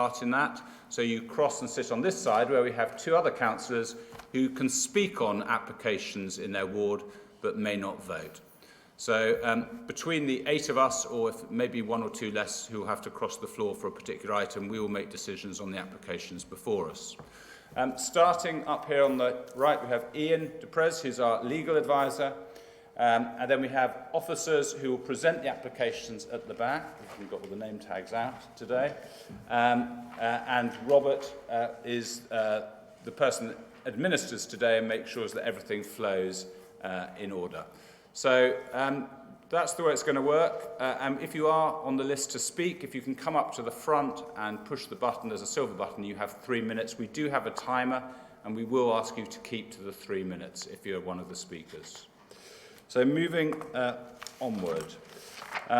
part in that. So you cross and sit on this side where we have two other councillors who can speak on applications in their ward but may not vote. So between the 8 of us, or if maybe 1 or 2 less who will have to cross the floor for a particular item, we will make decisions on the applications before us. Starting up here on the right, we have Ian Duprez, who's our legal advisor. And then we have officers who will present the applications at the back. We've got all the name tags out today. And Robert is the person that administers today and makes sure that everything flows in order. So that's the way it's going to work. If you are on the list to speak, if you can come up to the front and push the button, there's a silver button, you have 3 minutes. We do have a timer, and we will ask you to keep to the 3 minutes if you're one of the speakers. So moving onward,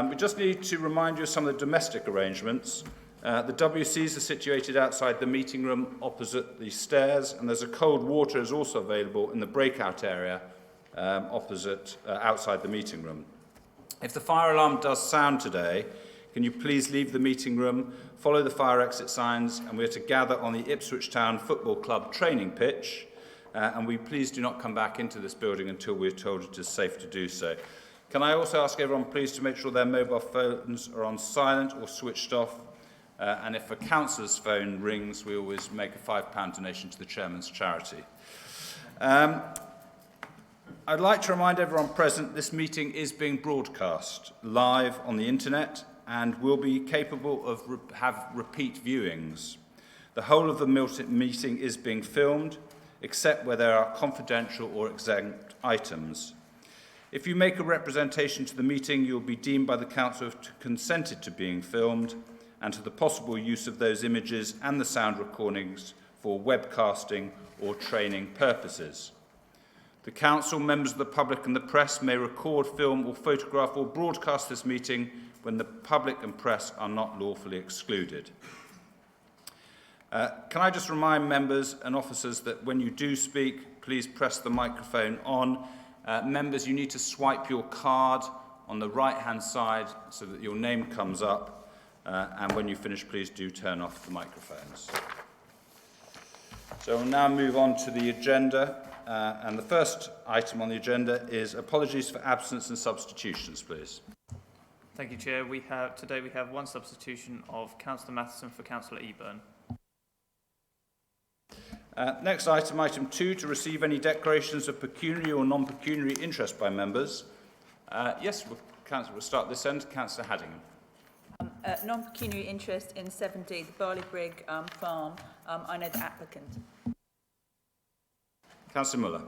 we just need to remind you of some of the domestic arrangements. The WCs are situated outside the meeting room opposite the stairs, and there's a cold water is also available in the breakout area outside the meeting room. If the fire alarm does sound today, can you please leave the meeting room, follow the fire exit signs, and we're to gather on the Ipswich Town Football Club training pitch. And we please do not come back into this building until we're told it is safe to do so. Can I also ask everyone please to make sure their mobile phones are on silent or switched off? And if a councillor's phone rings, we always make a £5 donation to the chairman's charity. I'd like to remind everyone present this meeting is being broadcast live on the internet and will be capable of have repeat viewings. The whole of the meeting is being filmed, except where there are confidential or exempt items. If you make a representation to the meeting, you'll be deemed by the council to consented to being filmed and to the possible use of those images and the sound recordings for webcasting or training purposes. The council, members of the public and the press may record, film or photograph or broadcast this meeting when the public and press are not lawfully excluded. Can I just remind members and officers that when you do speak, please press the microphone on. Members, you need to swipe your card on the right-hand side so that your name comes up. And when you finish, please do turn off the microphones. So we'll now move on to the agenda. And the first item on the agenda is apologies for absence and substitutions, please. Thank you, Chair. Today we have one substitution of Councillor Matheson for Councillor Eburn. Next item, item 2, to receive any declarations of pecuniary or non-pecuniary interest by members. Yes, we'll start this end. Councillor Haddingham. Non-pecuniary interest in 7D, the Barley Brig farm. I know the applicant. Councillor Muller.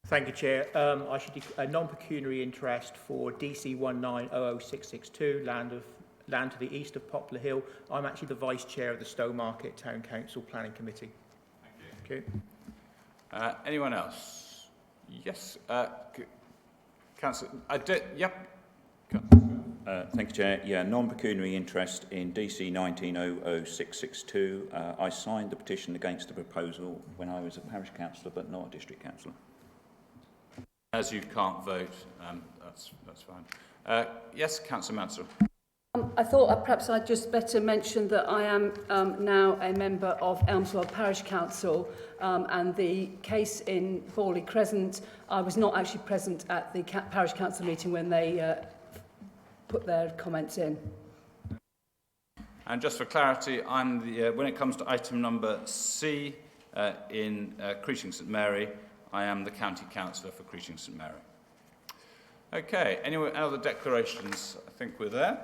Thank you, Chair. I should a non-pecuniary interest for DC 1900662, land to the east of Poplar Hill. I'm actually the Vice Chair of the Stowmarket Town Council Planning Committee. Thank you. Anyone else? Yes. Councillor. Yep. Thank you, Chair. Yeah, non-pecuniary interest in DC 19000662. I signed the petition against the proposal when I was a parish councillor, but not a district councillor. As you can't vote, that's fine. Yes, Councillor Mansell. I thought perhaps I'd just better mention that I am now a member of Elmswell Parish Council, and the case in Borley Crescent, I was not actually present at the Parish Council meeting when they put their comments in. And just for clarity, I'm the when it comes to item number C in Creeting St Mary, I am the County Councillor for Creeting St Mary. Okay, any other declarations? I think we're there.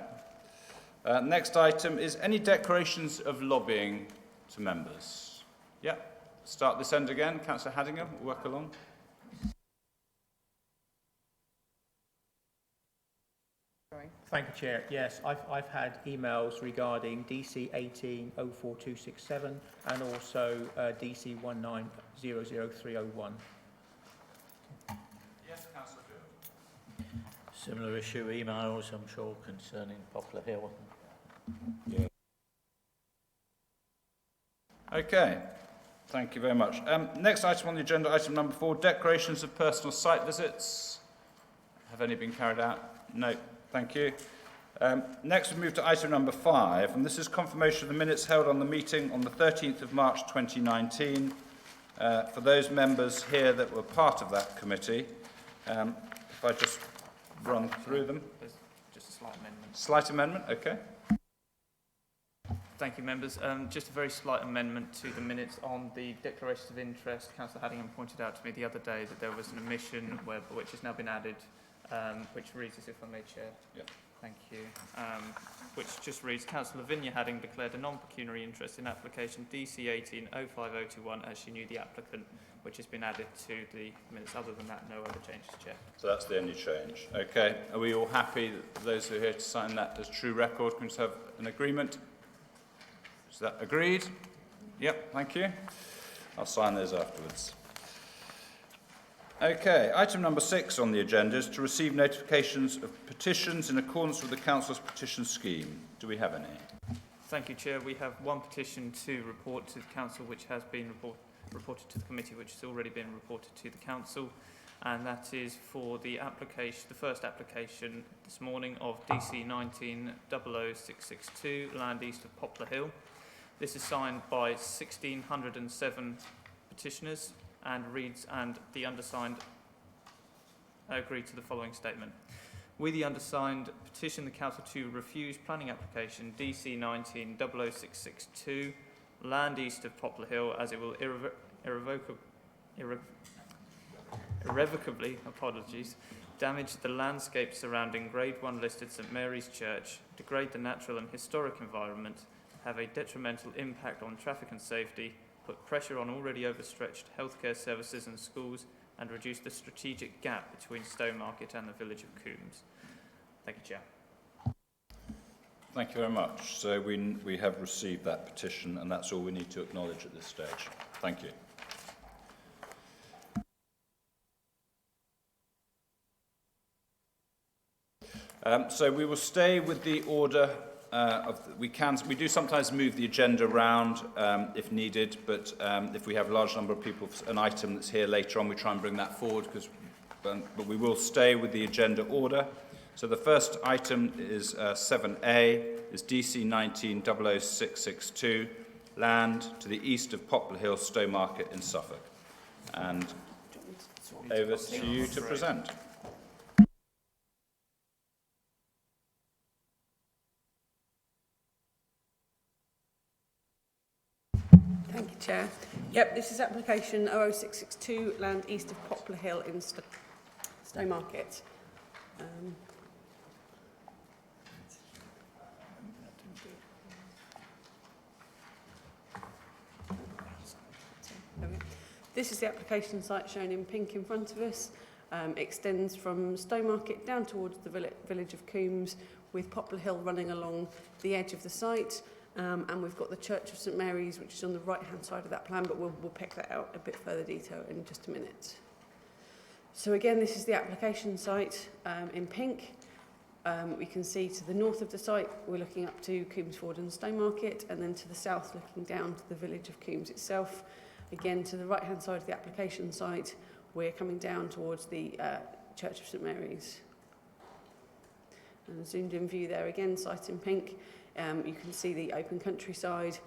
Next item is any declarations of lobbying to members. Yeah, start this end again. Councillor Haddingham, work along. Thank you, Chair. Yes, I've had emails regarding DC 1804267 and also DC 1900301. Yes, Councillor Field. Similar issue emails, I'm sure, concerning Poplar Hill. Yeah. Okay, thank you very much. Next item on the agenda, item number 4, declarations of personal site visits. Have any been carried out? No, thank you. Next, we move to item number 5, and this is confirmation of the minutes held on the meeting on the 13th of March 2019. For those members here that were part of that committee, if I just run through them. There's just a slight amendment. Slight amendment, okay. Thank you, members. Just a very slight amendment to the minutes on the declarations of interest. Councillor Haddingham pointed out to me the other day that there was an omission which has now been added, which reads as if I may, Chair. Yep. Thank you. Which just reads, Councillor Lavinia Hadding declared a non-pecuniary interest in application DC 18-05021 as she knew the applicant, which has been added to the minutes. Other than that, no other changes, Chair. So that's the only change. Okay. Are we all happy that those who are here to sign that as true record? Can we just have an agreement? Is that agreed? Yep, thank you. I'll sign those afterwards. Okay, item number 6 on the agenda is to receive notifications of petitions in accordance with the Council's petition scheme. Do we have any? Thank you, Chair. We have one petition to report to the Council which has been reported to the committee, which has already been reported to the Council, and that is for the application, the first application this morning of DC 19-00662, land east of Poplar Hill. This is signed by 1,607 petitioners and reads, and the undersigned agree to the following statement. We, the undersigned, petition the Council to refuse planning application DC 19-00662, land east of Poplar Hill, as it will irrevocably damage the landscape surrounding Grade 1 listed St Mary's Church, degrade the natural and historic environment, have a detrimental impact on traffic and safety, put pressure on already overstretched healthcare services and schools, and reduce the strategic gap between Stowmarket and the village of Coombs. Thank you, Chair. Thank you very much. So we have received that petition, and that's all we need to acknowledge at this stage. Thank you. So we will stay with the order we do sometimes move the agenda around if needed, but if we have a large number of people, an item that's here later on, we try and bring that forward, but we will stay with the agenda order. So the first item is 7A, is DC 19-00662, land to the east of Poplar Hill, Stowmarket in Suffolk. And over to you to present. Thank you, Chair. Yep, this is application 00662, land east of Poplar Hill in Stowmarket. This is the application site shown in pink in front of us. Extends from Stowmarket down towards the village of Coombs, with Poplar Hill running along the edge of the site. And we've got the Church of St Mary's, which is on the right-hand side of that plan, but we'll pick that out a bit further detail in just a minute. So again, this is the application site in pink. We can see to the north of the site, we're looking up to Coombs Ford and Stowmarket, and then to the south, looking down to the village of Coombs itself. Again, to the right-hand side of the application site, we're coming down towards the Church of St Mary's. And a zoomed-in view there again, site in pink. You can see the open countryside.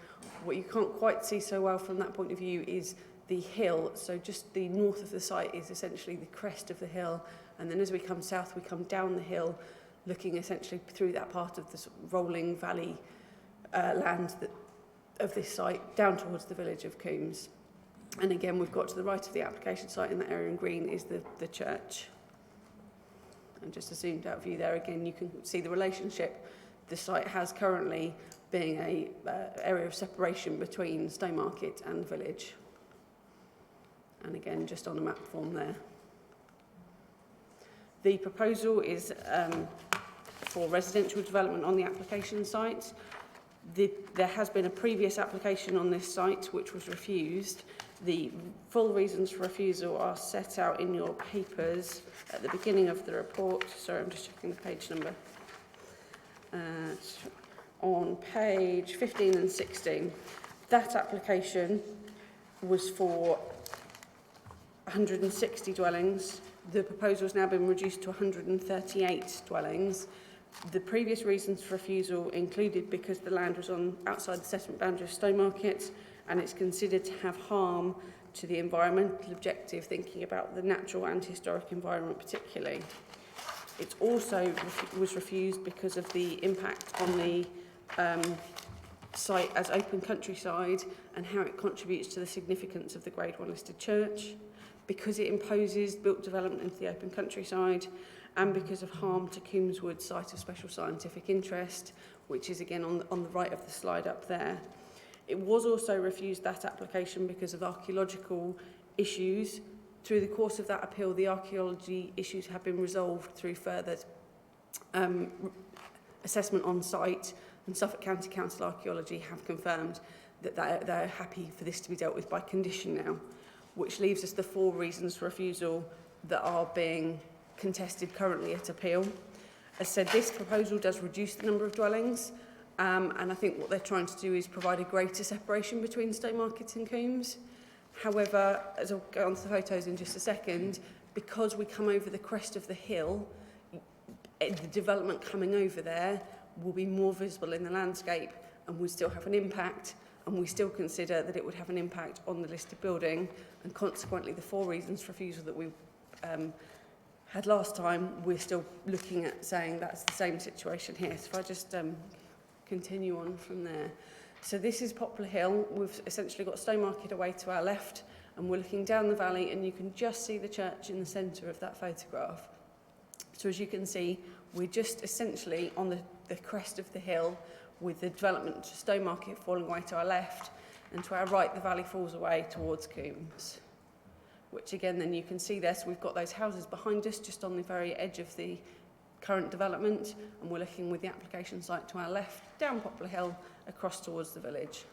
What you can't quite see so well from that point of view is the hill. So just the north of the site is essentially the crest of the hill. And then as we come south, we come down the hill, looking essentially through that part of this rolling valley land of this site, down towards the village of Coombs. And again, we've got to the right of the application site in that area in green is the church. And just a zoomed out view there again, you can see the relationship the site has currently being a area of separation between Stowmarket and village. And again, just on a map form there. The proposal is for residential development on the application site. There has been a previous application on this site which was refused. The full reasons for refusal are set out in your papers at the beginning of the report. Sorry, I'm just checking the page number. On page 15 and 16, that application was for 160 dwellings. The proposal has now been reduced to 138 dwellings, The previous reasons for refusal included because the land was on outside the settlement boundary of Stowmarket and it's considered to have harm to the environmental objective, thinking about the natural and historic environment particularly. It also was refused because of the impact on the site as open countryside and how it contributes to the significance of the Grade 1 listed church, because it imposes built development into the open countryside, and because of harm to Coombswood site of special scientific interest, which is again on the right of the slide up there. It was also refused, that application, because of archaeological issues. Through the course of that appeal, the archaeology issues have been resolved through further assessment on site, and Suffolk County Council Archaeology have confirmed that they're happy for this to be dealt with by condition now, which leaves us the 4 reasons for refusal that are being contested currently at appeal. As said, this proposal does reduce the number of dwellings, and I think what they're trying to do is provide a greater separation between Stowmarket and Coombs. However, as I'll go on to the photos in just a second, because we come over the crest of the hill, the development coming over there will be more visible in the landscape and would still have an impact, and we still consider that it would have an impact on the listed building, and consequently the 4 reasons for refusal that we had last time, we're still looking at saying that's the same situation here. So if I just continue on from there. So this is Poplar Hill. We've essentially got Stowmarket away to our left, and we're looking down the valley, and you can just see the church in the centre of that photograph. So as you can see, we're just essentially on the crest of the hill, with the development to Stowmarket falling away to our left, and to our right the valley falls away towards Coombs, which again then you can see there. So we've got those houses behind us just on the very edge of the current development, and we're looking with the application site to our left, down Poplar Hill, across towards the village.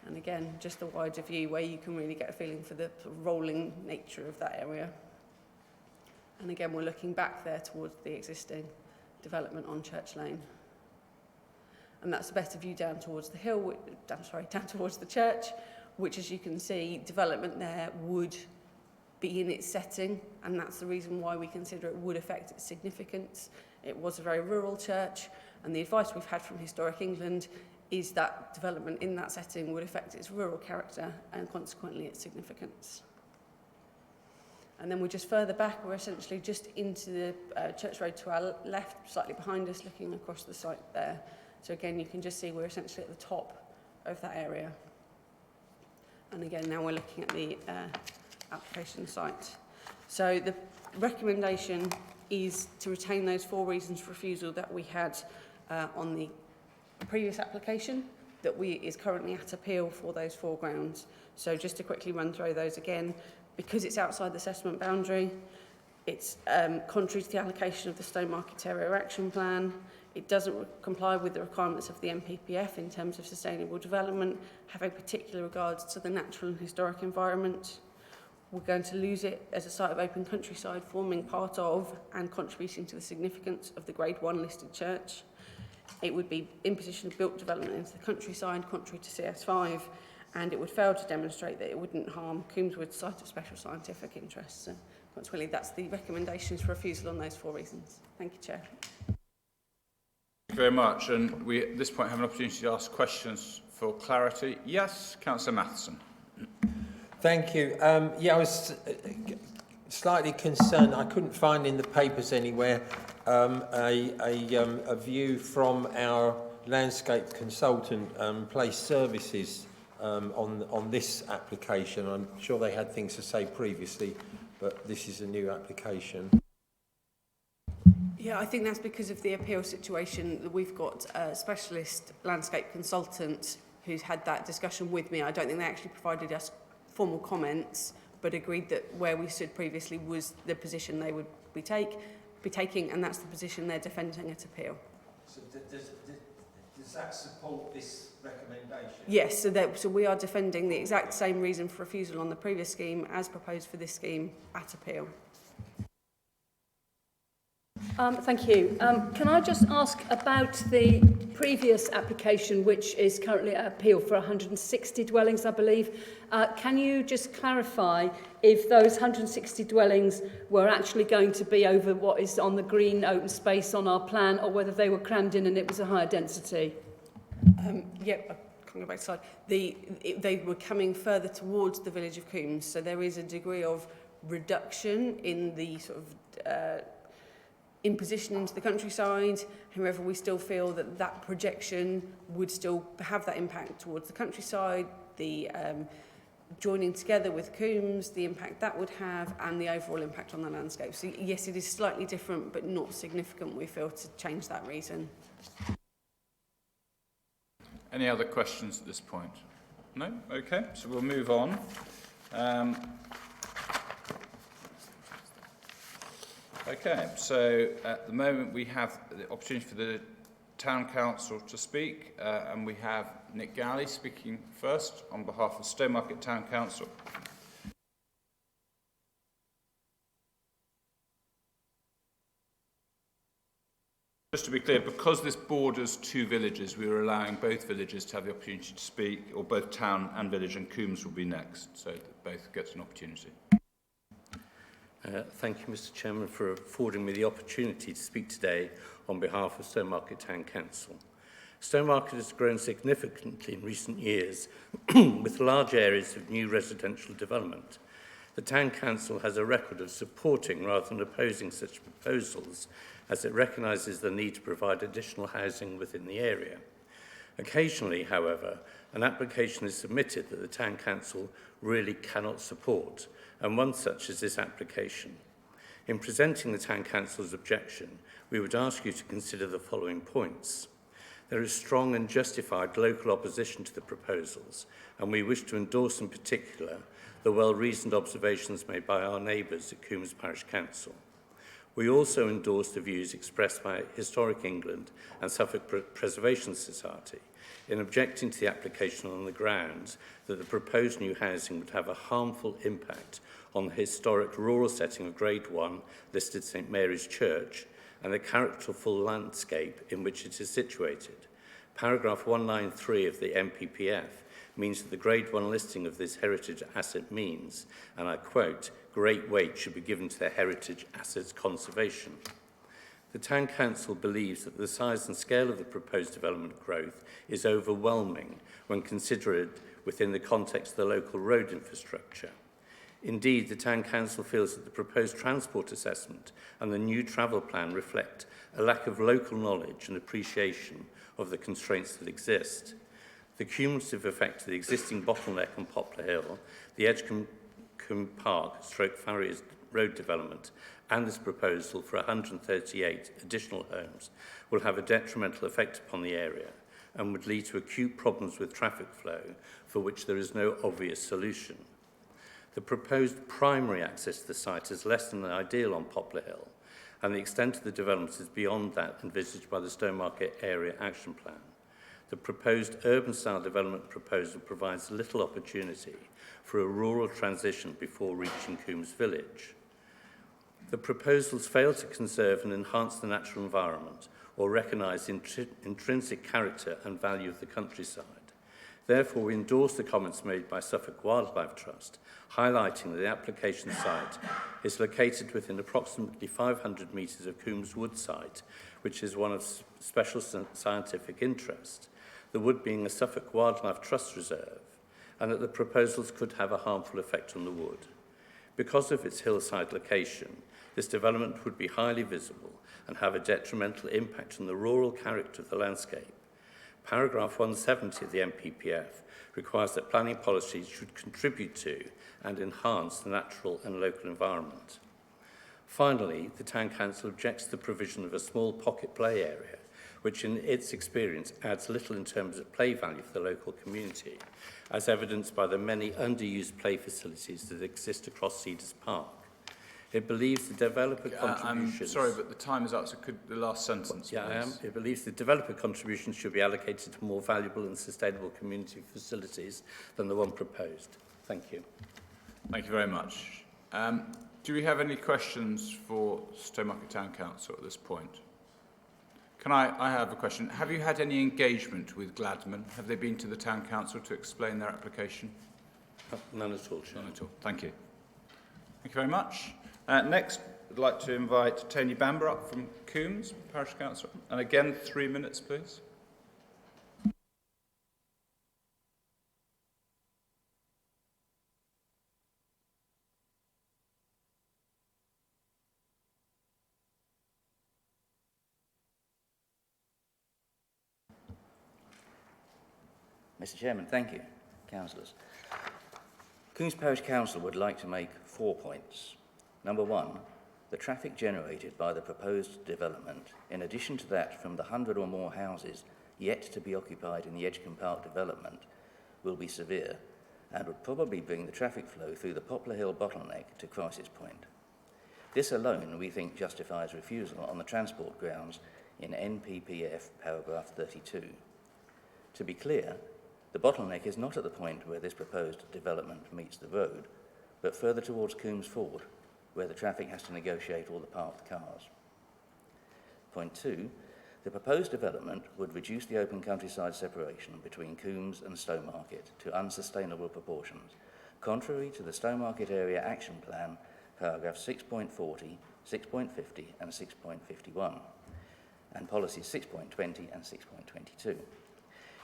And again, just a wider view where you can really get a feeling for the sort of rolling nature of that area. And again, we're looking back there towards the existing development on Church Lane. And that's a better view down towards the hill, down towards the church, which, as you can see, development there would be in its setting, and that's the reason why we consider it would affect its significance. It was a very rural church, and the advice we've had from Historic England is that development in that setting would affect its rural character and consequently its significance. And then we're just further back, we're essentially just into the church road to our left, slightly behind us, looking across the site there. So again, you can just see we're essentially at the top of that area. And again, now we're looking at the application site. So the recommendation is to retain those 4 reasons for refusal that we had on the previous application, that is currently at appeal for those 4 grounds. So just to quickly run through those again, because it's outside the assessment boundary, it's contrary to the allocation of the Stowmarket Area Action Plan. It doesn't comply with the requirements of the MPPF in terms of sustainable development, having particular regards to the natural and historic environment. We're going to lose it as a site of open countryside, forming part of and contributing to the significance of the Grade 1 listed church. It would be imposition of built development into the countryside, contrary to CS5, and it would fail to demonstrate that it wouldn't harm Coombswood site of special scientific interest. So, consequently, that's the recommendations for refusal on those 4 reasons. Thank you, Chair. Thank you very much. And we, at this point, have an opportunity to ask questions for clarity. Yes, Councillor Matheson. Thank you. Yeah, I was slightly concerned. I couldn't find in the papers anywhere a view from our landscape consultant, Place Services, on this application. I'm sure they had things to say previously, but this is a new application. Yeah, I think that's because of the appeal situation. That we've got a specialist landscape consultant who's had that discussion with me. I don't think they actually provided us formal comments, but agreed that where we stood previously was the position they would be taking, and that's the position they're defending at appeal. So does that support this recommendation? Yes, so we are defending the exact same reason for refusal on the previous scheme as proposed for this scheme at appeal. Thank you. Can I just ask about the previous application, which is currently at appeal for 160 dwellings, I believe? Can you just clarify if those 160 dwellings were actually going to be over what is on the green open space on our plan, or whether they were crammed in and it was a higher density? Yep, I can't go back to slide. They were coming further towards the village of Coombs, so there is a degree of reduction in the sort of imposition into the countryside. However, we still feel that that projection would still have that impact towards the countryside, the joining together with Coombs, the impact that would have, and the overall impact on the landscape. So yes, it is slightly different, but not significant, we feel, to change that reason. Any other questions at this point? No? Okay, so we'll move on. Okay, so at the moment we have the opportunity for the Town Council to speak, and we have Nick Galley speaking first on behalf of Stowmarket Town Council. Just to be clear, because this borders two villages, we are allowing both villages to have the opportunity to speak, or both town and village, and Coombs will be next, so that both gets an opportunity. Thank you, Mr. Chairman, for affording me the opportunity to speak today on behalf of Stowmarket Town Council. Stowmarket has grown significantly in recent years with large areas of new residential development. The Town Council has a record of supporting rather than opposing such proposals, as it recognises the need to provide additional housing within the area. Occasionally, however, an application is submitted that the Town Council really cannot support, and one such is this application. In presenting the Town Council's objection, we would ask you to consider the following points. There is strong and justified local opposition to the proposals, and we wish to endorse in particular the well-reasoned observations made by our neighbours at Coombs Parish Council. We also endorse the views expressed by Historic England and Suffolk Preservation Society in objecting to the application on the grounds that the proposed new housing would have a harmful impact on the historic rural setting of Grade 1 listed St Mary's Church and the characterful landscape in which it is situated. Paragraph 193 of the MPPF means that the Grade 1 listing of this heritage asset means, and I quote, great weight should be given to the heritage asset's conservation. The Town Council believes that the size and scale of the proposed development growth is overwhelming when considered within the context of the local road infrastructure. Indeed, the Town Council feels that the proposed transport assessment and the new travel plan reflect a lack of local knowledge and appreciation of the constraints that exist. The cumulative effect of the existing bottleneck on Poplar Hill, the Edgecombe Park / Farriers Road development, and this proposal for 138 additional homes will have a detrimental effect upon the area and would lead to acute problems with traffic flow for which there is no obvious solution. The proposed primary access to the site is less than ideal on Poplar Hill, and the extent of the development is beyond that envisaged by the Stowmarket Area Action Plan. The proposed urban-style development proposal provides little opportunity for a rural transition before reaching Coombs Village. The proposals fail to conserve and enhance the natural environment or recognise the intrinsic character and value of the countryside. Therefore, we endorse the comments made by Suffolk Wildlife Trust, highlighting that the application site is located within approximately 500 metres of Coombs Wood site, which is one of special scientific interest, the wood being a Suffolk Wildlife Trust reserve, and that the proposals could have a harmful effect on the wood. Because of its hillside location, this development would be highly visible and have a detrimental impact on the rural character of the landscape. Paragraph 170 of the MPPF requires that planning policies should contribute to and enhance the natural and local environment. Finally, the Town Council objects to the provision of a small pocket play area, which in its experience adds little in terms of play value for the local community, as evidenced by the many underused play facilities that exist across Cedars Park. It believes the developer contributions... I'm sorry, but the time is up, so could the last sentence, Yeah, please? I am. It believes the developer contributions should be allocated to more valuable and sustainable community facilities than the one proposed. Thank you. Thank you very much. Do we have any questions for Stowmarket Town Council at this point? I have a question. Have you had any engagement with Gladman? Have they been to the Town Council to explain their application? None at all, Chair. None at all. Thank you. Thank you very much. Next, I'd like to invite Tony Bamber up from Coombs Parish Council. And again, 3 minutes, please. Mr Chairman, thank you. Councillors. Coombs Parish Council would like to make 4 points. Number 1, the traffic generated by the proposed development, in addition to that from the 100 or more houses yet to be occupied in the Edgecombe Park development, will be severe and would probably bring the traffic flow through the Poplar Hill bottleneck to crisis point. This alone, we think, justifies refusal on the transport grounds in NPPF paragraph 32. To be clear, the bottleneck is not at the point where this proposed development meets the road, but further towards Coombs Ford, where the traffic has to negotiate all the parked cars. Point 2, the proposed development would reduce the open countryside separation between Coombs and Stowmarket to unsustainable proportions, contrary to the Stowmarket Area Action Plan, paragraph 6.40, 6.50 and 6.51, and policies 6.20 and 6.22.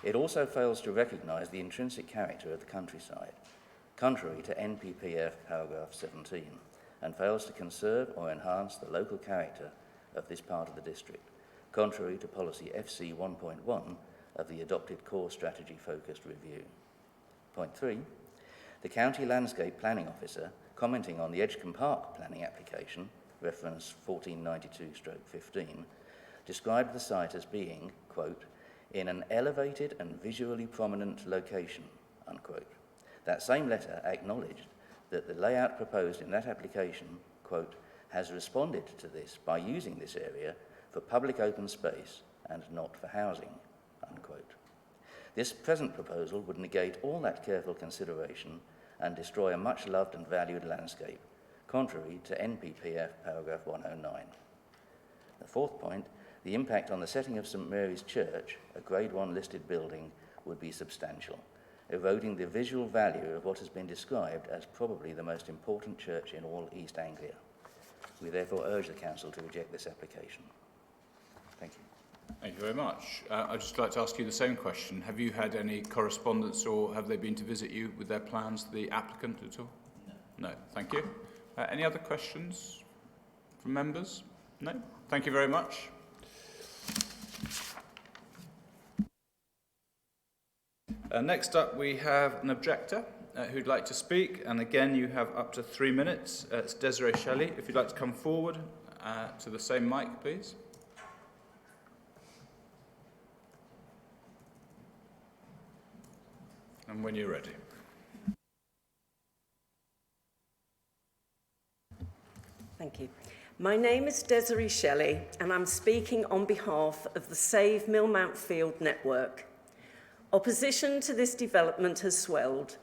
It also fails to recognise the intrinsic character of the countryside, contrary to NPPF paragraph 17, and fails to conserve or enhance the local character of this part of the district, contrary to policy FC 1.1 of the adopted core strategy focused review. Point 3, the County Landscape Planning Officer, commenting on the Edgecombe Park planning application, reference 1492/15, described the site as being, quote, in an elevated and visually prominent location, unquote. That same letter acknowledged that the layout proposed in that application, quote, has responded to this by using this area for public open space and not for housing, unquote. This present proposal would negate all that careful consideration and destroy a much loved and valued landscape, contrary to NPPF paragraph 109. The 4th point, the impact on the setting of St Mary's Church, a Grade 1 listed building, would be substantial, eroding the visual value of what has been described as probably the most important church in all East Anglia. We therefore urge the Council to reject this application. Thank you. Thank you very much. I'd just like to ask you the same question. Have you had any correspondence or have they been to visit you with their plans, the applicant at all? No. No, thank you. Any other questions from members? No? Thank you very much. Next up, we have an objector who'd like to speak, and again, you have up to 3 minutes. It's Desiree Shelley. If you'd like to come forward to the same mic, please. And when you're ready. Thank you. My name is Desiree Shelley, and I'm speaking on behalf of the Save Millmount Field network. Opposition to this development has swelled.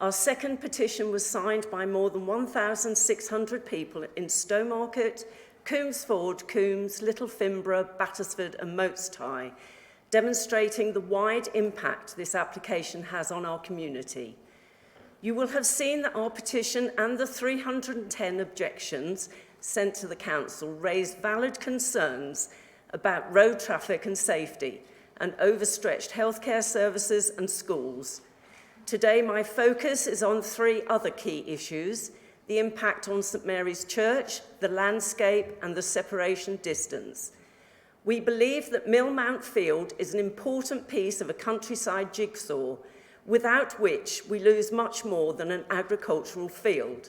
Our second petition was signed by more than 1,600 people in Stowmarket, Coombs Ford, Coombs, Little Fimbra, Battersford and Moats Tye, demonstrating the wide impact this application has on our community. You will have seen that our petition and the 310 objections sent to the Council raised valid concerns about road traffic and safety and overstretched healthcare services and schools. Today, my focus is on 3 other key issues: the impact on St Mary's Church, the landscape, and the separation distance. We believe that Millmount Field is an important piece of a countryside jigsaw, without which we lose much more than an agricultural field.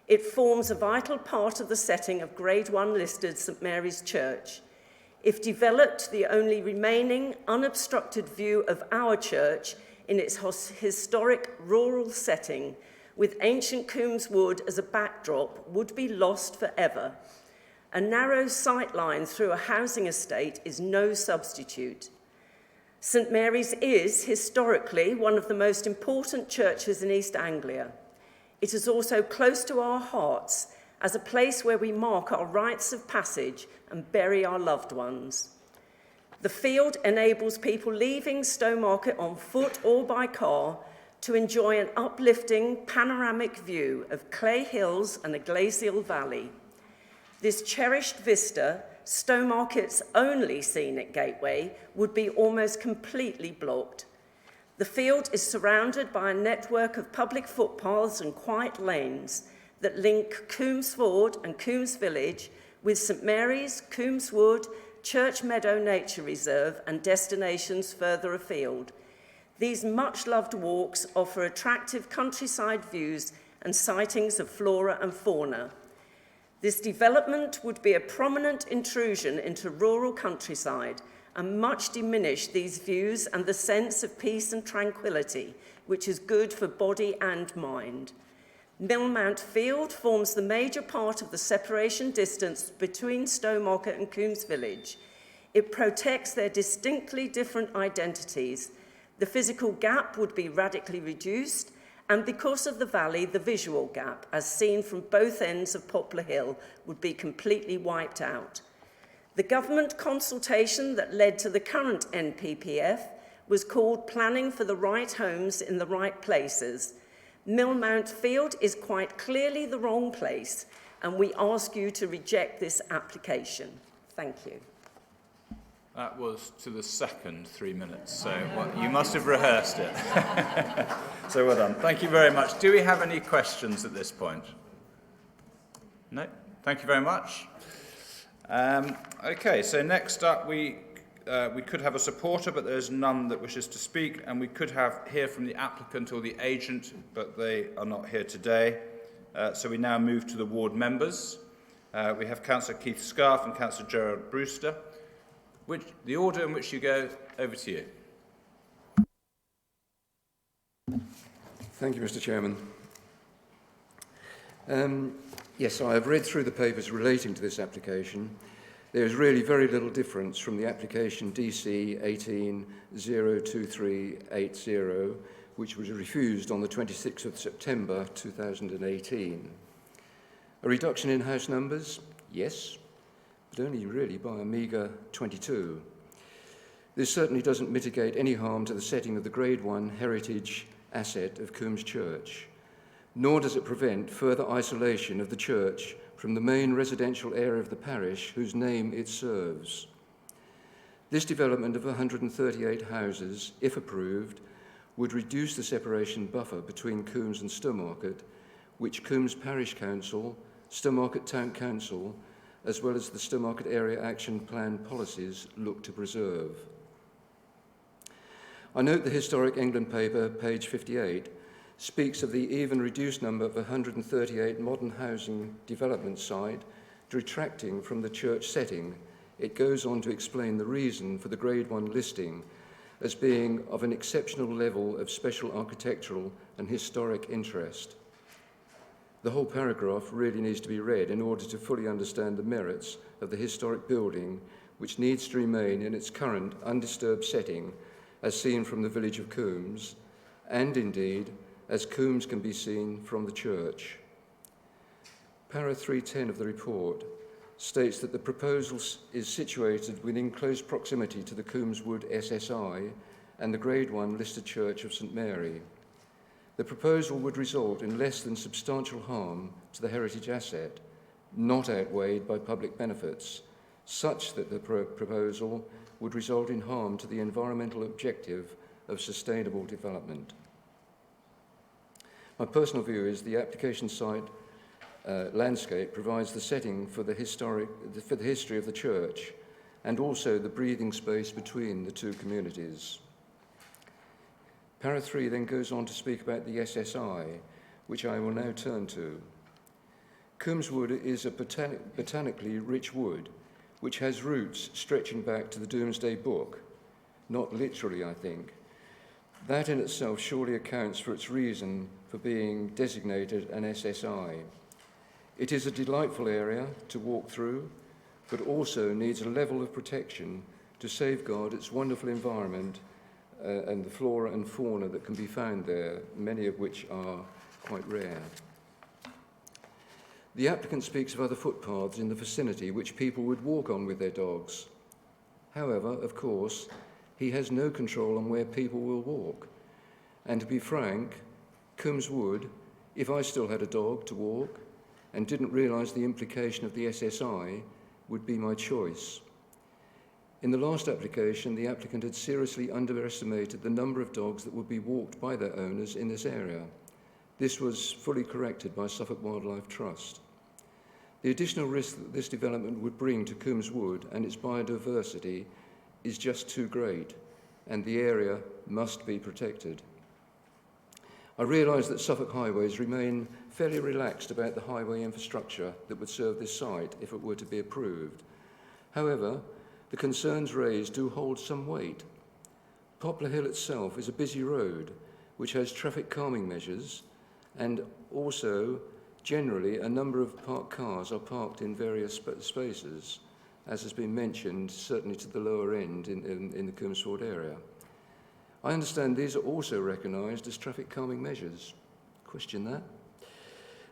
It forms a vital part of the setting of Grade 1 listed St Mary's Church. If developed, the only remaining unobstructed view of our church in its historic rural setting, with ancient Coombs Wood as a backdrop, would be lost forever. A narrow sightline through a housing estate is no substitute. St Mary's is, historically, one of the most important churches in East Anglia. It is also close to our hearts as a place where we mark our rites of passage and bury our loved ones. The field enables people leaving Stowmarket on foot or by car to enjoy an uplifting panoramic view of clay hills and a glacial valley. This cherished vista, Stowmarket's only scenic gateway, would be almost completely blocked. The field is surrounded by a network of public footpaths and quiet lanes that link Coombs Ford and Coombs Village with St Mary's, Coombs Wood, Church Meadow Nature Reserve and destinations further afield. These much-loved walks offer attractive countryside views and sightings of flora and fauna. This development would be a prominent intrusion into rural countryside and much diminish these views and the sense of peace and tranquility, which is good for body and mind. Millmount Field forms the major part of the separation distance between Stowmarket and Coombs Village. It protects their distinctly different identities. The physical gap would be radically reduced, and because of the valley, the visual gap, as seen from both ends of Poplar Hill, would be completely wiped out. The government consultation that led to the current NPPF was called Planning for the Right Homes in the Right Places. Millmount Field is quite clearly the wrong place, and we ask you to reject this application. Thank you. That was to the second 3 minutes, so you must have rehearsed it. So well done. Thank you very much. Do we have any questions at this point? No? Thank you very much. Okay, so next up we could have a supporter, but there's none that wishes to speak, and we could hear from the applicant or the agent, but they are not here today. So we now move to the ward members. We have Councillor Keith Scarf and Councillor Gerard Brewster. The order in which you go, over to you. Thank you, Mr. Chairman. Yes, I have read through the papers relating to this application. There is really very little difference from the application DC 18-02380, which was refused on the 26th of September 2018. A reduction in house numbers? Yes, but only really by a meagre 22. This certainly doesn't mitigate any harm to the setting of the Grade 1 heritage asset of Coombs Church, nor does it prevent further isolation of the church from the main residential area of the parish whose name it serves. This development of 138 houses, if approved, would reduce the separation buffer between Coombs and Stowmarket, which Coombs Parish Council, Stowmarket Town Council, as well as the Stowmarket Area Action Plan policies look to preserve. I note the Historic England paper, page 58, speaks of the even reduced number of 138 modern housing development site detracting from the church setting. It goes on to explain the reason for the Grade 1 listing as being of an exceptional level of special architectural and historic interest. The whole paragraph really needs to be read in order to fully understand the merits of the historic building, which needs to remain in its current undisturbed setting as seen from the village of Coombs, and indeed as Coombs can be seen from the church. Para 310 of the report states that the proposal is situated within close proximity to the Coombs Wood SSI and the Grade 1 listed Church of St Mary. The proposal would result in less than substantial harm to the heritage asset, not outweighed by public benefits, such that the proposal would result in harm to the environmental objective of sustainable development. My personal view is the application site landscape provides the setting for the history of the church and also the breathing space between the two communities. Para 3 then goes on to speak about the SSI, which I will now turn to. Coombs Wood is a botanically rich wood, which has roots stretching back to the Domesday Book, not literally, I think. That in itself surely accounts for its reason for being designated an SSI. It is a delightful area to walk through, but also needs a level of protection to safeguard its wonderful environment and the flora and fauna that can be found there, many of which are quite rare. The applicant speaks of other footpaths in the vicinity which people would walk on with their dogs. However, of course, he has no control on where people will walk. And to be frank, Coombs would, if I still had a dog to walk and didn't realise the implication of the SSI, would be my choice. In the last application, the applicant had seriously underestimated the number of dogs that would be walked by their owners in this area. This was fully corrected by Suffolk Wildlife Trust. The additional risk that this development would bring to Coombs Wood and its biodiversity is just too great, and the area must be protected. I realise that Suffolk Highways remain fairly relaxed about the highway infrastructure that would serve this site if it were to be approved. However, the concerns raised do hold some weight. Poplar Hill itself is a busy road which has traffic calming measures, and also generally a number of parked cars are parked in various spaces, as has been mentioned, certainly to the lower end in the Coombsford area. I understand these are also recognised as traffic calming measures. Question that.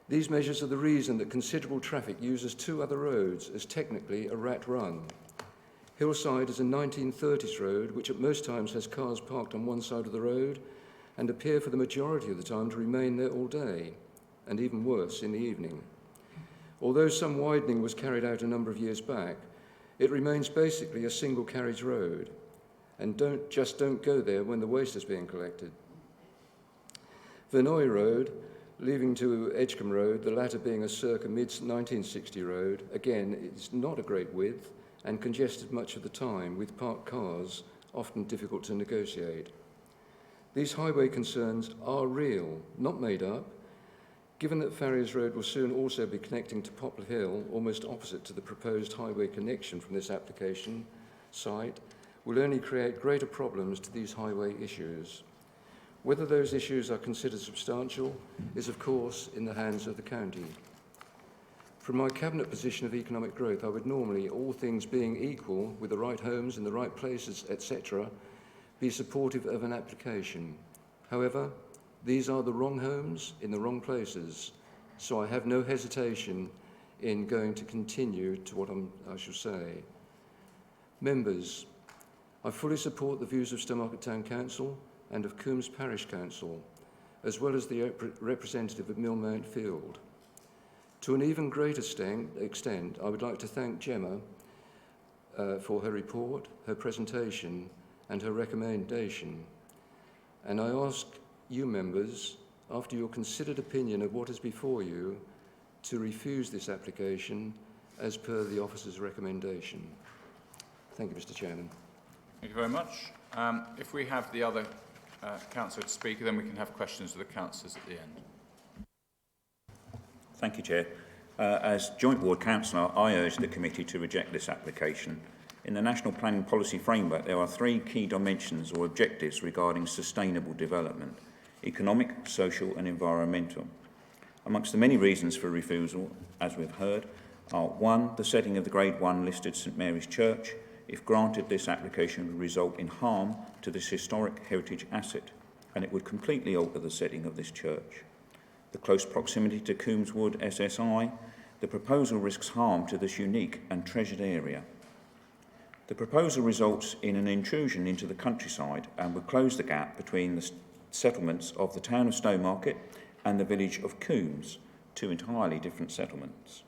These measures are the reason that considerable traffic uses two other roads as technically a rat run. Hillside is a 1930s road which at most times has cars parked on one side of the road and appear for the majority of the time to remain there all day, and even worse in the evening. Although some widening was carried out a number of years back, it remains basically a single carriage road, and don't go there when the waste is being collected. Verneuil Road, leaving to Edgecombe Road, the latter being a circa mid-1960 road, again, it's not a great width and congested much of the time with parked cars, often difficult to negotiate. These highway concerns are real, not made up. Given that Farriers Road will soon also be connecting to Poplar Hill, almost opposite to the proposed highway connection from this application site, will only create greater problems to these highway issues. Whether those issues are considered substantial is, of course, in the hands of the county. From my cabinet position of economic growth, I would normally, all things being equal, with the right homes in the right places, etc., be supportive of an application. However, these are the wrong homes in the wrong places, so I have no hesitation in going to continue to what I shall say. Members, I fully support the views of Stowmarket Town Council and of Coombs Parish Council, as well as the representative of Millmount Field. To an even greater extent, I would like to thank Gemma for her report, her presentation, and her recommendation. And I ask you members, after your considered opinion of what is before you, to refuse this application as per the officer's recommendation. Thank you, Mr. Chairman. Thank you very much. If we have the other councillor to speak, then we can have questions of the councillors at the end. Thank you, Chair. As Joint Ward Councillor, I urge the committee to reject this application. In the National Planning Policy Framework, there are three key dimensions or objectives regarding sustainable development: economic, social and environmental. Amongst the many reasons for refusal, as we've heard, are 1. The setting of the Grade 1 listed St Mary's Church. If granted, this application would result in harm to this historic heritage asset, and it would completely alter the setting of this church. The close proximity to Coombs Wood SSI, the proposal risks harm to this unique and treasured area. The proposal results in an intrusion into the countryside and would close the gap between the settlements of the town of Stowmarket and the village of Coombs, two entirely different settlements.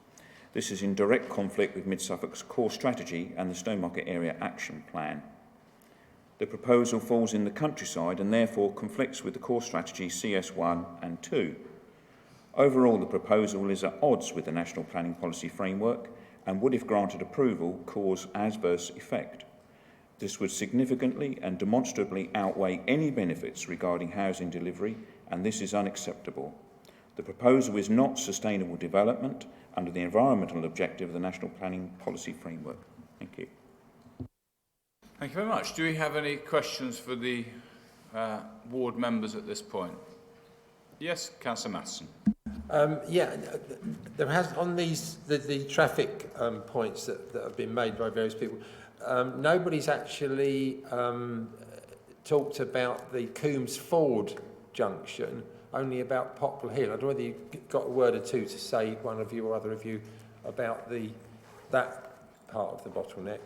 This is in direct conflict with Mid-Suffolk's core strategy and the Stowmarket Area Action Plan. The proposal falls in the countryside and therefore conflicts with the core strategy CS1 and 2. Overall, the proposal is at odds with the National Planning Policy Framework and would, if granted approval, cause adverse effect. This would significantly and demonstrably outweigh any benefits regarding housing delivery, and this is unacceptable. The proposal is not sustainable development under the environmental objective of the National Planning Policy Framework. Thank you. Thank you very much. Do we have any questions for the ward members at this point? Yes, Councillor Matheson. There has, on these, the traffic points that have been made by various people, nobody's actually talked about the Coombs Ford junction, only about Poplar Hill. I don't know whether you've got a word or two to say, one of you or other of you, about that part of the bottleneck.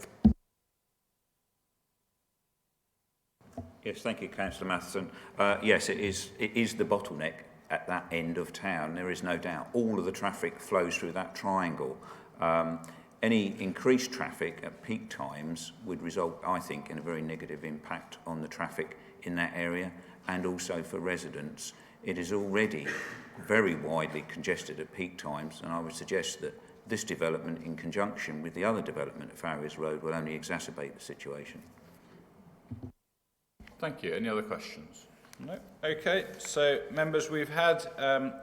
Yes, thank you, Councillor Matheson. Yes, it is the bottleneck at that end of town, there is no doubt. All of the traffic flows through that triangle. Any increased traffic at peak times would result, I think, in a very negative impact on the traffic in that area and also for residents. It is already very widely congested at peak times, and I would suggest that this development, in conjunction with the other development at Farriers Road, will only exacerbate the situation. Thank you. Any other questions? No? Okay, so members, we've had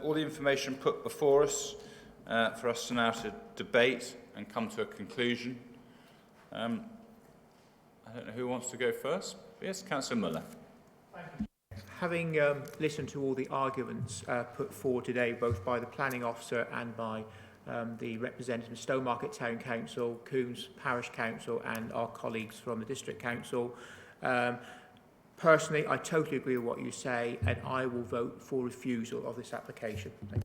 all the information put before us for us to now to debate and come to a conclusion. I don't know who wants to go first. Yes, Councillor Muller. Having listened to all the arguments put forward today, both by the planning officer and by the representative of Stowmarket Town Council, Coombs Parish Council and our colleagues from the District Council, personally, I totally agree with what you say, and I will vote for refusal of this application. Thank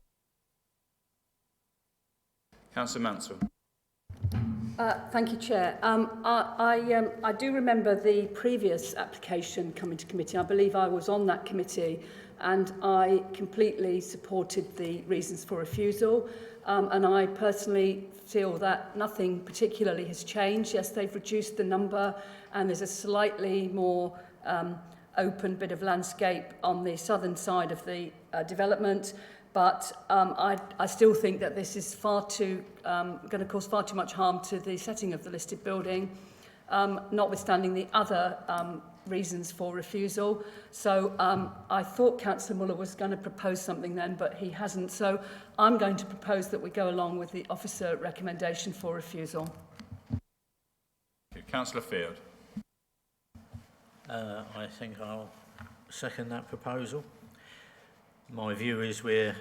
you. Councillor Mansell. Thank you, Chair. I do remember the previous application coming to committee. I believe I was on that committee, and I completely supported the reasons for refusal. And I personally feel that nothing particularly has changed. Yes, they've reduced the number, and there's a slightly more open bit of landscape on the southern side of the development. But I still think that this is going to cause far too much harm to the setting of the listed building, notwithstanding the other reasons for refusal. So I thought Councillor Muller was going to propose something then, but he hasn't. So I'm going to propose that we go along with the officer recommendation for refusal. Councillor Field. I think I'll second that proposal. My view is we're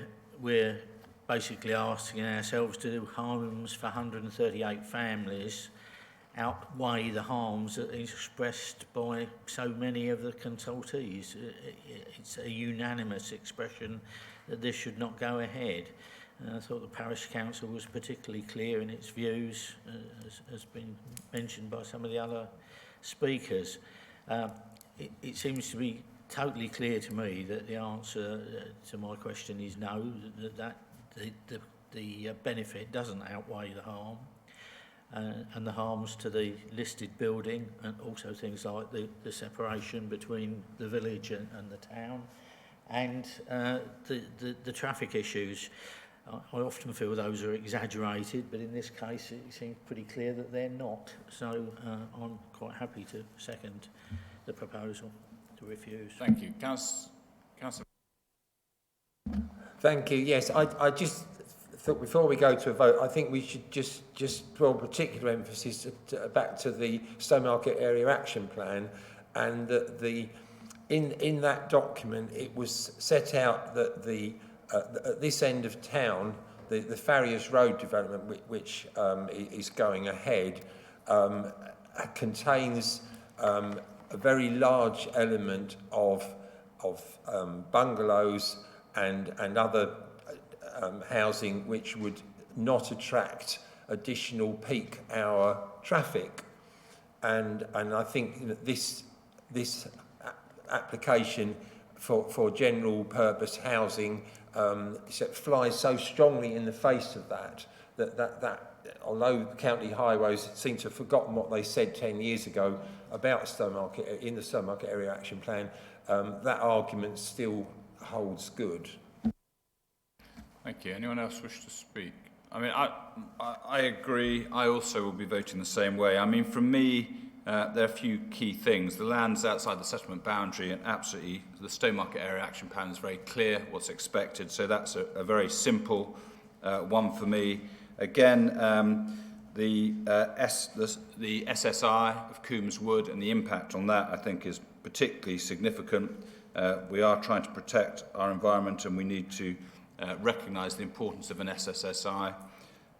basically asking ourselves to do homes for 138 families outweigh the harms that is expressed by so many of the consultees. It's a unanimous expression that this should not go ahead. I thought the Parish Council was particularly clear in its views, as has been mentioned by some of the other speakers. It seems to be totally clear to me that the answer to my question is no, that the benefit doesn't outweigh the harm. And the harms to the listed building, and also things like the separation between the village and the town, and the traffic issues. I often feel those are exaggerated, but in this case it seems pretty clear that they're not. So I'm quite happy to second the proposal to refuse. Thank you. Councillor. Thank you. Yes, I just thought before we go to a vote, I think we should just draw particular emphasis back to the Stowmarket Area Action Plan, and that in that document it was set out that at this end of town, the Farriers Road development, which is going ahead, contains a very large element of bungalows and other housing which would not attract additional peak hour traffic, and I think that this application for general purpose housing flies so strongly in the face of that although county highways seem to have forgotten what they said 10 years ago about Stowmarket in the Stowmarket Area Action Plan, that argument still holds good. Thank you. Anyone else wish to speak? I mean, I agree. I also will be voting the same way. I mean, for me, there are a few key things. The land's outside the settlement boundary, and absolutely the Stowmarket Area Action Plan is very clear what's expected. So that's a very simple one for me. Again, the SSI of Coombs Wood and the impact on that, I think, is particularly significant. We are trying to protect our environment, and we need to recognise the importance of an SSSI.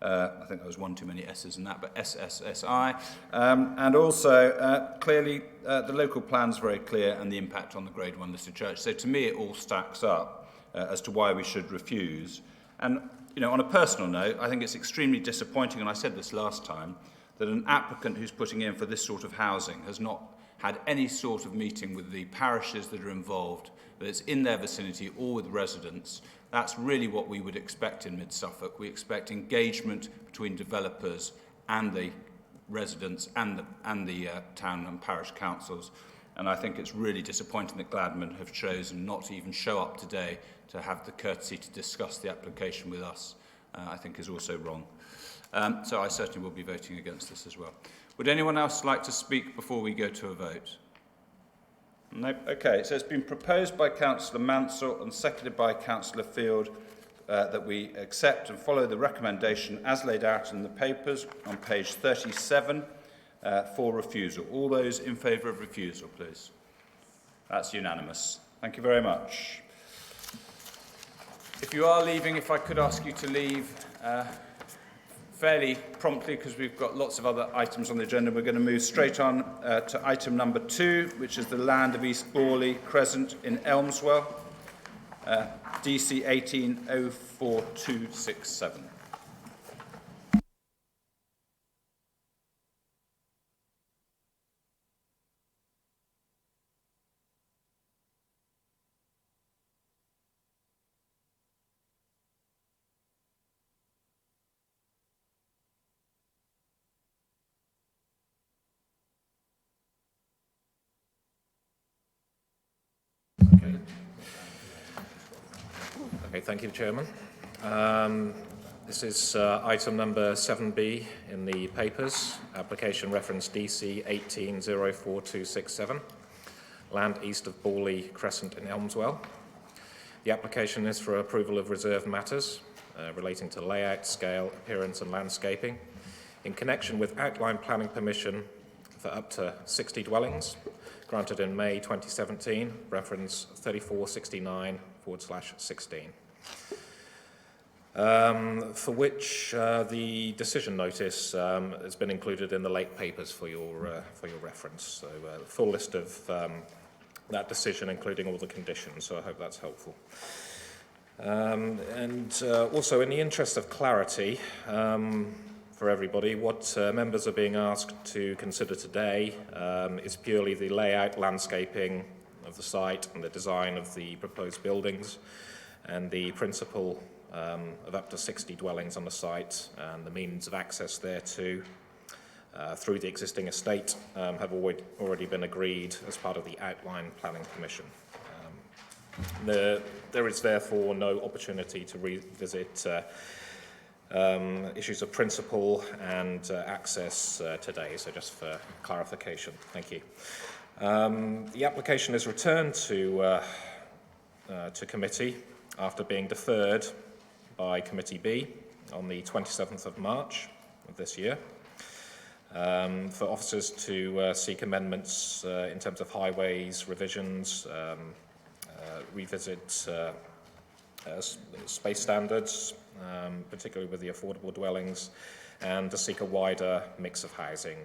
I think there was one too many S's in that, but SSSI. And also, clearly, the local plan's very clear, and the impact on the Grade 1 listed church. So to me, it all stacks up. as to why we should refuse. And, you know, on a personal note, I think it's extremely disappointing, and I said this last time, that an applicant who's putting in for this sort of housing has not had any sort of meeting with the parishes that are involved, that it's in their vicinity or with residents. That's really what we would expect in Mid-Suffolk. We expect engagement between developers and the residents and the town and parish councils. And I think it's really disappointing that Gladman have chosen not to even show up today to have the courtesy to discuss the application with us. I think is also wrong. So I certainly will be voting against this as well. Would anyone else like to speak before we go to a vote? No? Okay, so it's been proposed by Councillor Mansell and seconded by Councillor Field that we accept and follow the recommendation as laid out in the papers on page 37 for refusal. All those in favour of refusal, please. That's unanimous. Thank you very much. If you are leaving, if I could ask you to leave fairly promptly, because we've got lots of other items on the agenda. We're going to move straight on to item number 2, which is the land of East Borley Crescent in Elmswell, DC 1804267. Okay, thank you, Chairman. This is item number 7B in the papers, application reference DC 1804267, land east of Borley Crescent in Elmswell. The application is for approval of reserved matters relating to layout, scale, appearance and landscaping in connection with outline planning permission for up to 60 dwellings, granted in May 2017, reference 3469/16. For which the decision notice has been included in the late papers for your reference. So the full list of that decision, including all the conditions. So I hope that's helpful. Also, in the interest of clarity for everybody, what members are being asked to consider today is purely the layout, landscaping of the site and the design of the proposed buildings, and the principle of up to 60 dwellings on the site and the means of access thereto through the existing estate have already been agreed as part of the outline planning permission. There is therefore no opportunity to revisit issues of principle and access today, so just for clarification. Thank you. The application is returned to committee after being deferred by Committee B on the 27th of March of this year for officers to seek amendments in terms of highways, revisions, revisit space standards, particularly with the affordable dwellings, and to seek a wider mix of housing.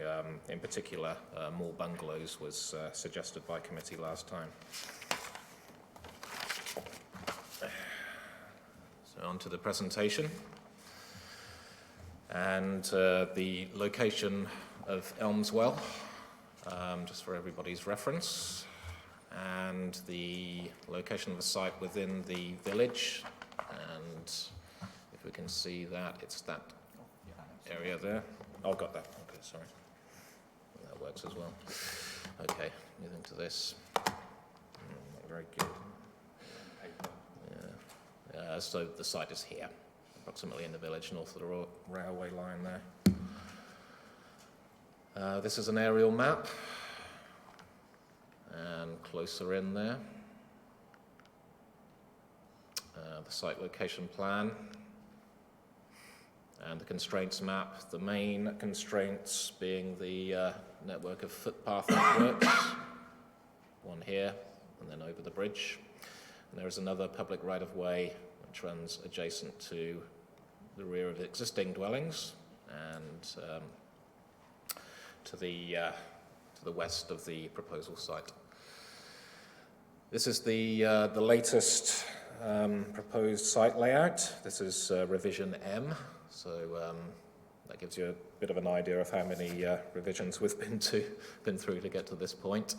In particular, more bungalows was suggested by committee last time. So on to the presentation. And the location of Elmswell, just for everybody's reference, and the location of the site within the village. And if we can see that, it's that area there. Oh, got that. Okay, sorry. That works as well. Okay, moving to this. Not very good. Yeah. So the site is here, approximately in the village, north of the railway line there. This is an aerial map, and closer in there, the site location plan, and the constraints map. The main constraints being the network of footpath networks, one here, and then over the bridge. And there is another public right-of-way which runs adjacent to the rear of the existing dwellings and to the west of the proposal site. This is the latest proposed site layout. This is revision M, so that gives you a bit of an idea of how many revisions we've been through to get to this point.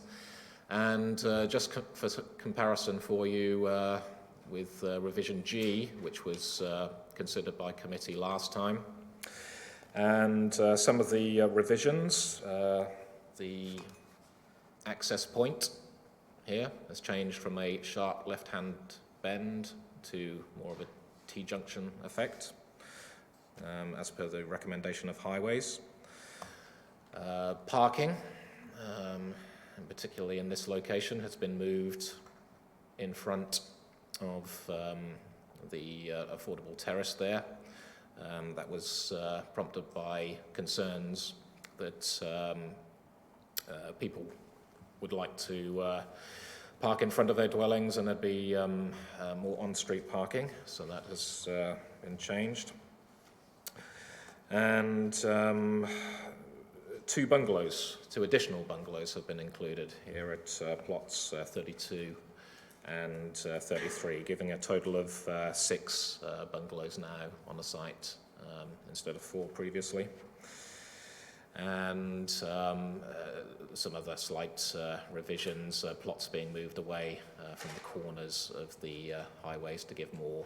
And just for comparison for you with revision G, which was considered by committee last time. And some of the revisions, the access point here has changed from a sharp left-hand bend to more of a T-junction effect, as per the recommendation of highways. Parking, and particularly in this location, has been moved in front of the affordable terrace there. That was prompted by concerns that people would like to park in front of their dwellings and there'd be more on-street parking, so that has been changed. And two additional bungalows have been included here at plots 32 and 33, giving a total of 6 bungalows now on the site instead of 4 previously. And some other slight revisions, plots being moved away from the corners of the highways to give more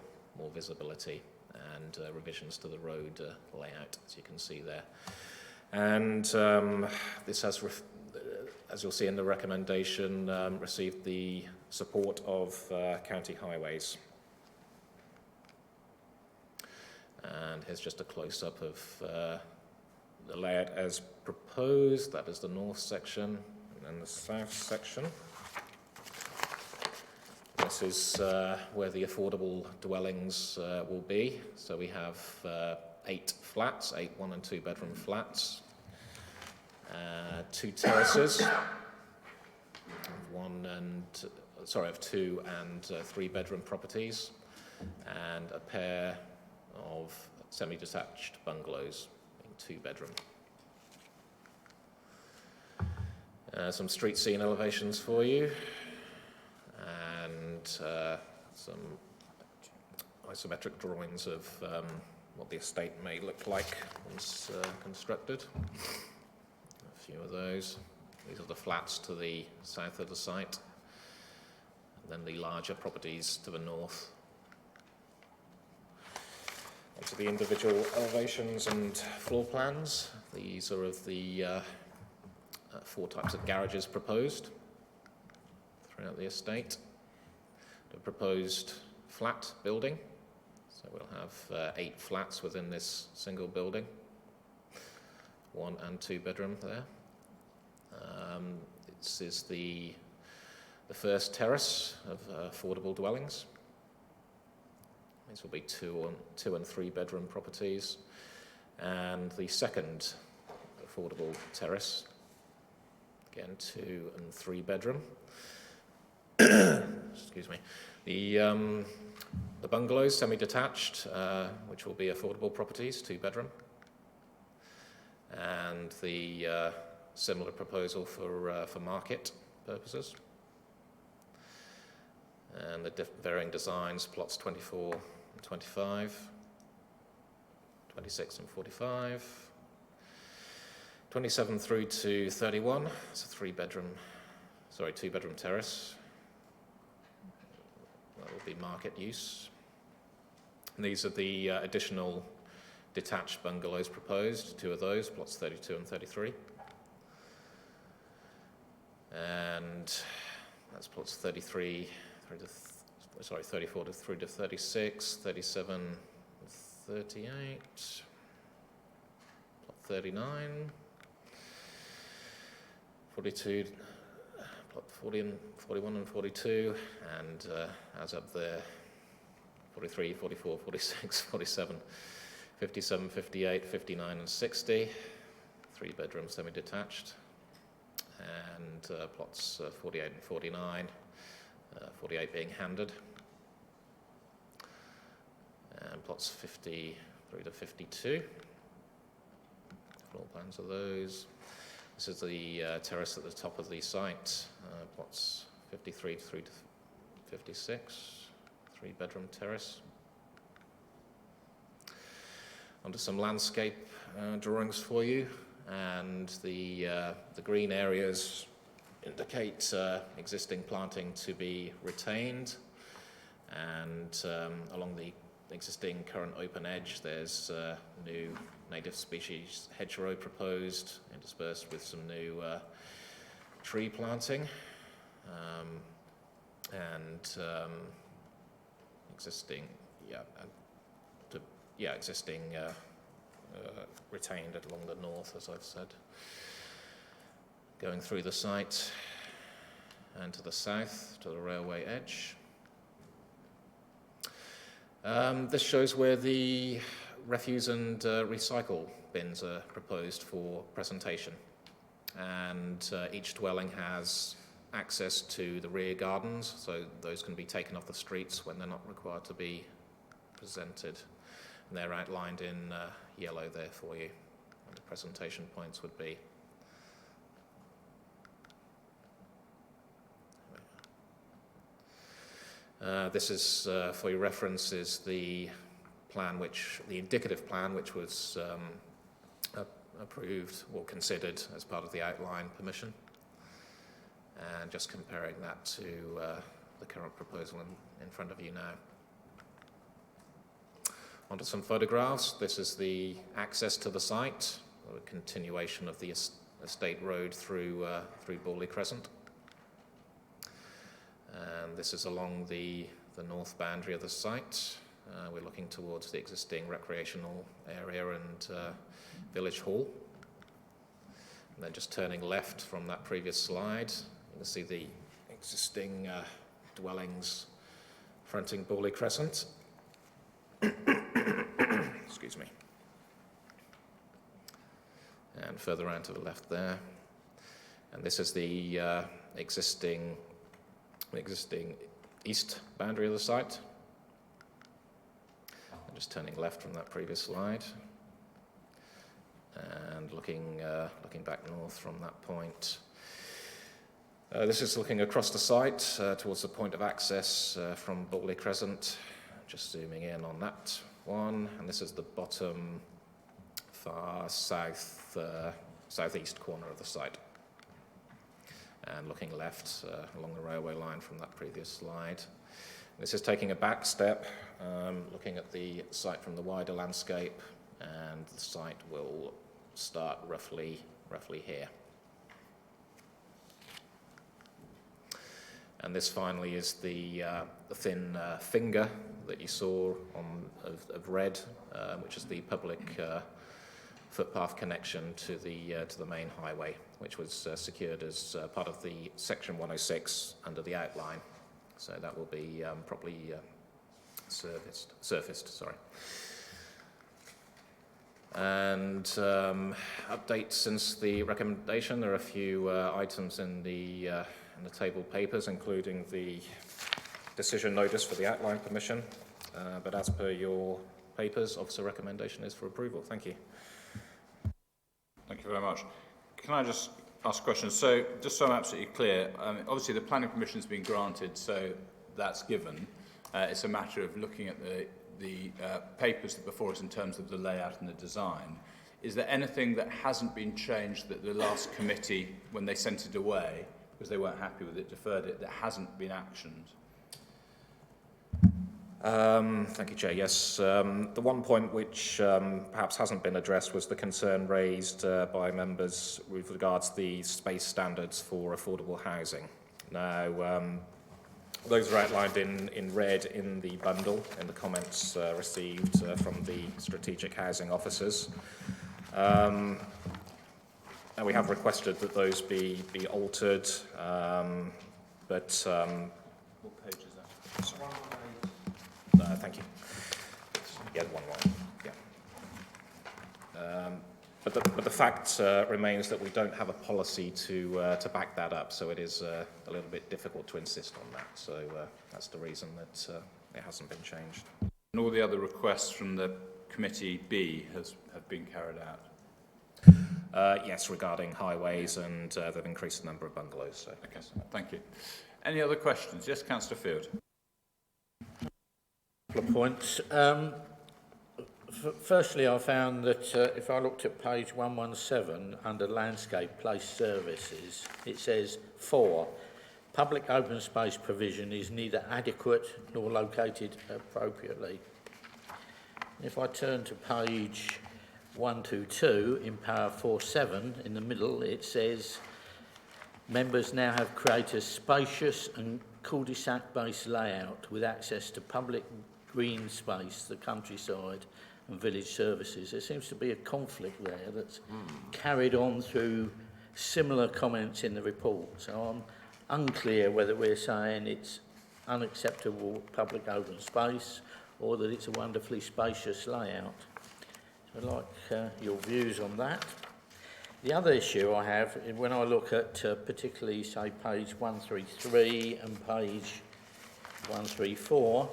visibility, and revisions to the road layout, as you can see there. And this has, as you'll see in the recommendation, received the support of county highways. And here's just a close-up of the layout as proposed. That is the north section, and then the south section. This is where the affordable dwellings will be. So we have 8 flats, 8 1- and 2-bedroom flats, 2 terraces, of 2 and 3-bedroom properties, and a pair of semi-detached bungalows, 2-bedroom. Some street scene elevations for you, and some isometric drawings of what the estate may look like once constructed. A few of those. These are the flats to the south of the site, and then the larger properties to the north. Onto the individual elevations and floor plans. These are of the 4 types of garages proposed throughout the estate. The proposed flat building. So we'll have 8 flats within this single building. 1 and 2-bedroom there. This is the first terrace of affordable dwellings. These will be 2 and 3-bedroom properties. And the second affordable terrace, again 2 and 3-bedroom. Excuse me. The bungalows, semi-detached, which will be affordable properties, 2-bedroom. And the similar proposal for market purposes. And the varying designs, plots 24 and 25, 26 and 45, 27 through to 31. It's a 2-bedroom terrace. That will be market use. And these are the additional detached bungalows proposed, 2 of those, plots 32 and 33. And that's plots 34 through to 36, 37 and 38, plot 39, 42, plot 40 and 41 and 42, and as up there, 43, 44, 46, 47, 57, 58, 59 and 60, 3-bedroom semi-detached, and plots 48 and 49, 48 being handed, and plots 50 through to 52. Floor plans of those. This is the terrace at the top of the site, plots 53 through to 56, three-bedroom terrace. Onto some landscape drawings for you, and the green areas indicate existing planting to be retained, and along the existing current open edge there's new native species hedgerow proposed, interspersed with some new tree planting, and existing existing retained along the north, as I've said. Going through the site and to the south, to the railway edge. This shows where the refuse and recycle bins are proposed for presentation. And each dwelling has access to the rear gardens, so those can be taken off the streets when they're not required to be presented. And they're outlined in yellow there for you, and the presentation points would be. This is, for your reference, is the plan the indicative plan which was approved or considered as part of the outline permission, and just comparing that to the current proposal in front of you now. Onto some photographs. This is the access to the site, or a continuation of the estate road through Borley Crescent. And this is along the north boundary of the site. We're looking towards the existing recreational area and village hall. And then just turning left from that previous slide, you can see the existing dwellings fronting Borley Crescent. Excuse me. And further around to the left there. And this is the existing east boundary of the site. And just turning left from that previous slide. And looking back north from that point. This is looking across the site towards the point of access from Borley Crescent. Just zooming in on that one, and this is the bottom far southeast corner of the site. And looking left along the railway line from that previous slide. This is taking a back step, looking at the site from the wider landscape, and the site will start roughly here. And this finally is the thin finger that you saw of red, which is the public footpath connection to the main highway, which was secured as part of the section 106 under the outline. So that will be properly surfaced. Sorry. And updates since the recommendation. There are a few items in the table papers, including the decision notice for the outline permission. But as per your papers, officer recommendation is for approval. Thank you. Thank you very much. Can I just ask a question? So, just so I'm absolutely clear, obviously the planning permission has been granted, so that's given. It's a matter of looking at the papers before us in terms of the layout and the design. Is there anything that hasn't been changed that the last committee, when they sent it away, because they weren't happy with it, deferred it, that hasn't been actioned? Thank you, Chair. Yes, the one point which perhaps hasn't been addressed was the concern raised by members with regards to the space standards for affordable housing. Now, those are outlined in red in the bundle, in the comments received from the strategic housing officers. And we have requested that those be altered, but... what page is that? Sorry. Thank you. Yeah, one more. Yeah. But the fact remains that we don't have a policy to back that up, so it is a little bit difficult to insist on that. So that's the reason that it hasn't been changed. And all the other requests from the committee B have been carried out? Yes, regarding highways, and they've increased the number of bungalows. So. Okay, thank you. Any other questions? Yes, Councillor Field. couple of points. Firstly, I found that if I looked at page 117 under Landscape Place Services, it says 4. Public open space provision is neither adequate nor located appropriately. If I turn to page 122 in paragraph 4.7 in the middle, it says members now have created a spacious and cul-de-sac based layout with access to public green space, the countryside and village services. There seems to be a conflict there that's carried on through similar comments in the report. So I'm unclear whether we're saying it's unacceptable public open space or that it's a wonderfully spacious layout. So I'd like your views on that. The other issue I have, when I look at particularly, say, page 133 and page 134,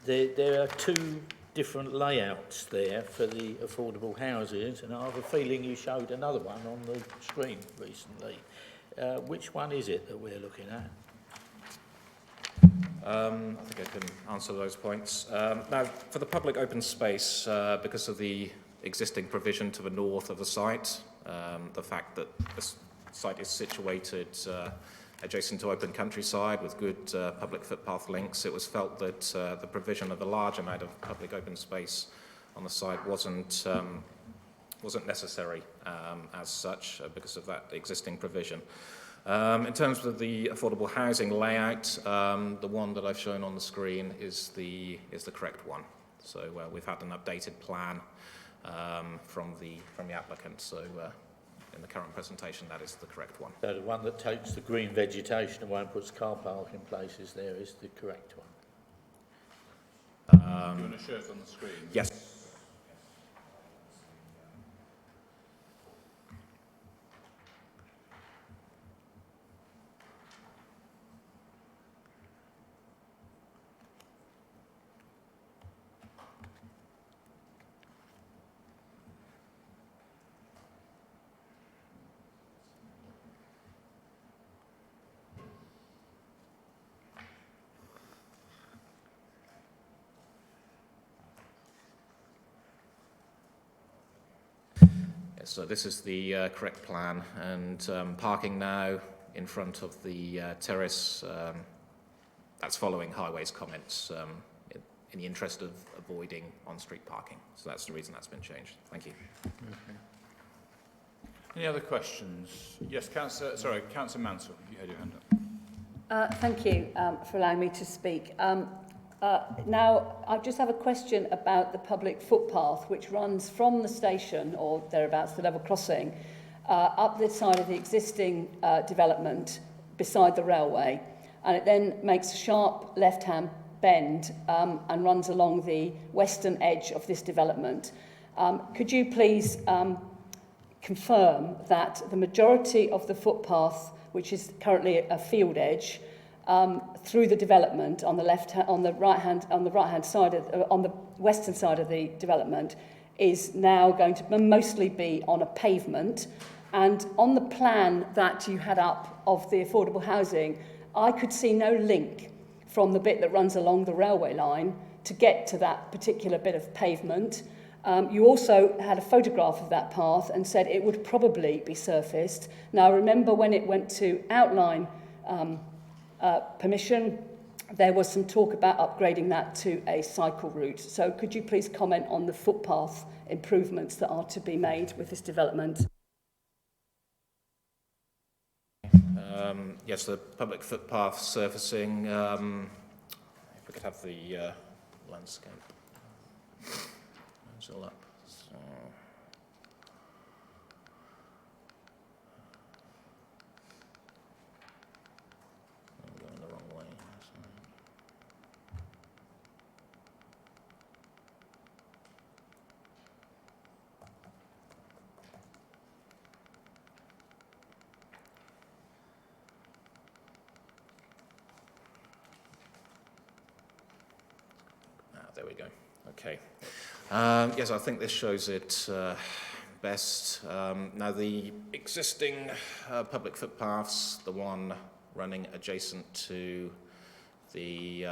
there are two different layouts there for the affordable houses, and I have a feeling you showed another one on the screen recently. Which one is it that we're looking at? I think I can answer those points. Now, for the public open space, because of the existing provision to the north of the site, the fact that the site is situated adjacent to open countryside with good public footpath links, it was felt that the provision of a large amount of public open space on the site wasn't necessary as such because of that existing provision. In terms of the affordable housing layout, the one that I've shown on the screen is the correct one. So we've had an updated plan from the applicant. So in the current presentation, that is the correct one. So the one that takes the green vegetation and won't put car parking places there is the correct one. Do you want to show it on the screen? Yes. So this is the correct plan, and parking now in front of the terrace, that's following Highways comments in the interest of avoiding on-street parking. So that's the reason that's been changed. Thank you. Okay. Any other questions? Yes, Councillor Mansell, you had your hand up. Thank you for allowing me to speak. Now, I just have a question about the public footpath which runs from the station, or thereabouts, the level crossing, up the side of the existing development beside the railway, and it then makes a sharp left-hand bend and runs along the western edge of this development. Could you please confirm that the majority of the footpath, which is currently a field edge, through the development on the on the western side of the development, is now going to mostly be on a pavement? And on the plan that you had up of the affordable housing, I could see no link from the bit that runs along the railway line to get to that particular bit of pavement. You also had a photograph of that path and said it would probably be surfaced. Now, I remember when it went to outline permission, there was some talk about upgrading that to a cycle route. So could you please comment on the footpath improvements that are to be made with this development? Yes, the public footpath surfacing, if we could have the landscape. It's all up. So. I'm going the wrong way. There we go. Okay. Yes, I think this shows it best. Now, the existing public footpaths, the one running adjacent to the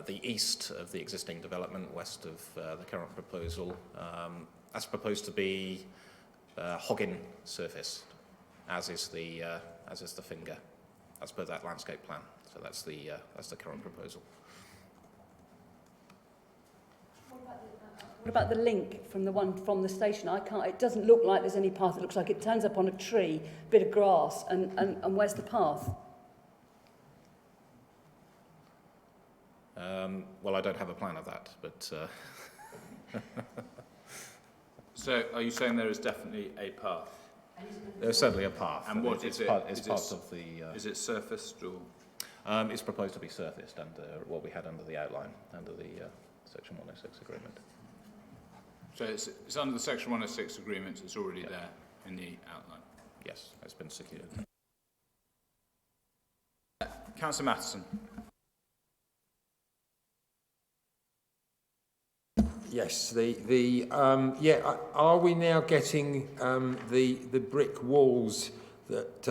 the east of the existing development, west of the current proposal. That's proposed to be Hoggin surface, as is the finger, as per that landscape plan. So that's the current proposal. What about the link from the one from the station? It doesn't look like there's any path. It looks like it turns up on a tree, bit of grass, and where's the path? Well, I don't have a plan of that, but... So, are you saying there is definitely a path? There's certainly a path. And what is it? It's part of the... Is it surfaced or...? It's proposed to be surfaced under what we had under the outline, under the Section 106 agreement. So it's under the Section 106 agreement, it's already there in the outline? Yes, it's been secured. Councillor Matheson. Yes, are we now getting the brick walls that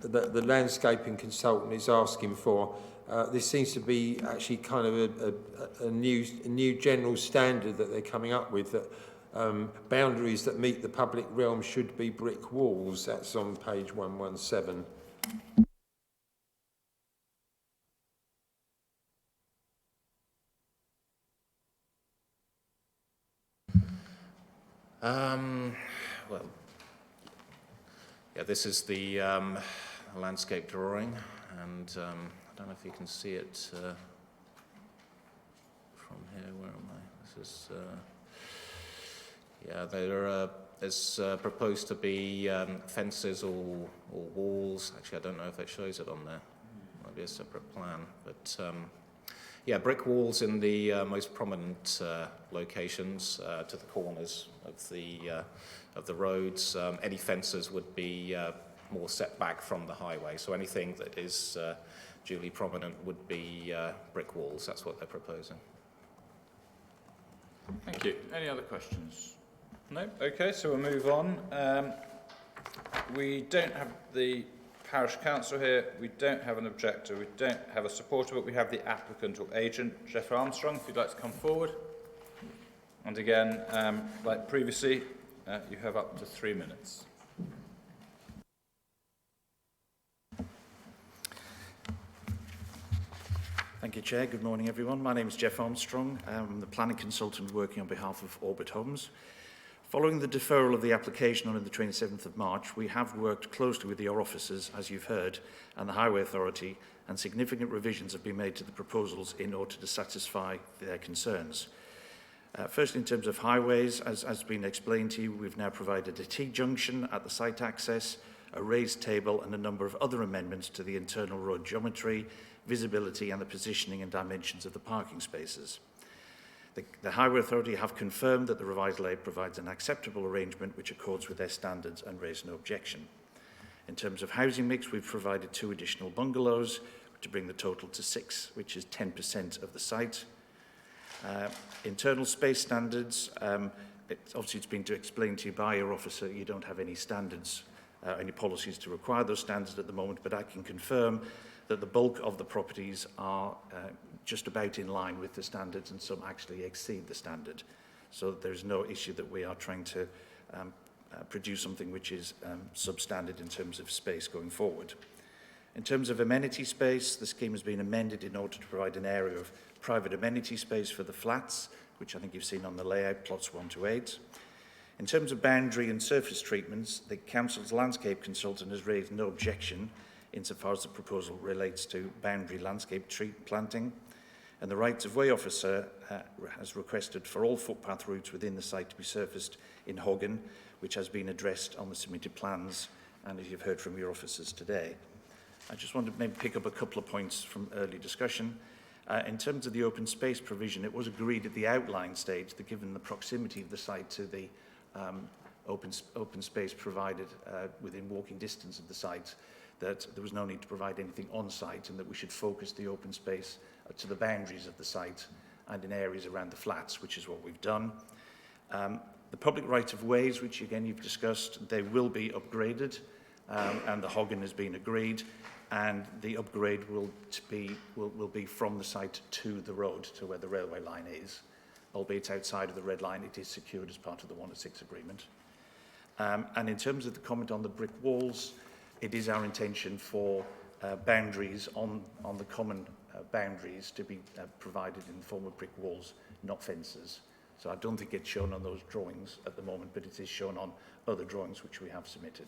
that the landscaping consultant is asking for? This seems to be actually kind of a new general standard that they're coming up with, that boundaries that meet the public realm should be brick walls. That's on page 117. Well, yeah, this is the landscape drawing, and I don't know if you can see it from here. Where am I? This is, yeah, there's proposed to be fences or walls. Actually, I don't know if it shows it on there. Might be a separate plan, but yeah, brick walls in the most prominent locations to the corners of the roads. Any fences would be more set back from the highway, so anything that is duly prominent would be brick walls. That's what they're proposing. Thank you. Any other questions? No? Okay, so we'll move on. We don't have the Parish Council here, we don't have an objector, we don't have a supporter, but we have the applicant or agent, Jeff Armstrong, if you'd like to come forward. And again, like previously, you have up to 3 minutes. Thank you, Chair. Good morning, everyone. My name is Jeff Armstrong. I'm the planning consultant working on behalf of Orbit Homes. Following the deferral of the application on the 27th of March, we have worked closely with your officers, as you've heard, and the Highway Authority, and significant revisions have been made to the proposals in order to satisfy their concerns. First, in terms of highways, as has been explained to you, we've now provided a T-junction at the site access, a raised table, and a number of other amendments to the internal road geometry, visibility, and the positioning and dimensions of the parking spaces. The Highway Authority have confirmed that the revised layout provides an acceptable arrangement which accords with their standards and raised no objection. In terms of housing mix, we've provided 2 additional bungalows to bring the total to 6, which is 10% of the site. Internal space standards, it's been explained to you by your officer, you don't have any standards, any policies to require those standards at the moment, but I can confirm that the bulk of the properties are just about in line with the standards, and some actually exceed the standard. So there's no issue that we are trying to produce something which is substandard in terms of space going forward. In terms of amenity space, the scheme has been amended in order to provide an area of private amenity space for the flats, which I think you've seen on the layout, plots 1 to 8. In terms of boundary and surface treatments, the Council's landscape consultant has raised no objection insofar as the proposal relates to boundary landscape tree planting, and the rights-of-way officer has requested for all footpath routes within the site to be surfaced in Hoggin, which has been addressed on the submitted plans, and as you've heard from your officers today. I just want to maybe pick up a couple of points from early discussion. In terms of the open space provision, it was agreed at the outline stage that given the proximity of the site to the open space provided within walking distance of the site, that there was no need to provide anything on site, and that we should focus the open space to the boundaries of the site and in areas around the flats, which is what we've done. The public right-of-ways, which again you've discussed, they will be upgraded, and the Hoggin has been agreed. and the upgrade will be from the site to the road, to where the railway line is. Albeit outside of the red line, it is secured as part of the 106 agreement. And in terms of the comment on the brick walls, it is our intention for boundaries on the common boundaries to be provided in the form of brick walls, not fences. So I don't think it's shown on those drawings at the moment, but it is shown on other drawings which we have submitted.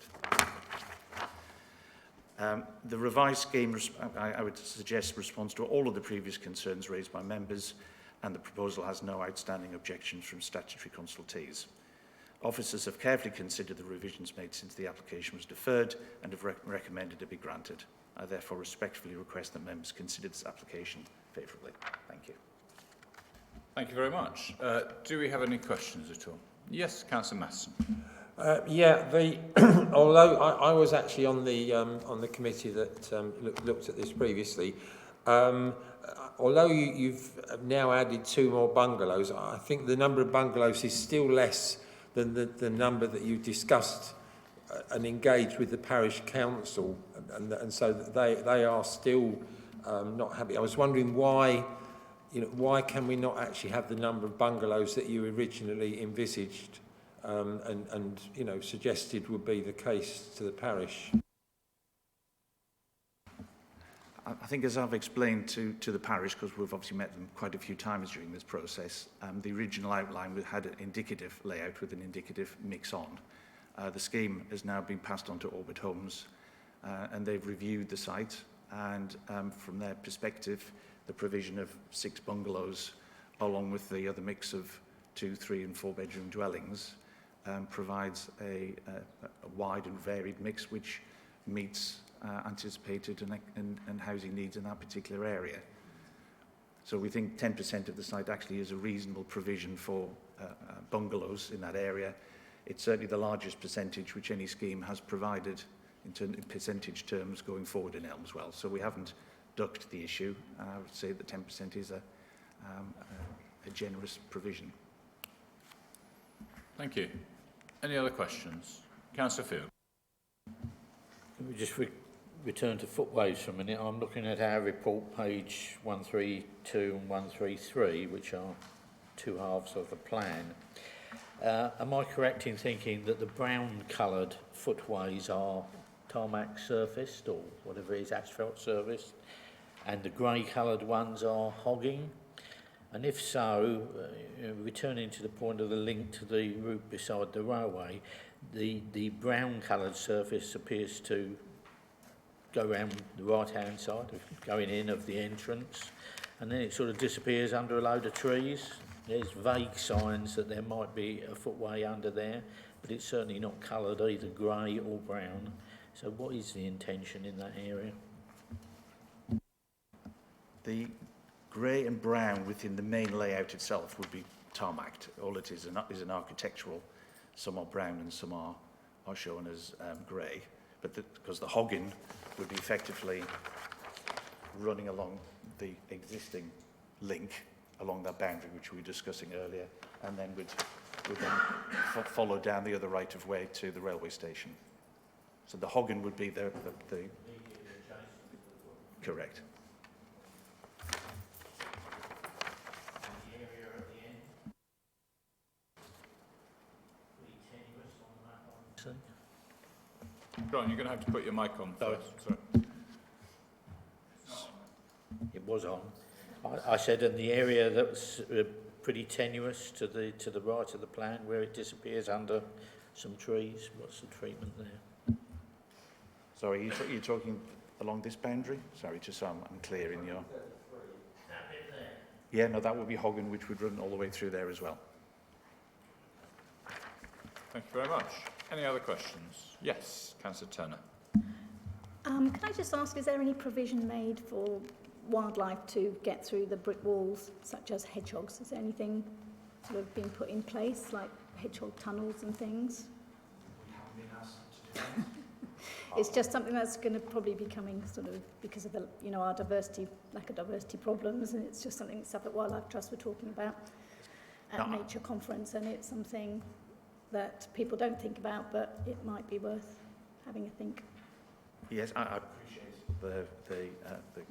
The revised scheme, I would suggest, responds to all of the previous concerns raised by members, and the proposal has no outstanding objections from statutory consultees. Officers have carefully considered the revisions made since the application was deferred and have recommended it be granted. I therefore respectfully request that members consider this application favourably. Thank you. Thank you very much. Do we have any questions at all? Yes, Councillor Masson. Yeah, although I was actually on the committee that looked at this previously, although you've now added 2 more bungalows, I think the number of bungalows is still less than the number that you discussed and engaged with the parish council, and so they are still not happy. I was wondering why can we not actually have the number of bungalows that you originally envisaged and suggested would be the case to the parish? I think, as I've explained to the parish, because we've obviously met them quite a few times during this process, the original outline had an indicative layout with an indicative mix on. The scheme has now been passed on to Orbit Homes, and they've reviewed the site, and from their perspective, the provision of 6 bungalows, along with the other mix of 2, 3 and 4 bedroom dwellings, provides a wide and varied mix which meets anticipated and housing needs in that particular area. So we think 10% of the site actually is a reasonable provision for bungalows in that area. It's certainly the largest percentage which any scheme has provided in percentage terms going forward in Elmswell. So we haven't ducked the issue. I would say that 10% is a generous provision. Thank you. Any other questions? Councillor Field. Can we just return to footways for a minute? I'm looking at our report, page 132 and 133, which are 2 halves of the plan. Am I correct in thinking that the brown-coloured footways are tarmac surfaced, or whatever it is, asphalt surfaced, and the grey-coloured ones are hogging? And if so, returning to the point of the link to the route beside the railway, the brown-coloured surface appears to go around the right-hand side, going in of the entrance, and then it sort of disappears under a load of trees. There's vague signs that there might be a footway under there, but it's certainly not coloured either grey or brown. So what is the intention in that area? The grey and brown within the main layout itself would be tarmacked. All it is an architectural. Some are brown and some are shown as grey. But because the hogging would be effectively running along the existing link along that boundary which we were discussing earlier, and then would then follow down the other right of way to the railway station. So the hogging would be the correct. John, you're going to have to put your mic on first. Sorry. It was on. I said in the area that was pretty tenuous to the right of the plan, where it disappears under some trees. What's the treatment there? Sorry, you're talking along this boundary? Sorry, just so I'm clear in your... That bit there? Yeah, no, that would be hogging, which would run all the way through there as well. Thank you very much. Any other questions? Yes, Councillor Turner. Can I just ask, is there any provision made for wildlife to get through the brick walls, such as hedgehogs? Is there anything sort of being put in place, like hedgehog tunnels and things? It's just something that's going to probably be coming sort of because of the, our diversity, lack of diversity problems, and it's just something that Suffolk Wildlife Trust were talking about at Nature Conference, and it's something that people don't think about, but it might be worth having a think. Yes, I appreciate the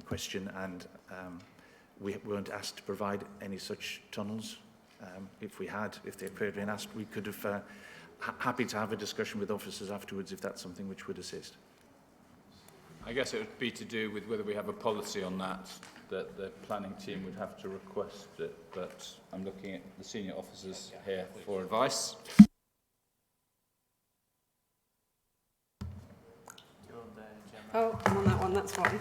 question, and we weren't asked to provide any such tunnels. If they had been asked, we could have happy to have a discussion with officers afterwards if that's something which would assist. I guess it would be to do with whether we have a policy on that the planning team would have to request it, but I'm looking at the senior officers here for advice. Oh, I'm on that one, that's fine.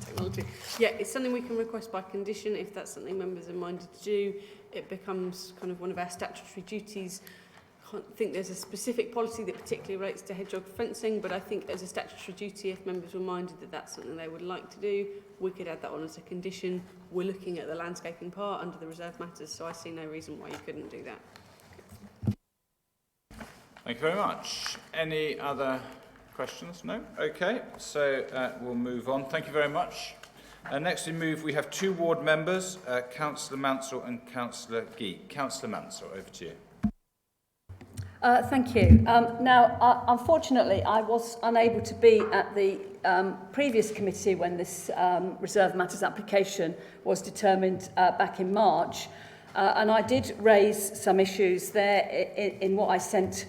Technology. Yeah, it's something we can request by condition if that's something members are minded to do. It becomes kind of one of our statutory duties. I can't think there's a specific policy that particularly relates to hedgehog fencing, but I think as a statutory duty, if members were minded that that's something they would like to do, we could add that on as a condition. We're looking at the landscaping part under the reserve matters, so I see no reason why you couldn't do that. Thank you very much. Any other questions? No? Okay, so we'll move on. Thank you very much. Next we have two ward members, Councillor Mansell and Councillor Gee. Councillor Mansell, over to you. Thank you. Now, unfortunately, I was unable to be at the previous committee when this Reserve Matters application was determined back in March, and I did raise some issues there in what I sent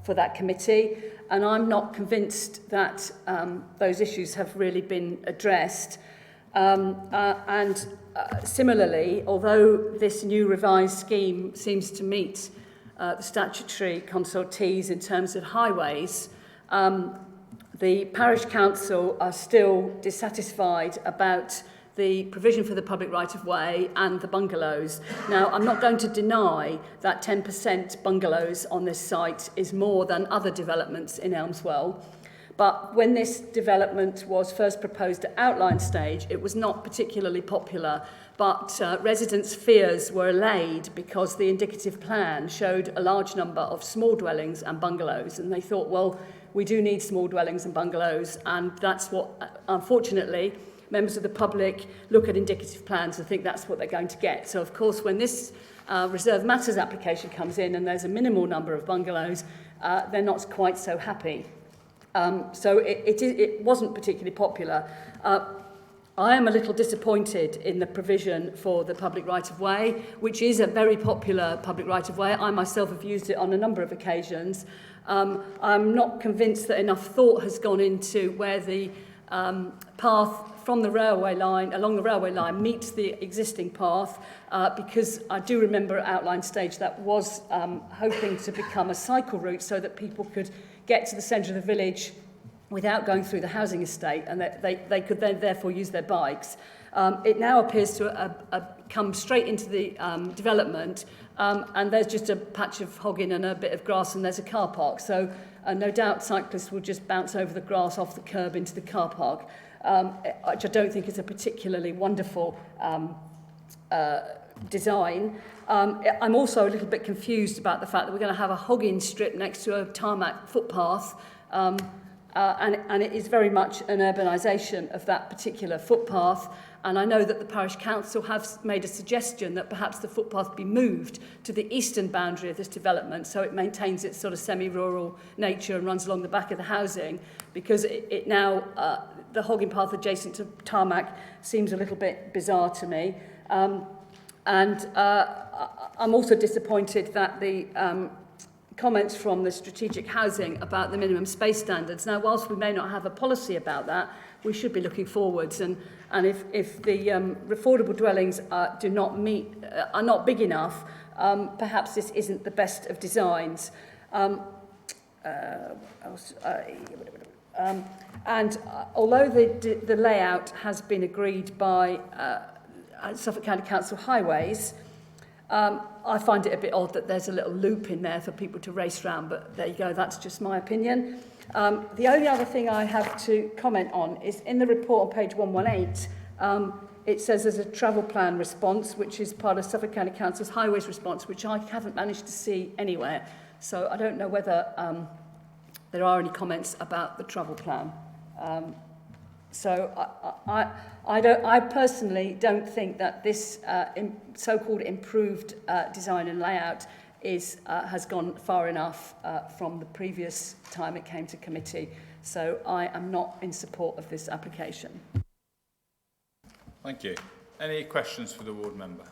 for that committee, and I'm not convinced that those issues have really been addressed. Similarly, although this new revised scheme seems to meet the statutory consultees in terms of highways, the parish council are still dissatisfied about the provision for the public right-of-way and the bungalows. Now, I'm not going to deny that 10% bungalows on this site is more than other developments in Elmswell, but when this development was first proposed at outline stage, it was not particularly popular, but residents' fears were allayed because the indicative plan showed a large number of small dwellings and bungalows, and they thought, well, we do need small dwellings and bungalows, and that's what, unfortunately, members of the public look at indicative plans and think that's what they're going to get. So, of course, when this Reserve Matters application comes in and there's a minimal number of bungalows, they're not quite so happy. So it wasn't particularly popular. I am a little disappointed in the provision for the public right-of-way, which is a very popular public right-of-way. I myself have used it on a number of occasions. I'm not convinced that enough thought has gone into where the path from the railway line, along the railway line, meets the existing path, because I do remember at outline stage that was hoping to become a cycle route so that people could get to the centre of the village without going through the housing estate, and that they could then therefore use their bikes. It now appears to come straight into the development, and there's just a patch of hogging and a bit of grass, and there's a car park. So no doubt cyclists will just bounce over the grass off the curb into the car park, which I don't think is a particularly wonderful design. I'm also a little bit confused about the fact that we're going to have a hogging strip next to a tarmac footpath, and it is very much an urbanisation of that particular footpath. And I know that the parish council have made a suggestion that perhaps the footpath be moved to the eastern boundary of this development so it maintains its sort of semi-rural nature and runs along the back of the housing, because it now, the hogging path adjacent to tarmac seems a little bit bizarre to me. I'm also disappointed that the comments from the strategic housing about the minimum space standards. Now, whilst we may not have a policy about that, we should be looking forwards. And if the affordable dwellings are not big enough, perhaps this isn't the best of designs. And although the layout has been agreed by Suffolk County Council Highways, I find it a bit odd that there's a little loop in there for people to race round, but there you go, that's just my opinion. The only other thing I have to comment on is in the report on page 118, it says there's a travel plan response, which is part of Suffolk County Council's highways response, which I haven't managed to see anywhere. So I don't know whether there are any comments about the travel plan. So I personally don't think that this so-called improved design and layout has gone far enough from the previous time it came to committee. So I am not in support of this application. Thank you. Any questions for the ward member?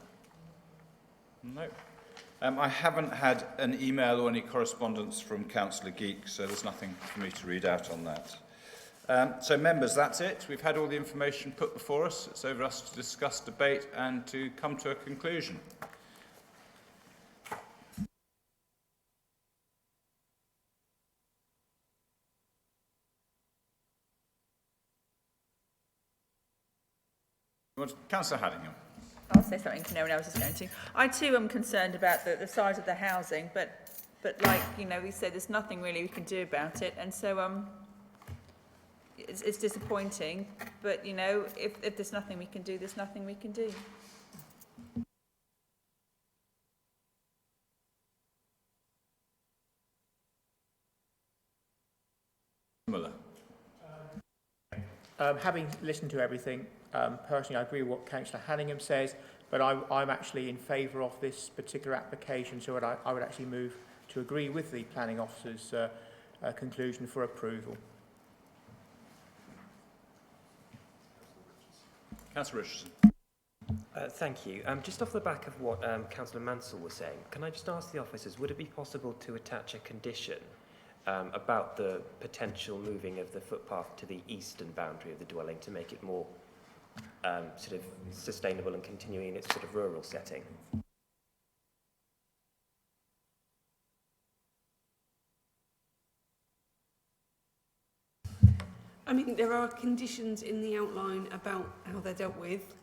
No. I haven't had an email or any correspondence from Councillor Geek, so there's nothing for me to read out on that. So members, that's it. We've had all the information put before us. It's over us to discuss, debate and to come to a conclusion. Councillor Haddingham. I'll say something if no one else is going to. I too am concerned about the size of the housing, but like, you know, we said there's nothing really we can do about it, and so it's disappointing, but you know, if there's nothing we can do, there's nothing we can do. Muller. Having listened to everything, personally I agree with what Councillor Haddingham says, but I'm actually in favour of this particular application, so I would actually move to agree with the planning officer's conclusion for approval. Councillor Richardson. Thank you. Just off the back of what Councillor Mansell was saying, can I just ask the officers, would it be possible to attach a condition about the potential moving of the footpath to the eastern boundary of the dwelling to make it more sort of sustainable and continuing in its sort of rural setting? I mean, there are conditions in the outline about how they're dealt with.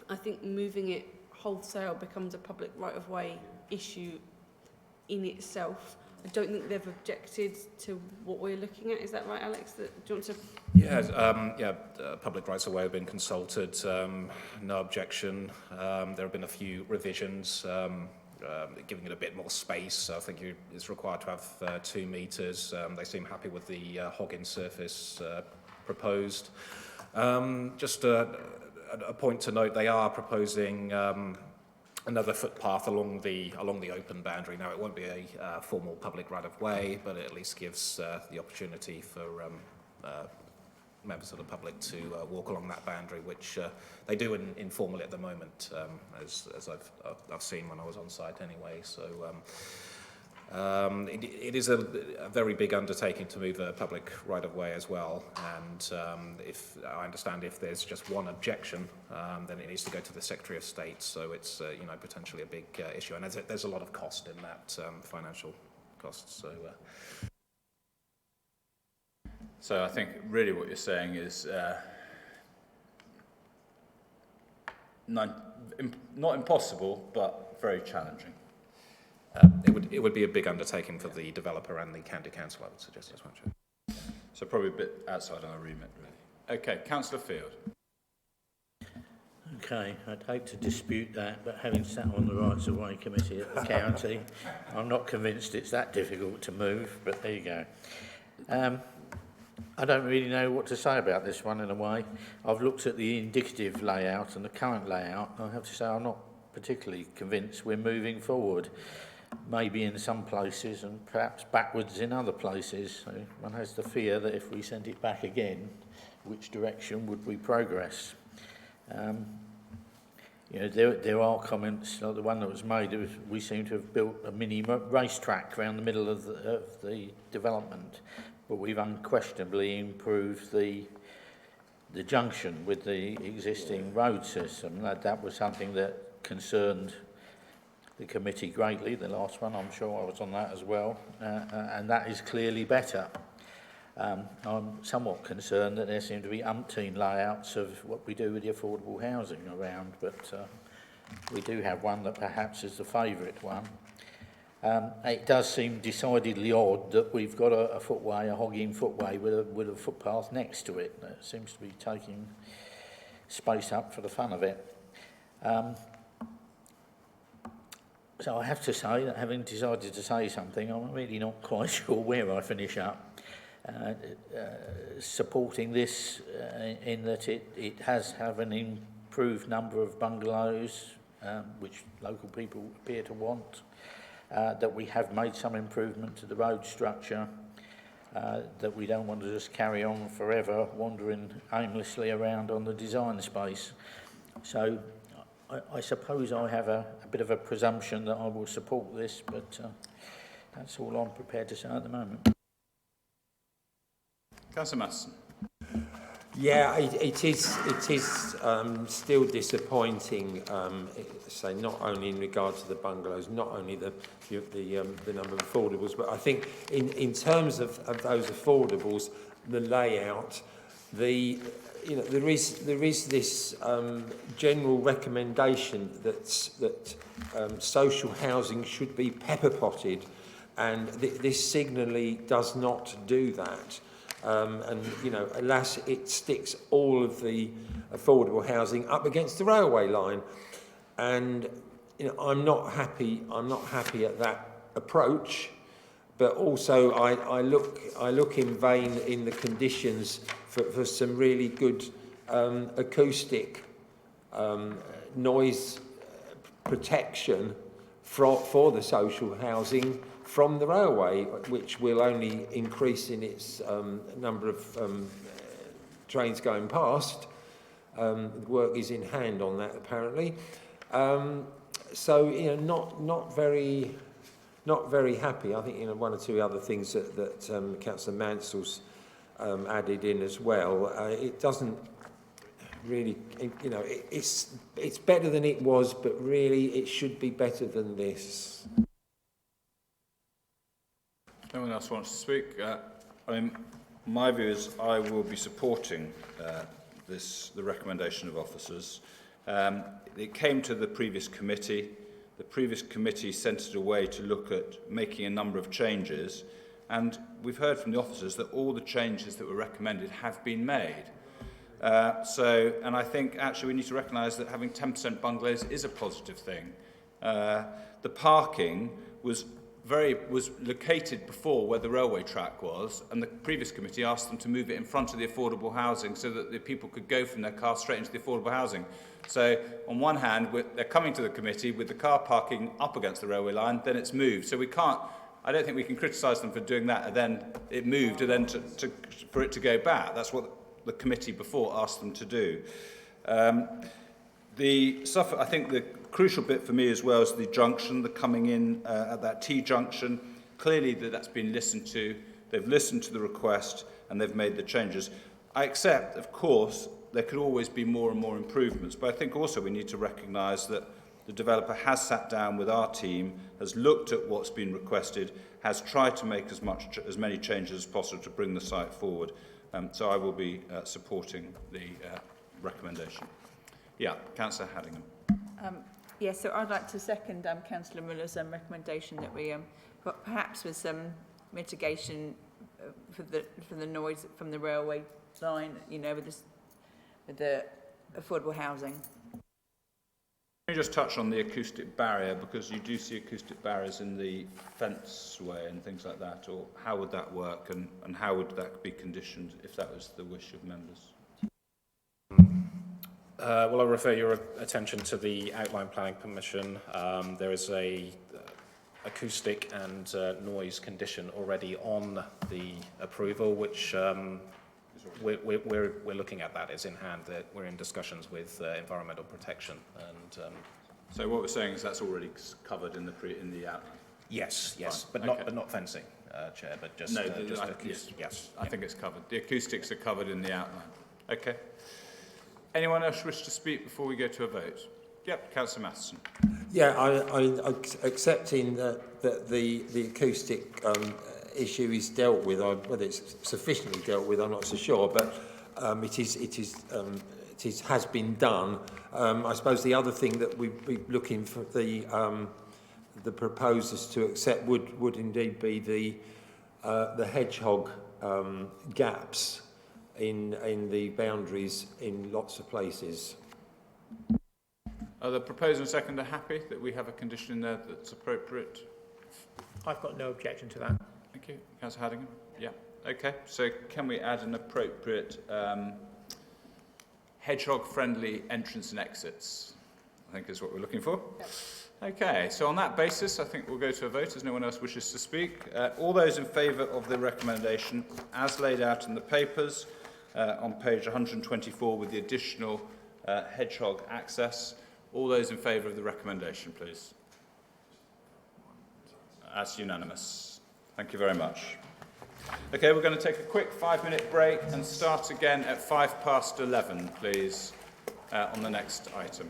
I think moving it wholesale becomes a public right-of-way issue in itself. I don't think they've objected to what we're looking at. Is that right, Alex? Do you want to... Yeah, public rights of way have been consulted. No objection. There have been a few revisions, giving it a bit more space. I think it's required to have 2 metres. They seem happy with the hog-in surface proposed. Just a point to note: they are proposing another footpath along the open boundary. Now, it won't be a formal public right-of-way, but it at least gives the opportunity for members of the public to walk along that boundary, which they do informally at the moment, as I've seen when I was on site anyway. So it is a very big undertaking to move a public right-of-way as well, and if I understand, if there's just one objection, then it needs to go to the Secretary of State. So it's you know, potentially a big issue, and there's a lot of cost in that, financial costs. So I think really what you're saying is not impossible, but very challenging. It would be a big undertaking for the developer and the county council, I would suggest as much. So probably a bit outside our remit, really. Okay, Councillor Field. Okay, I'd hate to dispute that, but having sat on the Rights of Way Committee at the county, I'm not convinced it's that difficult to move, but there you go. I don't really know what to say about this one in a way. I've looked at the indicative layout and the current layout, and I have to say I'm not particularly convinced we're moving forward. Maybe in some places and perhaps backwards in other places. So one has the fear that if we sent it back again, which direction would we progress? You know, there are comments, like the one that was made, we seem to have built a mini racetrack around the middle of the development, but we've unquestionably improved the junction with the existing road system. That was something that concerned the committee greatly, the last one. I'm sure I was on that as well, and that is clearly better. I'm somewhat concerned that there seem to be umpteen layouts of what we do with the affordable housing around, but we do have one that perhaps is the favourite one. It does seem decidedly odd that we've got a footway, a hogging footway with a footpath next to it. That seems to be taking space up for the fun of it. So I have to say that having decided to say something, I'm really not quite sure where I finish up. Supporting this in that it has an improved number of bungalows, which local people appear to want, that we have made some improvement to the road structure, that we don't want to just carry on forever wandering aimlessly around on the design space. So I suppose I have a bit of a presumption that I will support this, but that's all I'm prepared to say at the moment. Councillor Matheson. Yeah, it is still disappointing, say not only in regard to the bungalows, not only the number of affordables, but I think in terms of those affordables, the layout, there is this general recommendation that social housing should be pepper potted, and this signally does not do that. And, alas, it sticks all of the affordable housing up against the railway line. And, I'm not happy at that approach, but also I look in vain in the conditions for some really good acoustic noise protection for the social housing from the railway, which will only increase in its number of trains going past. The work is in hand on that, apparently. So, not very happy. I think, one or two other things that Councillor Mansell's added in as well. It doesn't really, it's better than it was, but really it should be better than this. No one else wants to speak? My view is I will be supporting the recommendation of officers. It came to the previous committee. The previous committee sent it away to look at making a number of changes, and we've heard from the officers that all the changes that were recommended have been made. And I think actually we need to recognise that having 10% bungalows is a positive thing. The parking was located before where the railway track was, and the previous committee asked them to move it in front of the affordable housing so that the people could go from their car straight into the affordable housing. So on one hand, they're coming to the committee with the car parking up against the railway line, then it's moved. So I don't think we can criticise them for doing that, and then it moved, and then for it to go back. That's what the committee before asked them to do. I think the crucial bit for me as well is the junction, the coming in at that T-junction. Clearly that's been listened to. They've listened to the request and they've made the changes. I accept, of course, there could always be more and more improvements, but I think also we need to recognise that the developer has sat down with our team, has looked at what's been requested, has tried to make as many changes as possible to bring the site forward. So I will be supporting the recommendation. Yeah, Councillor Haddingham. Yes, so I'd like to second Councillor Muller's recommendation that we, perhaps with some mitigation for the noise from the railway line, with the affordable housing. Can you just touch on the acoustic barrier, because you do see acoustic barriers in the fence way and things like that, or how would that work, and how would that be conditioned if that was the wish of members? Well, I'll refer your attention to the outline planning permission. There is a acoustic and noise condition already on the approval, which we're looking at. That is in hand. That we're in discussions with environmental protection, and so what we're saying is that's already covered in the outline. Yes, Fine. but not fencing, Chair, but just acoustic. Yes, I think it's covered. The acoustics are covered in the outline. Okay. Anyone else wish to speak before we go to a vote? Yep, Councillor Matheson. Yeah, I accepting that the acoustic issue is dealt with. Whether it's sufficiently dealt with, I'm not so sure, but it has been done. I suppose the other thing that we'd be looking for the proposers to accept would indeed be the hedgehog gaps in the boundaries in lots of places. Are the proposer and seconder happy that we have a condition in there that's appropriate? I've got no objection to that. Thank you. Councillor Haddingham? Yeah. Okay. So can we add an appropriate hedgehog-friendly entrance and exits? think is what we're looking for. Yep. Okay, so on that basis, I think we'll go to a vote as no one else wishes to speak. All those in favour of the recommendation as laid out in the papers on page 124 with the additional hedgehog access, all those in favour of the recommendation, please. That's unanimous. Thank you very much. Okay, we're going to take a quick 5-minute break and start again at 11:05, please, on the next item.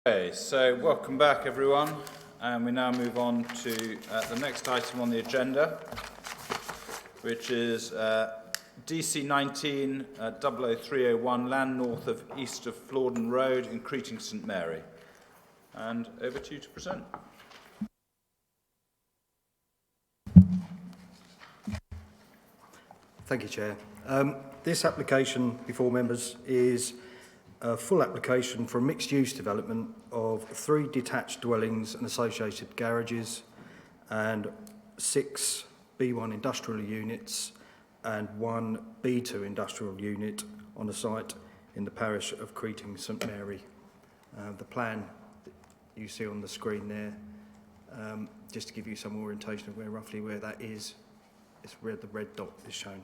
Okay, so welcome back everyone, and we now move on to the next item on the agenda, which is DC 19 00301, land north of east of Florden Road in Creeting, St Mary. And over to you to present. Thank you, Chair. This application before members is a full application for a mixed-use development of 3 detached dwellings and associated garages and 6 B1 industrial units and 1 B2 industrial unit on a site in the parish of Creeting, St Mary. The plan that you see on the screen there, just to give you some orientation of roughly where that is where the red dot is shown.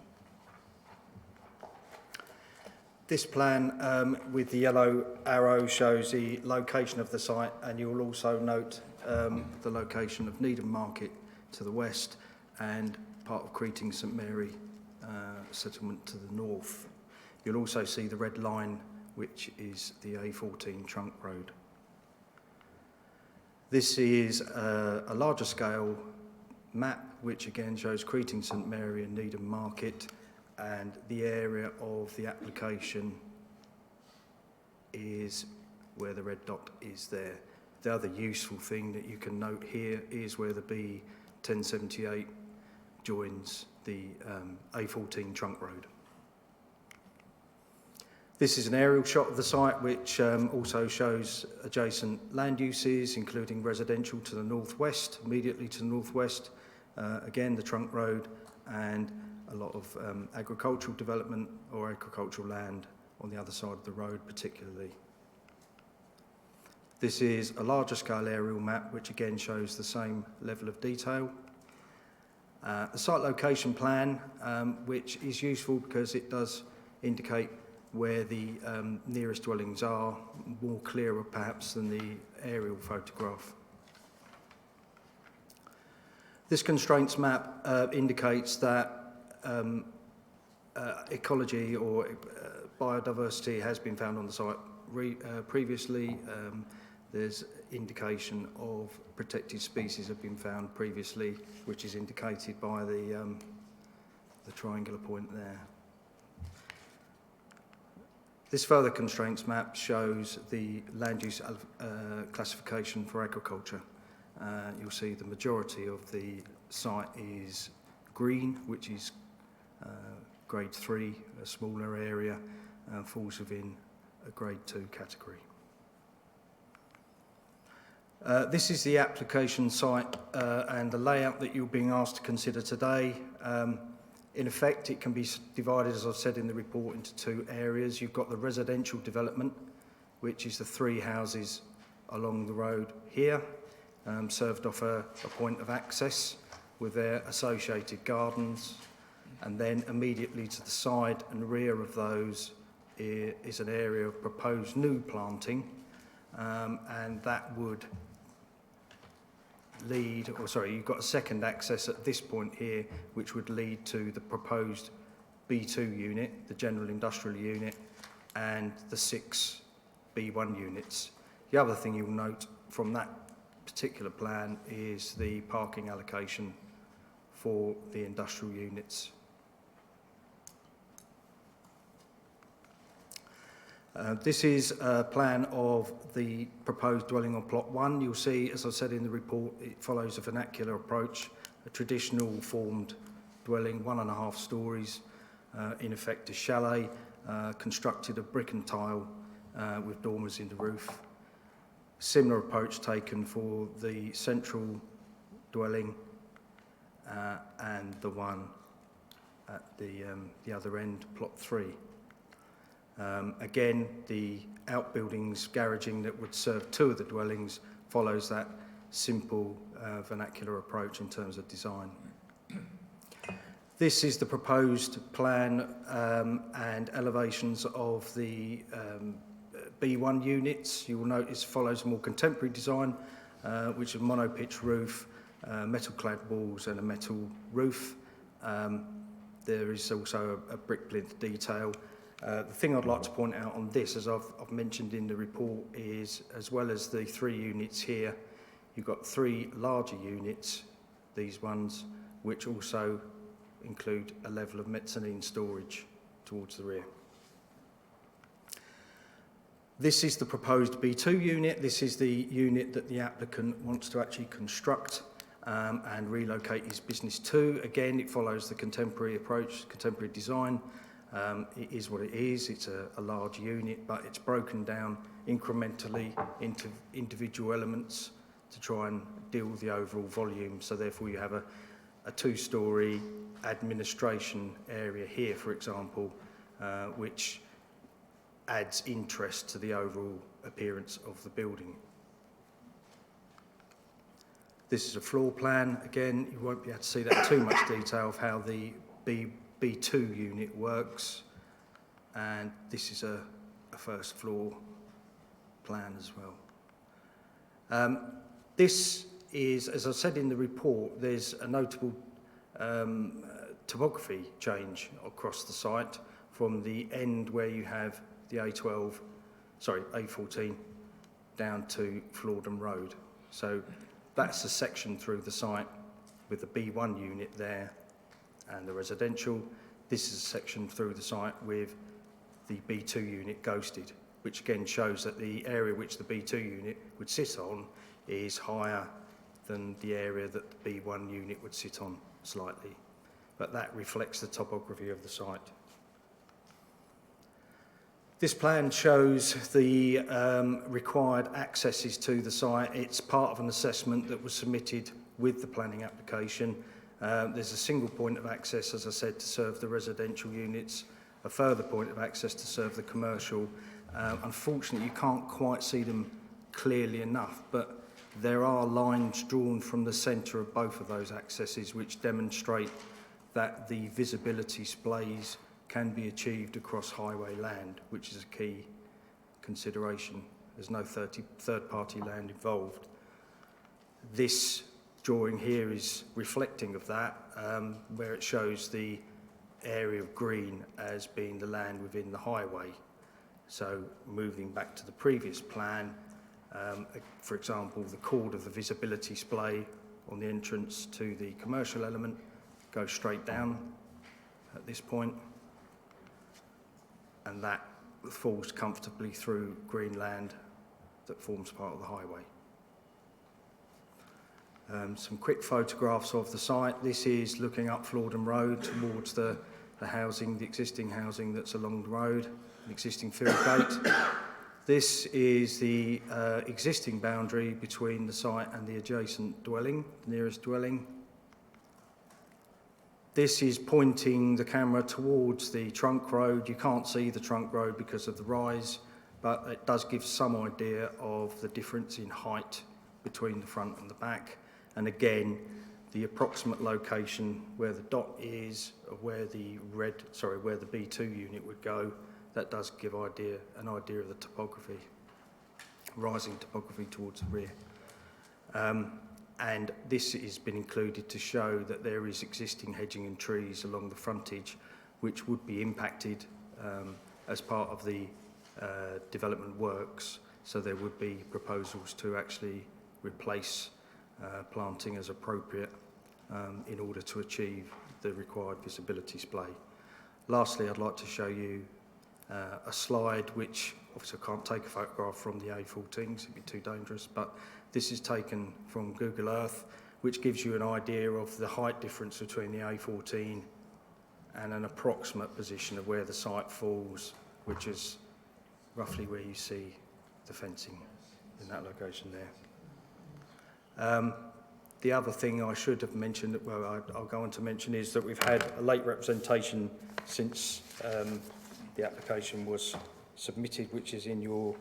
This plan with the yellow arrow shows the location of the site, and you'll also note the location of Needham Market to the west and part of Creeting St Mary settlement to the north. You'll also see the red line, which is the A14 trunk road. This is a larger scale map, which again shows Creeting St Mary and Needham Market, and the area of the application is where the red dot is there. The other useful thing that you can note here is where the B1078 joins the A14 trunk road. This is an aerial shot of the site, which also shows adjacent land uses, including residential to the northwest, immediately to the northwest, again the trunk road, and a lot of agricultural development or agricultural land on the other side of the road particularly. This is a larger scale aerial map, which again shows the same level of detail. The site location plan, which is useful because it does indicate where the nearest dwellings are, more clearer perhaps than the aerial photograph. This constraints map indicates that ecology or biodiversity has been found on the site previously. There's indication of protected species have been found previously, which is indicated by the triangular point there. This further constraints map shows the land use classification for agriculture. You'll see the majority of the site is green, which is grade 3, a smaller area, falls within a grade 2 category. This is the application site and the layout that you're being asked to consider today. In effect, it can be divided, as I've said in the report, into 2 areas. You've got the residential development, which is the 3 houses along the road here, served off a point of access with their associated gardens, and then immediately to the side and rear of those is an area of proposed new planting, and that would lead, or sorry, you've got a second access at this point here, which would lead to the proposed B2 unit, the general industrial unit, and the 6 B1 units. The other thing you'll note from that particular plan is the parking allocation for the industrial units. This is a plan of the proposed dwelling on plot 1. You'll see, as I said in the report, it follows a vernacular approach, a traditional formed dwelling, 1.5 stories, in effect a chalet, constructed of brick and tile with dormers in the roof. Similar approach taken for the central dwelling and the one at the other end, plot 3. Again, the outbuildings, garaging that would serve 2 of the dwellings follows that simple vernacular approach in terms of design. This is the proposed plan and elevations of the B1 units. You will notice follows a more contemporary design, which is a mono-pitch roof, metal-clad walls and a metal roof. There is also a brick plinth detail, The thing I'd like to point out on this, as I've mentioned in the report, is as well as the 3 units here, you've got 3 larger units, these ones, which also include a level of mezzanine storage towards the rear. This is the proposed B2 unit. This is the unit that the applicant wants to actually construct and relocate his business to. Again, it follows the contemporary approach, contemporary design. It is what it is. It's a large unit, but it's broken down incrementally into individual elements to try and deal with the overall volume. So therefore you have a 2-storey administration area here, for example, which adds interest to the overall appearance of the building. This is a floor plan. Again, you won't be able to see that in too much detail of how the B2 unit works. And this is a first floor plan as well. This is, as I said in the report, there's a notable topography change across the site from the end where you have the A14 down to Florden Road. So that's a section through the site with the B1 unit there and the residential. This is a section through the site with the B2 unit ghosted, which again shows that the area which the B2 unit would sit on is higher than the area that the B1 unit would sit on slightly. But that reflects the topography of the site. This plan shows the required accesses to the site. It's part of an assessment that was submitted with the planning application. There's a single point of access, as I said, to serve the residential units, a further point of access to serve the commercial. Unfortunately, you can't quite see them clearly enough, but there are lines drawn from the centre of both of those accesses which demonstrate that the visibility displays can be achieved across highway land, which is a key consideration. There's no third-party land involved. This drawing here is reflecting of that, where it shows the area of green as being the land within the highway. So moving back to the previous plan, for example, the chord of the visibility display on the entrance to the commercial element goes straight down at this point, and that falls comfortably through green land that forms part of the highway. Some quick photographs of the site. This is looking up Florden Road towards the housing, the existing housing that's along the road, an existing field gate. This is the existing boundary between the site and the adjacent dwelling, the nearest dwelling. This is pointing the camera towards the trunk road. You can't see the trunk road because of the rise, but it does give some idea of the difference in height between the front and the back. And again, the approximate location where the dot is, of where the where the B2 unit would go, that does give an idea of the topography, rising topography towards the rear. And this has been included to show that there is existing hedging and trees along the frontage which would be impacted as part of the development works. So there would be proposals to actually replace planting as appropriate in order to achieve the required visibility display. Lastly, I'd like to show you a slide which obviously I can't take a photograph from the A14 because it'd be too dangerous, but this is taken from Google Earth, which gives you an idea of the height difference between the A14 and an approximate position of where the site falls, which is roughly where you see the fencing in that location there. The other thing I should have mentioned, well, I'll go on to mention, is that we've had a late representation since the application was submitted, which is in your,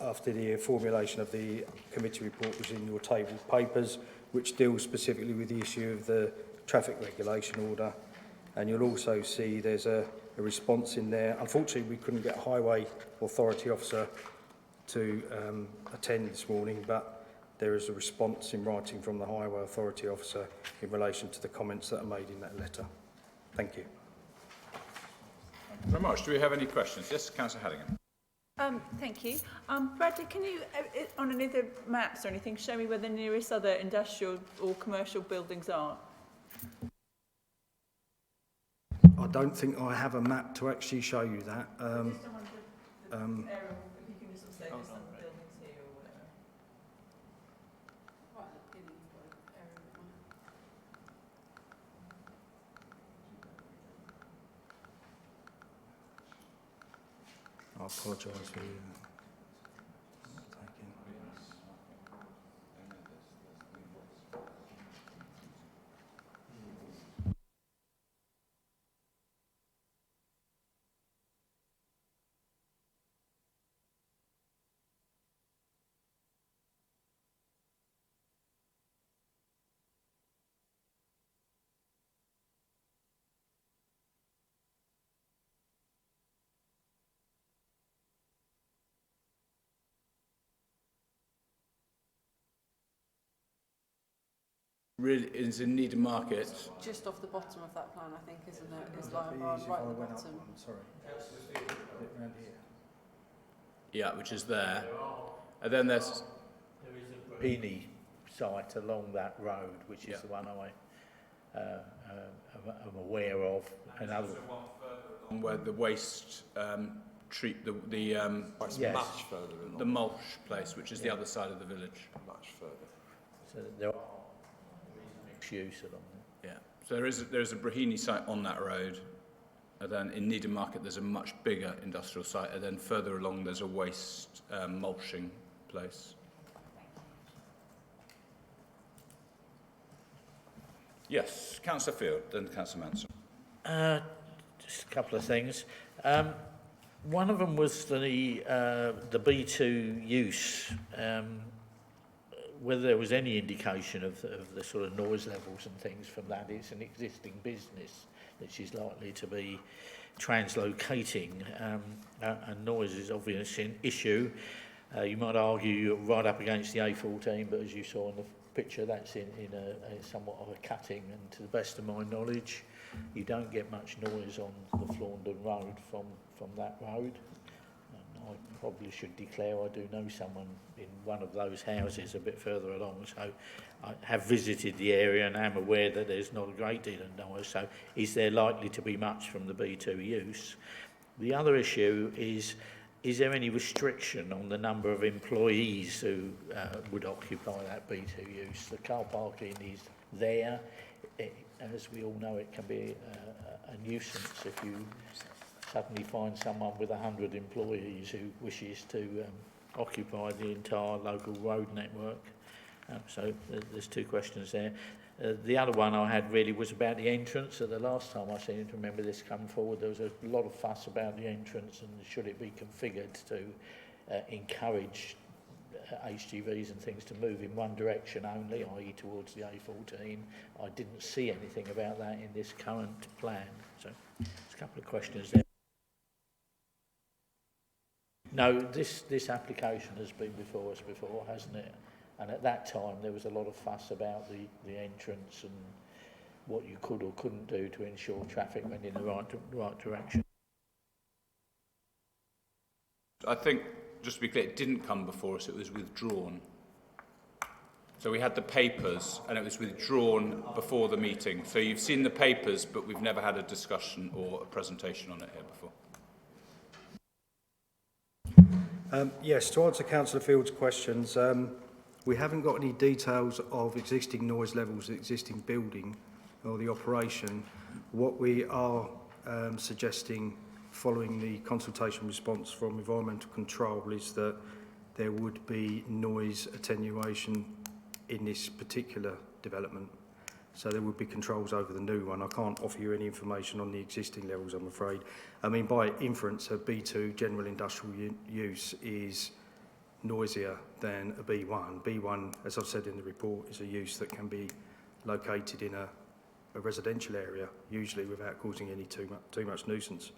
after the formulation of the committee report was in your tabled papers, which deals specifically with the issue of the traffic regulation order. And you'll also see there's a response in there. Unfortunately, we couldn't get a highway authority officer to attend this morning, but there is a response in writing from the highway authority officer in relation to the comments that are made in that letter. Thank you. Very much. Do we have any questions? Yes, Councillor Halligan. Thank you. Bradley, can you, on any of the maps or anything, show me where the nearest other industrial or commercial buildings are? I don't think I have a map to actually show you that. I apologise for you. Really is in Needham Market. Just off the bottom of that plan, I think, isn't it? It's like right at the bottom. Sorry. Around here. Yeah, which is there. And then there is a Brahini site along that road, which is the one I'm aware of. And other one further along where the waste treat the much further along. The mulch place, which is the other side of the village. Much further. So there are mixed use along there. Yeah. So there is a Brahini site on that road, and then in Needham Market there's a much bigger industrial site, and then further along there's a waste mulching place. Yes, Councillor Field, then Councillor Manson. Just a couple of things. One of them was the B2 use. Whether there was any indication of the sort of noise levels and things from that. It's an existing business that she's likely to be translocating, and noise is obviously an issue. You might argue you're right up against the A14, but as you saw in the picture, that's in a somewhat of a cutting, and to the best of my knowledge, you don't get much noise on the Flaundon Road from that road. I probably should declare I do know someone in one of those houses a bit further along, so I have visited the area and am aware that there's not a great deal of noise. So is there likely to be much from the B2 use? The other issue is there any restriction on the number of employees who would occupy that B2 use? The car parking is there. As we all know, it can be a nuisance if you suddenly find someone with 100 employees who wishes to occupy the entire local road network. So there's two questions there. The other one I had really was about the entrance. So the last time I seem to remember this come forward, there was a lot of fuss about the entrance and should it be configured to encourage HGVs and things to move in one direction only, i.e. towards the A14. I didn't see anything about that in this current plan. So there's a couple of questions there. No, this application has been before us before, hasn't it? And at that time there was a lot of fuss about the entrance and what you could or couldn't do to ensure traffic went in the right direction. I think, just to be clear, it didn't come before us, it was withdrawn. So we had the papers and it was withdrawn before the meeting. So you've seen the papers, but we've never had a discussion or a presentation on it here before. Yes, to answer Councillor Field's questions, we haven't got any details of existing noise levels, existing building or the operation. What we are suggesting following the consultation response from environmental control is that there would be noise attenuation in this particular development. So there would be controls over the new one. I can't offer you any information on the existing levels, I'm afraid. I mean, by inference, a B2 general industrial use is noisier than a B1. B1, as I've said in the report, is a use that can be located in a residential area, usually without causing any too much nuisance.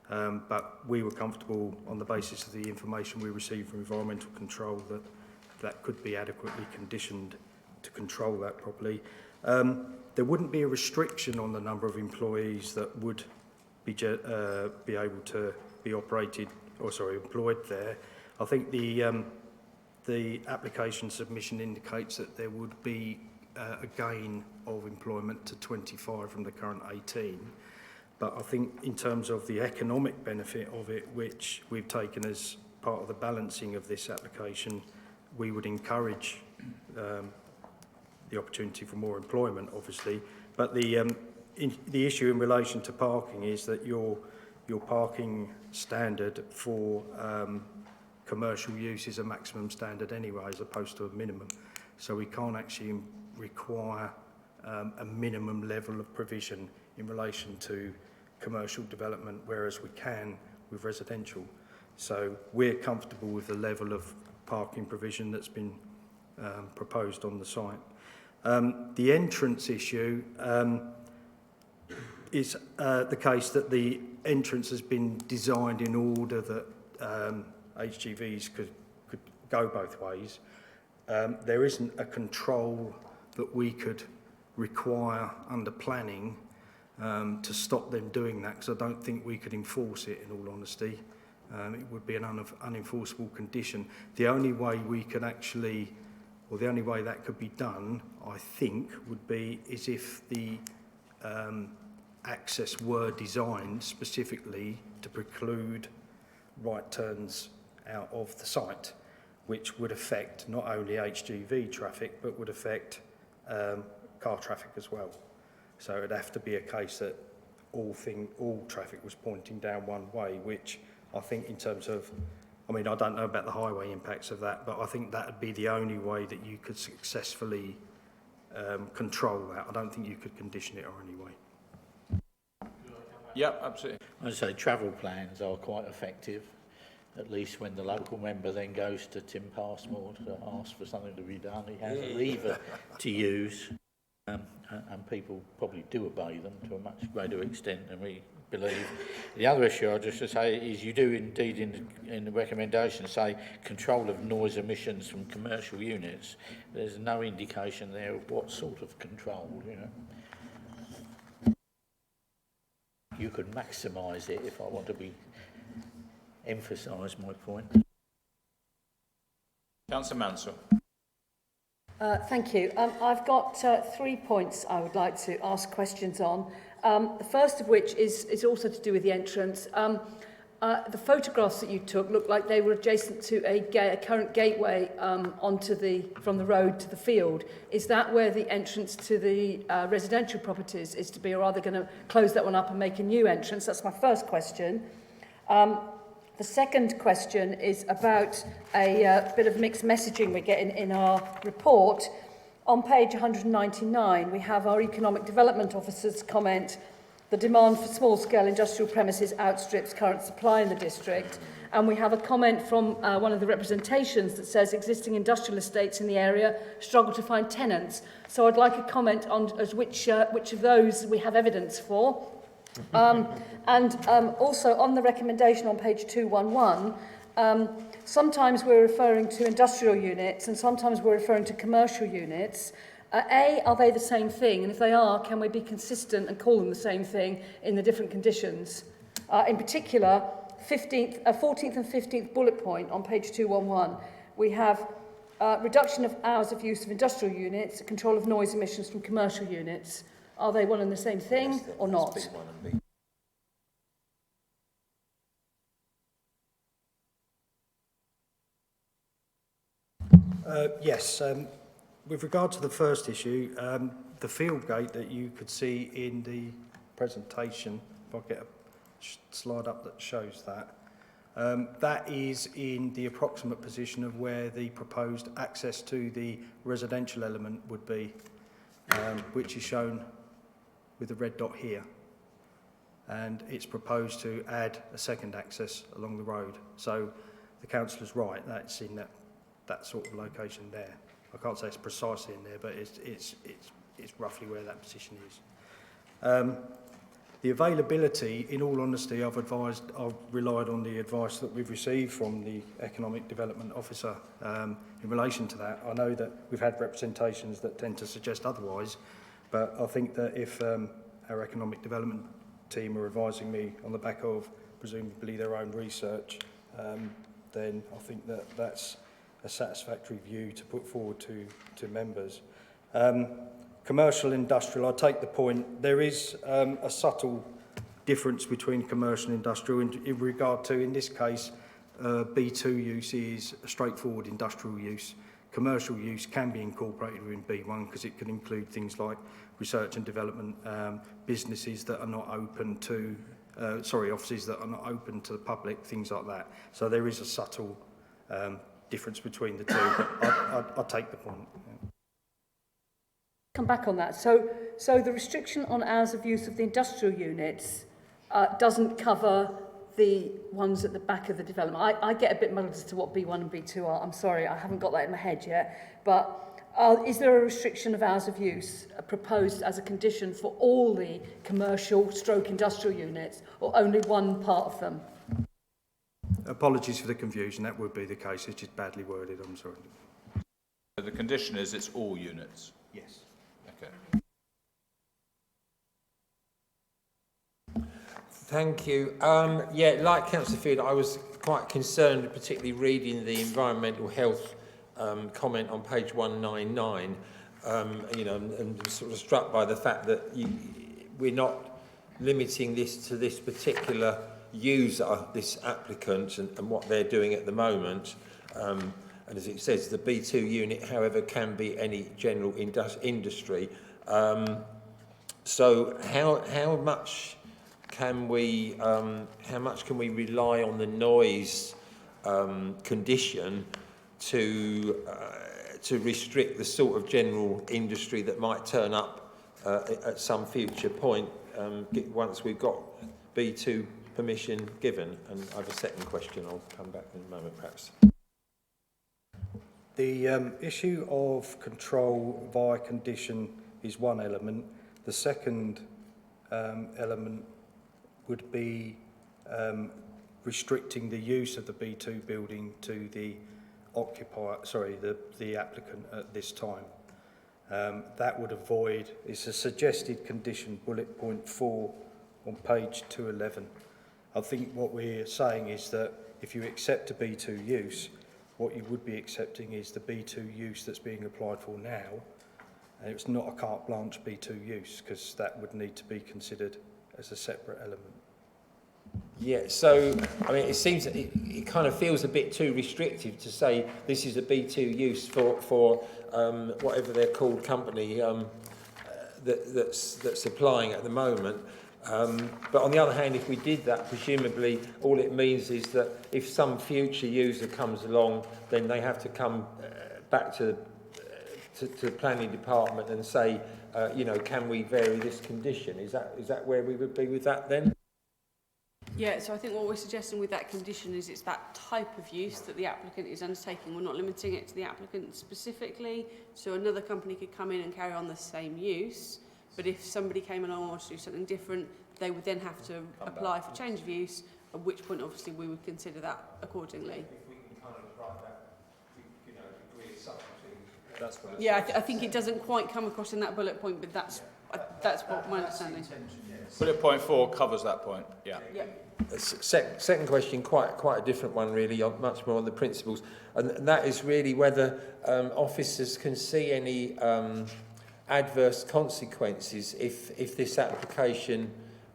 But we were comfortable on the basis of the information we received from environmental control that could be adequately conditioned to control that properly. There wouldn't be a restriction on the number of employees that would be able to be employed there. I think the application submission indicates that there would be a gain of employment to 25 from the current 18. But I think in terms of the economic benefit of it, which we've taken as part of the balancing of this application, we would encourage the opportunity for more employment, obviously. But the issue in relation to parking is that your parking standard for commercial use is a maximum standard anyway, as opposed to a minimum. So we can't actually require a minimum level of provision in relation to commercial development, whereas we can with residential. So we're comfortable with the level of parking provision that's been proposed on the site. The entrance issue is the case that the entrance has been designed in order that HGVs could go both ways. There isn't a control that we could require under planning to stop them doing that, because I don't think we could enforce it, in all honesty. It would be an unenforceable condition. The only way we could actually, or the only way that could be done, I think, would be is if the access were designed specifically to preclude right turns out of the site, which would affect not only HGV traffic, but would affect car traffic as well. So it'd have to be a case that all traffic was pointing down one way, which I think in terms of, I mean, I don't know about the highway impacts of that, but I think that would be the only way that you could successfully control that. I don't think you could condition it or any way. Yeah, absolutely. I'd say travel plans are quite effective, at least when the local member then goes to Tim Passmore to ask for something to be done. He has a lever to use, and people probably do obey them to a much greater extent than we believe. The other issue I'd just say is you do indeed in the recommendation say control of noise emissions from commercial units. There's no indication there of what sort of control, you know. You could maximise it if I want to emphasise my point. Councillor Mansell. Thank you. I've got 3 points I would like to ask questions on. The first of which is also to do with the entrance. The photographs that you took looked like they were adjacent to a current gateway from the road to the field. Is that where the entrance to the residential properties is to be, or are they going to close that one up and make a new entrance? That's my first question. The second question is about a bit of mixed messaging we're getting in our report. On page 199, we have our Economic Development Officer's comment, the demand for small-scale industrial premises outstrips current supply in the district. And we have a comment from one of the representations that says existing industrial estates in the area struggle to find tenants. So I'd like a comment on which of those we have evidence for. Also on the recommendation on page 211, sometimes we're referring to industrial units and sometimes we're referring to commercial units. Are they the same thing? And if they are, can we be consistent and call them the same thing in the different conditions? In particular, 14th and 15th bullet point on page 211, we have reduction of hours of use of industrial units, control of noise emissions from commercial units. Are they one and the same thing or not? Yes. With regard to the first issue, the field gate that you could see in the presentation, if I get a slide up that shows that, that is in the approximate position of where the proposed access to the residential element would be, which is shown with the red dot here. And it's proposed to add a second access along the road. So the councillor's right, that's in that sort of location there. I can't say it's precisely in there, but it's roughly where that position is. The availability, in all honesty, I've relied on the advice that we've received from the Economic Development Officer in relation to that. I know that we've had representations that tend to suggest otherwise, but I think that if our Economic Development team are advising me on the back of presumably their own research, then I think that that's a satisfactory view to put forward to members. Commercial industrial, I take the point. There is a subtle difference between commercial and industrial in regard to, in this case, B2 use is a straightforward industrial use. Commercial use can be incorporated within B1 because it can include things like research and development, businesses that are not open to, offices that are not open to the public, things like that. So there is a subtle difference between the two, but I take the point. Yeah. Come back on that. So the restriction on hours of use of the industrial units doesn't cover the ones at the back of the development. I get a bit muddled as to what B1 and B2 are. I'm sorry, I haven't got that in my head yet. But is there a restriction of hours of use proposed as a condition for all the commercial stroke industrial units, or only one part of them? Apologies for the confusion. That would be the case. It's just badly worded. I'm sorry. The condition is it's all units. Yes. Okay. Thank you. Yeah, like Councillor Field, I was quite concerned, particularly reading the environmental health comment on page 199, and sort of struck by the fact that we're not limiting this to this particular user, this applicant, and what they're doing at the moment. And as it says, the B2 unit, however, can be any general industry. So how much can we rely on the noise condition to restrict the sort of general industry that might turn up at some future point once we've got B2 permission given? And I have a second question. I'll come back in a moment, perhaps. The issue of control via condition is one element. The second element would be restricting the use of the B2 building to the occupier, the applicant at this time. That would avoid, it's a suggested condition, bullet point 4 on page 211. I think what we're saying is that if you accept a B2 use, what you would be accepting is the B2 use that's being applied for now, and it's not a carte blanche B2 use, because that would need to be considered as a separate element. Yeah, so, I mean, it seems that it kind of feels a bit too restrictive to say this is a B2 use for whatever they're called company that's applying at the moment. But on the other hand, if we did that, presumably all it means is that if some future user comes along, then they have to come back to the planning department and say, can we vary this condition? Is that where we would be with that then? Yeah, so I think what we're suggesting with that condition is it's that type of use that the applicant is undertaking. We're not limiting it to the applicant specifically. So another company could come in and carry on the same use, but if somebody came along and wanted to do something different, they would then have to apply for change of use, at which point obviously we would consider that accordingly. If we can kind of write that, degree of subtlety. That's what Yeah, I think it doesn't quite come across in that bullet point, but that's what my understanding. Bullet point 4 covers that point. Yeah. Yeah. Second question, quite a different one really, much more on the principles, and that is really whether officers can see any adverse consequences if this application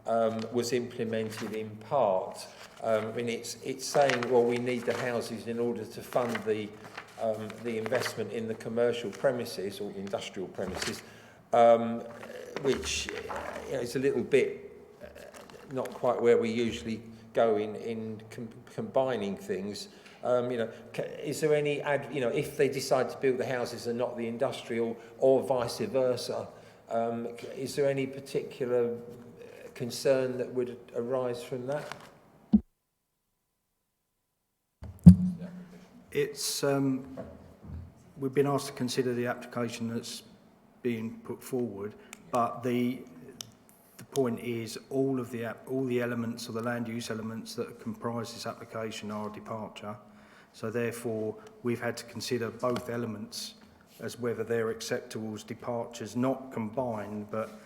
was implemented in part. I mean, it's saying, well, we need the houses in order to fund the investment in the commercial premises or industrial premises, which is a little bit not quite where we usually go in combining things. Is there any, if they decide to build the houses and not the industrial, or vice versa, is there any particular concern that would arise from that? It's we've been asked to consider the application that's being put forward, but the point is all the elements or the land use elements that comprise this application are a departure. So therefore we've had to consider both elements as whether they're acceptable as departures, not combined, but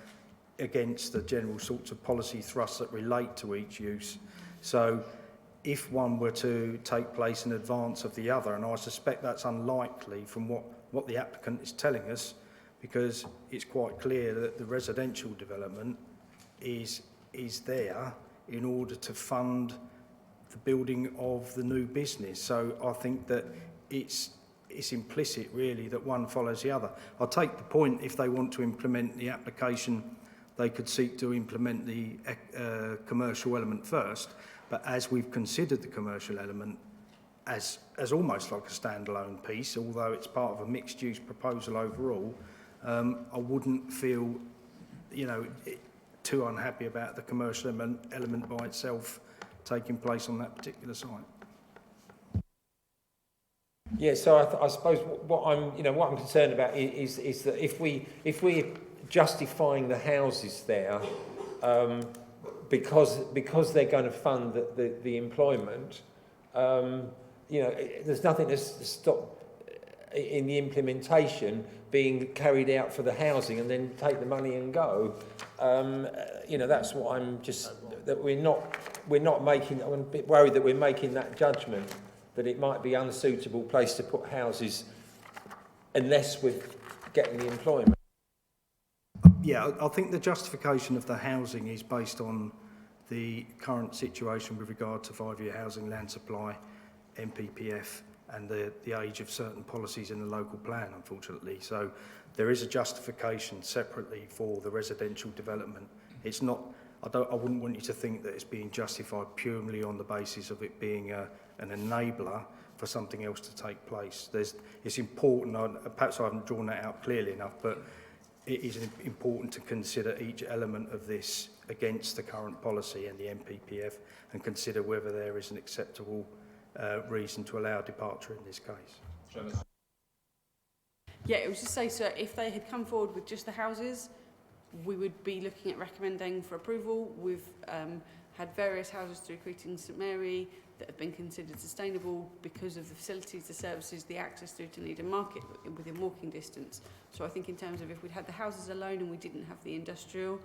against the general sorts of policy thrusts that relate to each use. So if one were to take place in advance of the other, and I suspect that's unlikely from what the applicant is telling us, because it's quite clear that the residential development is there in order to fund the building of the new business. So I think that it's implicit really that one follows the other. I'll take the point, if they want to implement the application, they could seek to implement the commercial element first, but as we've considered the commercial element as almost like a standalone piece, although it's part of a mixed use proposal overall, I wouldn't feel, too unhappy about the commercial element by itself taking place on that particular site. Yeah, so I suppose what I'm concerned about is that if we're justifying the houses there because they're going to fund the employment, there's nothing to stop in the implementation being carried out for the housing and then take the money and go. That's what I'm just, that we're not making, I'm a bit worried that we're making that judgment that it might be an unsuitable place to put houses unless we're getting the employment. Yeah, I think the justification of the housing is based on the current situation with regard to 5-year housing land supply, MPPF, and the age of certain policies in the local plan, unfortunately. So there is a justification separately for the residential development. It's not, I wouldn't want you to think that it's being justified purely on the basis of it being an enabler for something else to take place. It's important, perhaps I haven't drawn that out clearly enough, but it is important to consider each element of this against the current policy and the MPPF and consider whether there is an acceptable reason to allow departure in this case. Yeah, it was just say, so if they had come forward with just the houses, we would be looking at recommending for approval. We've had various houses through Creeting and St Mary that have been considered sustainable because of the facilities, the services, the access through to Needham Market within walking distance. So I think in terms of if we'd had the houses alone and we didn't have the industrial,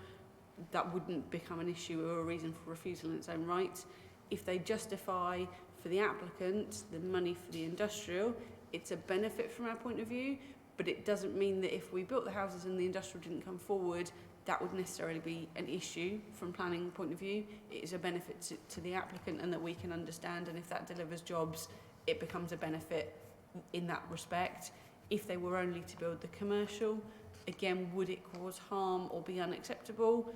that wouldn't become an issue or a reason for refusal in its own right. If they justify for the applicant the money for the industrial, it's a benefit from our point of view, but it doesn't mean that if we built the houses and the industrial didn't come forward, that would necessarily be an issue from planning point of view. It is a benefit to the applicant and that we can understand, and if that delivers jobs, it becomes a benefit in that respect. If they were only to build the commercial, again, would it cause harm or be unacceptable?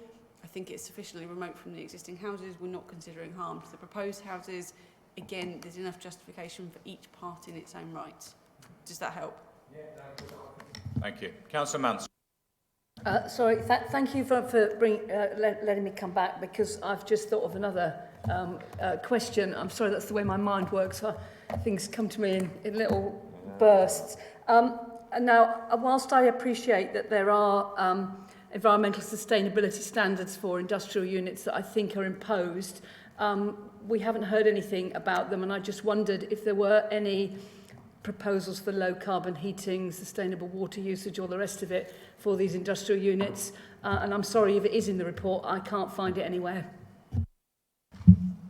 I think it's sufficiently remote from the existing houses. We're not considering harm to the proposed houses. Again, there's enough justification for each part in its own right. Does that help? Yeah, thank you. Councillor Manson. Sorry, thank you for letting me come back, because I've just thought of another question. I'm sorry, that's the way my mind works. Things come to me in little bursts. Now, whilst I appreciate that there are environmental sustainability standards for industrial units that I think are imposed, we haven't heard anything about them, and I just wondered if there were any proposals for low carbon heating, sustainable water usage, all the rest of it for these industrial units. And I'm sorry if it is in the report, I can't find it anywhere.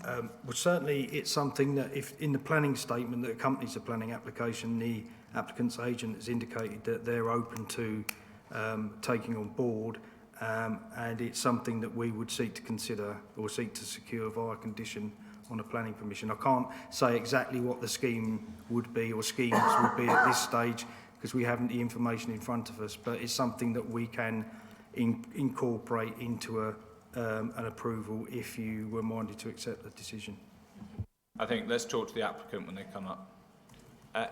Well, certainly it's something that if in the planning statement that accompanies the planning application, the applicant's agent has indicated that they're open to taking on board, and it's something that we would seek to consider or seek to secure via condition on a planning permission. I can't say exactly what the scheme would be or schemes would be at this stage because we haven't the information in front of us, but it's something that we can incorporate into an approval if you were minded to accept the decision. I think let's talk to the applicant when they come up.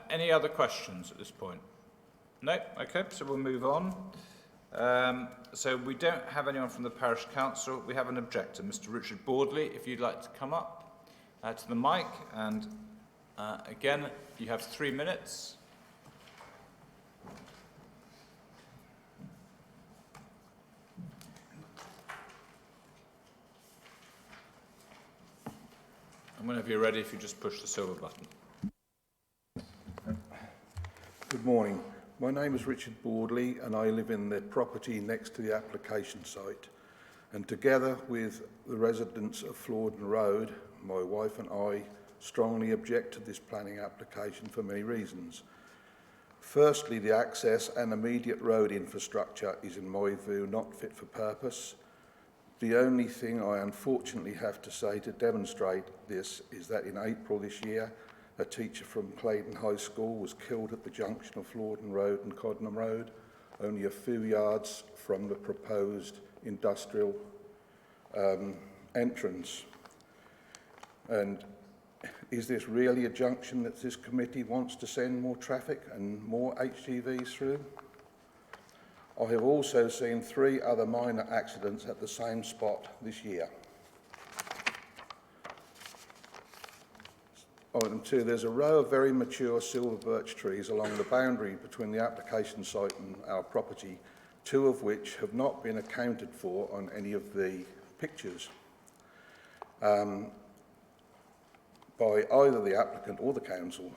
Any other questions at this point? No? Okay, so we'll move on. So we don't have anyone from the parish council. We have an objector, Mr. Richard Boardley, if you'd like to come up to the mic. And again, you have 3 minutes. And whenever you're ready, if you just push the silver button. Good morning. My name is Richard Boardley and I live in the property next to the application site. And together with the residents of Florden Road, my wife and I strongly object to this planning application for many reasons. Firstly, the access and immediate road infrastructure is, in my view, not fit for purpose. The only thing I unfortunately have to say to demonstrate this is that in April this year, a teacher from Claydon High School was killed at the junction of Florden Road and Coddenham Road, only a few yards from the proposed industrial entrance. And is this really a junction that this committee wants to send more traffic and more HGVs through? I have also seen 3 other minor accidents at the same spot this year. Item 2, there's a row of very mature silver birch trees along the boundary between the application site and our property, 2 of which have not been accounted for on any of the pictures by either the applicant or the council.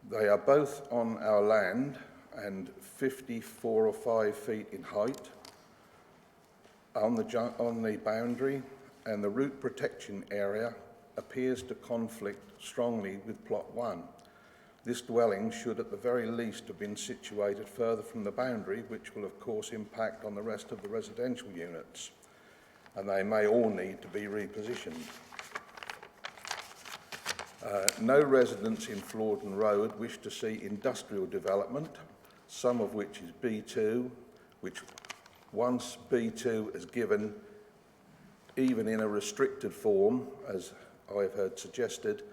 They are both on our land and 54 or 5 feet in height on the boundary, and the root protection area appears to conflict strongly with plot 1. This dwelling should at the very least have been situated further from the boundary, which will of course impact on the rest of the residential units, and they may all need to be repositioned. No residents in Florden Road wish to see industrial development, some of which is B2, which once B2 is given, even in a restricted form, as I've heard suggested,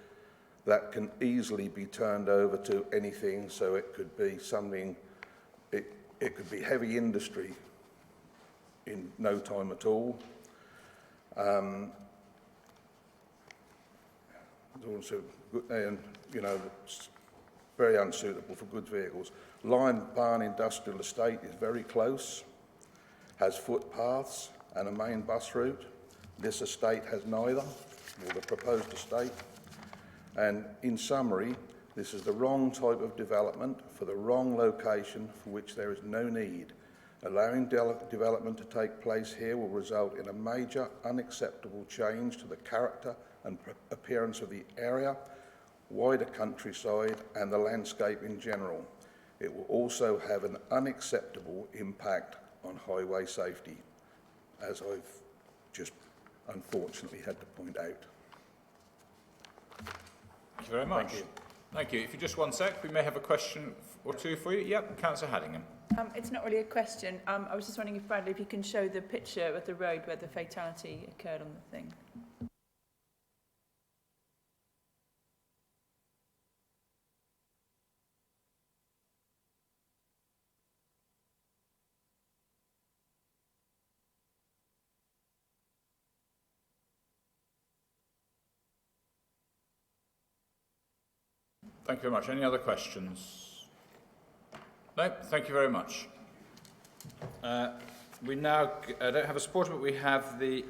that can easily be turned over to anything, so it could be something, it could be heavy industry in no time at all. Also, and you know, it's very unsuitable for goods vehicles. Lion Barn Industrial Estate is very close, has footpaths and a main bus route. This estate has neither, or the proposed estate. And in summary, this is the wrong type of development for the wrong location for which there is no need. Allowing development to take place here will result in a major unacceptable change to the character and appearance of the area, wider countryside and the landscape in general. It will also have an unacceptable impact on highway safety, as I've just unfortunately had to point out. Thank you very much. Thank you. Thank you. If you just 1 sec, we may have a question or 2 for you. Yep, Councillor Haddingham. It's not really a question. I was just wondering if Bradley, if you can show the picture of the road where the fatality occurred on the thing. Thank you very much. Any other questions? No? Thank you very much. We now don't have a supporter, but we have the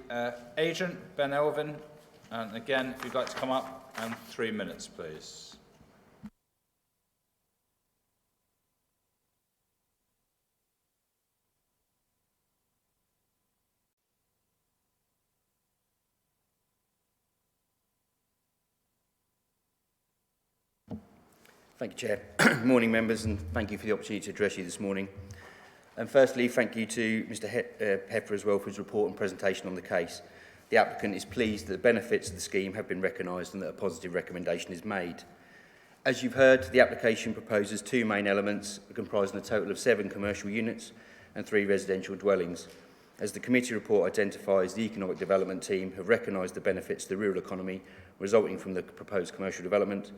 agent, Ben Elvin. And again, if you'd like to come up, and 3 minutes, please. Thank you, Chair. Good morning, members, and thank you for the opportunity to address you this morning. And firstly, thank you to Mr Heffer as well for his report and presentation on the case. The applicant is pleased that the benefits of the scheme have been recognised and that a positive recommendation is made. As you've heard, the application proposes 2 main elements, comprising a total of 7 commercial units and 3 residential dwellings. As the committee report identifies, the economic development team have recognised the benefits to the rural economy resulting from the proposed commercial development,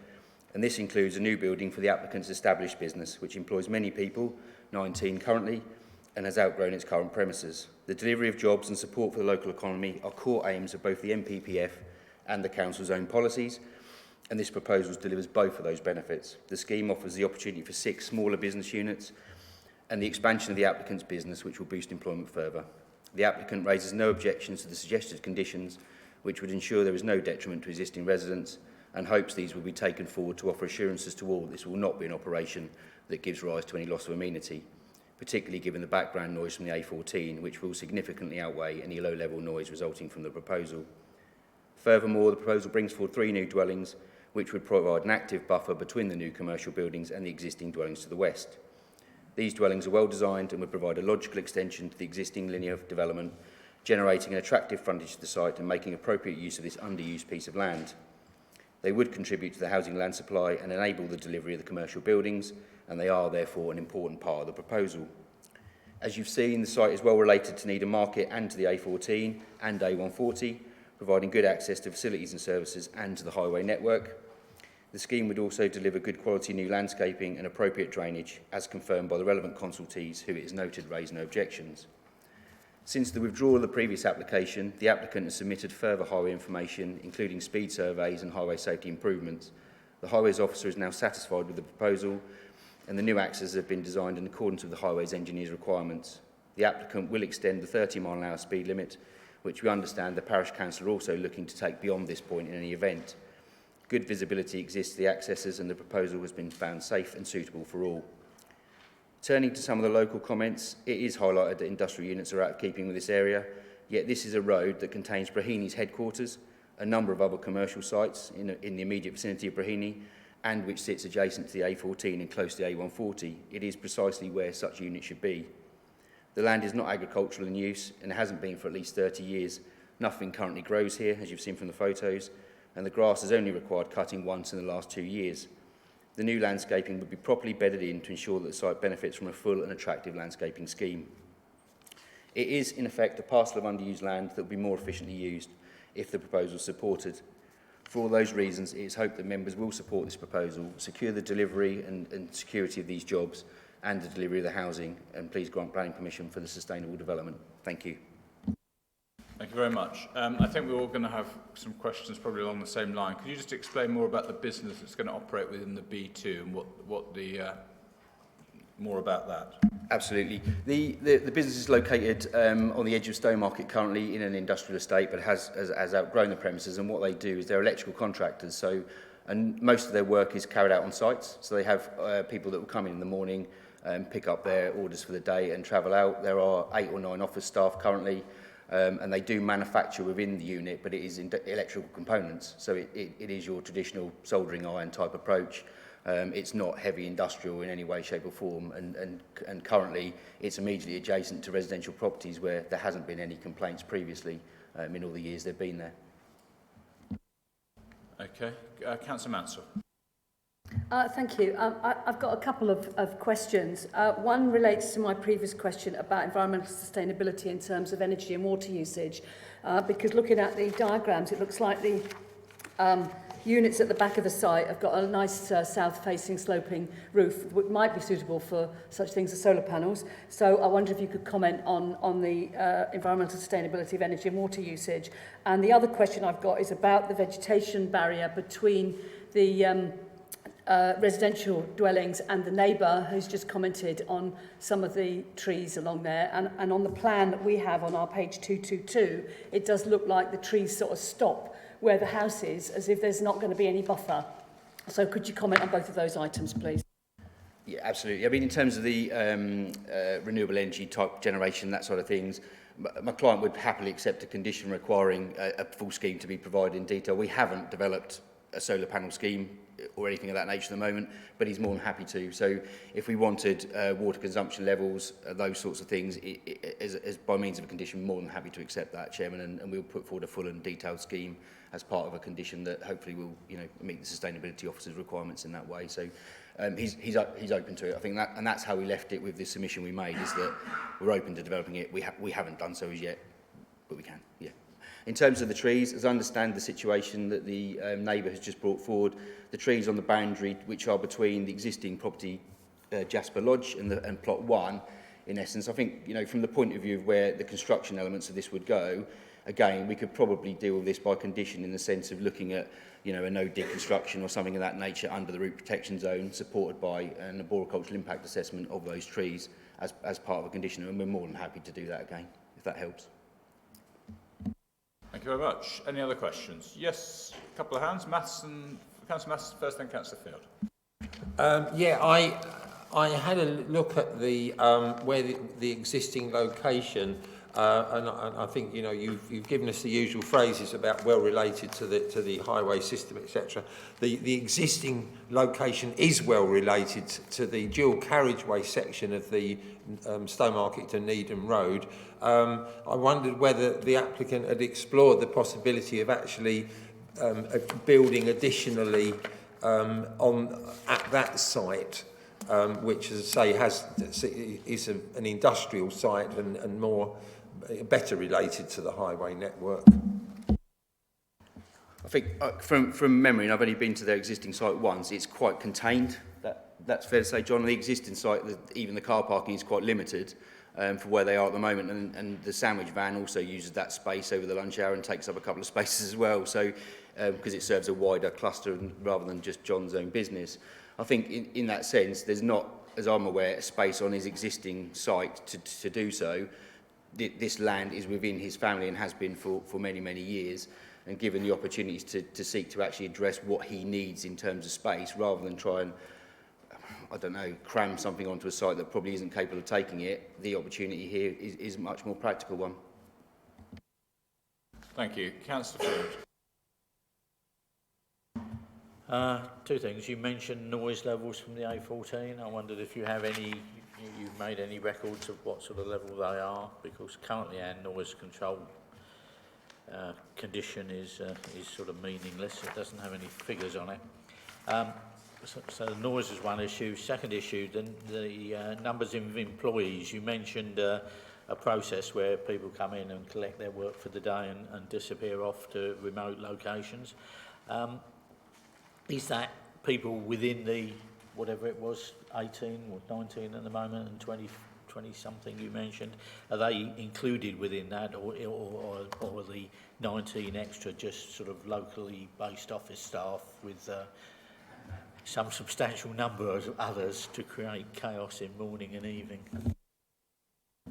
and this includes a new building for the applicant's established business, which employs many people, 19 currently, and has outgrown its current premises. The delivery of jobs and support for the local economy are core aims of both the NPPF and the Council's own policies, and this proposal delivers both of those benefits. The scheme offers the opportunity for 6 smaller business units and the expansion of the applicant's business, which will boost employment further. The applicant raises no objections to the suggested conditions, which would ensure there is no detriment to existing residents, and hopes these will be taken forward to offer assurances to all this will not be an operation that gives rise to any loss of amenity. particularly given the background noise from the A14, which will significantly outweigh any low-level noise resulting from the proposal. Furthermore, the proposal brings forward 3 new dwellings, which would provide an active buffer between the new commercial buildings and the existing dwellings to the west. These dwellings are well designed and would provide a logical extension to the existing linear development, generating an attractive frontage to the site and making appropriate use of this underused piece of land. They would contribute to the housing land supply and enable the delivery of the commercial buildings, and they are therefore an important part of the proposal. As you've seen, the site is well related to Needham Market and to the A14 and A140, providing good access to facilities and services and to the highway network. The scheme would also deliver good quality new landscaping and appropriate drainage, as confirmed by the relevant consultees, who it is noted raised no objections. Since the withdrawal of the previous application, the applicant has submitted further highway information, including speed surveys and highway safety improvements. The Highways Officer is now satisfied with the proposal, and the new access have been designed in accordance with the Highways Engineer's requirements. The applicant will extend the 30-mile-an-hour speed limit, which we understand the Parish Council are also looking to take beyond this point in any event. Good visibility exists to the accesses, and the proposal has been found safe and suitable for all. Turning to some of the local comments, it is highlighted that industrial units are out of keeping with this area, yet this is a road that contains Brahini's headquarters, a number of other commercial sites in the immediate vicinity of Brahini, and which sits adjacent to the A14 and close to the A140. It is precisely where such units should be. The land is not agricultural in use and hasn't been for at least 30 years. Nothing currently grows here, as you've seen from the photos, and the grass has only required cutting once in the last 2 years. The new landscaping would be properly bedded in to ensure that the site benefits from a full and attractive landscaping scheme. It is, in effect, a parcel of underused land that will be more efficiently used if the proposal is supported. For all those reasons, it is hoped that members will support this proposal, secure the delivery and security of these jobs and the delivery of the housing, and please grant planning permission for the sustainable development. Thank you. Thank you very much. I think we're all going to have some questions probably along the same line. Could you just explain more about the business that's going to operate within the B2 and what the more about that? Absolutely. The business is located on the edge of Stowmarket currently in an industrial estate, but has outgrown the premises, and what they do is they're electrical contractors, and most of their work is carried out on sites. So they have people that will come in the morning and pick up their orders for the day and travel out. There are 8 or 9 office staff currently, and they do manufacture within the unit, but it is in electrical components. So it is your traditional soldering iron type approach. It's not heavy industrial in any way, shape or form, and currently it's immediately adjacent to residential properties where there hasn't been any complaints previously in all the years they've been there. Okay. Councillor Mansell. Thank you. I've got a couple of questions. One relates to my previous question about environmental sustainability in terms of energy and water usage, because looking at the diagrams, it looks like the units at the back of the site have got a nice south-facing sloping roof, which might be suitable for such things as solar panels. So I wonder if you could comment on the environmental sustainability of energy and water usage. And the other question I've got is about the vegetation barrier between the residential dwellings and the neighbour who's just commented on some of the trees along there. And on the plan that we have on our page 222, it does look like the trees sort of stop where the house is, as if there's not going to be any buffer. So could you comment on both of those items, please? Yeah, absolutely. I mean, in terms of the renewable energy type generation, that sort of things, my client would happily accept a condition requiring a full scheme to be provided in detail. We haven't developed a solar panel scheme or anything of that nature at the moment, but he's more than happy to. So if we wanted water consumption levels, those sorts of things, as by means of a condition, more than happy to accept that, Chairman, and we'll put forward a full and detailed scheme as part of a condition that hopefully will, meet the sustainability officer's requirements in that way. So he's open to it. I think that, and that's how we left it with the submission we made, is that we're open to developing it. We haven't done so as yet, but we can. Yeah. In terms of the trees, as I understand the situation that the neighbour has just brought forward, the trees on the boundary, which are between the existing property, Jasper Lodge, and plot 1, in essence, I think, from the point of view of where the construction elements of this would go, again, we could probably deal with this by condition in the sense of looking at, a no-dig construction or something of that nature under the root protection zone, supported by an arboricultural impact assessment of those trees as part of a condition, and we're more than happy to do that again, if that helps. Thank you very much. Any other questions? Yes, a couple of hands. Councillor Matheson first, then Councillor Field. Yeah, I had a look at the where the existing location, and I think you've given us the usual phrases about well related to the highway system, etc. The existing location is well related to the dual carriageway section of the Stowmarket to Needham Road. I wondered whether the applicant had explored the possibility of actually building additionally at that site, which, as I say, is an industrial site and better related to the highway network. I think from memory, and I've only been to their existing site once, it's quite contained. That's fair to say, John. The existing site, even the car parking is quite limited for where they are at the moment, and the sandwich van also uses that space over the lunch hour and takes up a couple of spaces as well. So, because it serves a wider cluster rather than just John's own business. I think in that sense, there's not, as I'm aware, a space on his existing site to do so. This land is within his family and has been for many, many years. And given the opportunities to seek to actually address what he needs in terms of space, rather than try and, I don't know, cram something onto a site that probably isn't capable of taking it, the opportunity here is a much more practical one. Thank you. Councillor Ford. Two things. You mentioned noise levels from the A14. I wondered if you've made any records of what sort of level they are, because currently our noise control condition is sort of meaningless. It doesn't have any figures on it. So the noise is one issue. Second issue, the numbers of employees. You mentioned a process where people come in and collect their work for the day and disappear off to remote locations. Is that people within the, whatever it was, 18 or 19 at the moment, and 20 something you mentioned, are they included within that, or are the 19 extra just sort of locally based office staff with some substantial number of others to create chaos in morning and evening?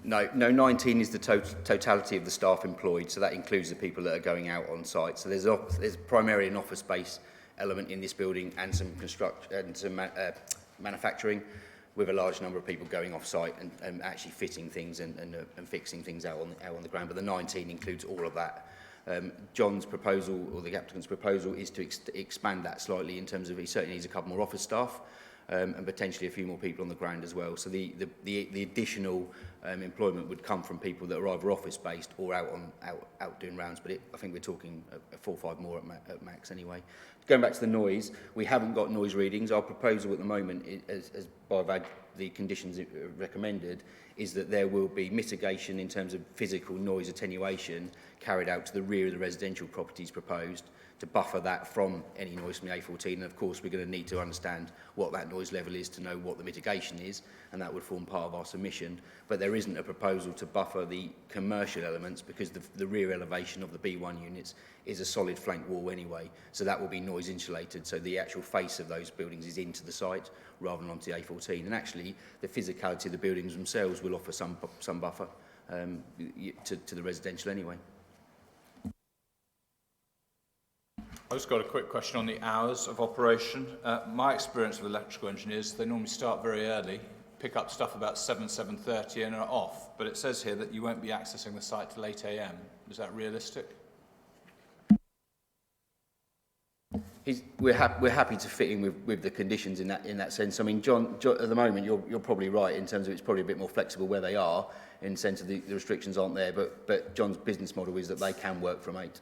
No, 19 is the totality of the staff employed, so that includes the people that are going out on site. So there's primarily an office space element in this building and some construction and some manufacturing, with a large number of people going off site and actually fitting things and fixing things out on the ground. But the 19 includes all of that. John's proposal, or the applicant's proposal, is to expand that slightly in terms of he certainly needs a couple more office staff and potentially a few more people on the ground as well. So the additional employment would come from people that are either office based or out doing rounds. But I think we're talking 4 or 5 more at max anyway. Going back to the noise, we haven't got noise readings. Our proposal at the moment, as by the conditions recommended, is that there will be mitigation in terms of physical noise attenuation carried out to the rear of the residential properties proposed to buffer that from any noise from the A14. And of course, we're going to need to understand what that noise level is to know what the mitigation is, and that would form part of our submission. But there isn't a proposal to buffer the commercial elements, because the rear elevation of the B1 units is a solid flank wall anyway, so that will be noise insulated. So the actual face of those buildings is into the site rather than onto the A14. And actually, the physicality of the buildings themselves will offer some buffer to the residential anyway. I've just got a quick question on the hours of operation. My experience with electrical engineers, they normally start very early, pick up stuff about 7:30 and are off. But it says here that you won't be accessing the site till 8 a.m. Is that realistic? We're happy to fit in with the conditions in that sense. I mean, John, at the moment, you're probably right in terms of it's probably a bit more flexible where they are, in the sense of the restrictions aren't there. But John's business model is that they can work from 8.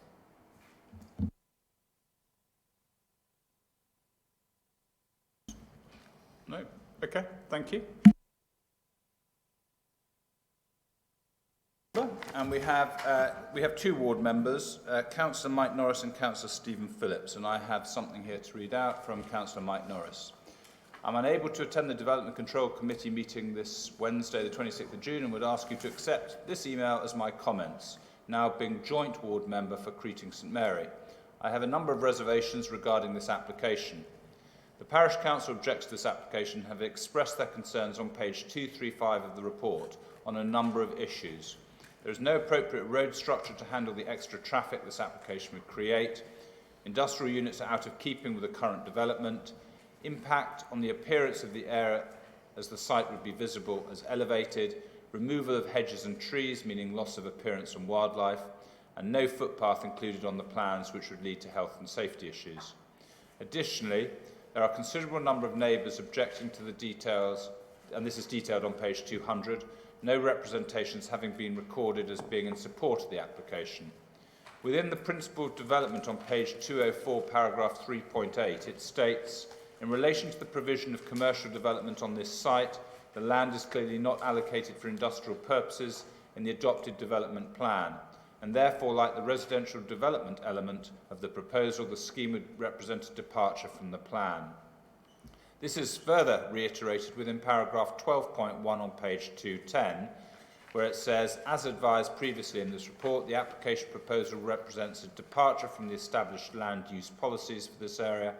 No? Okay, thank you. And we have 2 ward members, Councillor Mike Norris and Councillor Stephen Phillips, and I have something here to read out from Councillor Mike Norris. I'm unable to attend the Development Control Committee meeting this Wednesday, the 26th of June, and would ask you to accept this email as my comments, now being joint ward member for Creeting St Mary. I have a number of reservations regarding this application. The Parish Council objects to this application, have expressed their concerns on page 235 of the report on a number of issues. There is no appropriate road structure to handle the extra traffic this application would create. Industrial units are out of keeping with the current development. Impact on the appearance of the area as the site would be visible as elevated, removal of hedges and trees, meaning loss of appearance and wildlife, and no footpath included on the plans, which would lead to health and safety issues. Additionally, there are a considerable number of neighbours objecting to the details, and this is detailed on page 200, no representations having been recorded as being in support of the application. Within the principle of development on page 204, paragraph 3.8, it states, in relation to the provision of commercial development on this site, the land is clearly not allocated for industrial purposes in the adopted development plan, and therefore, like the residential development element of the proposal, the scheme would represent a departure from the plan. This is further reiterated within paragraph 12.1 on page 210, where it says, as advised previously in this report, the application proposal represents a departure from the established land use policies for this area,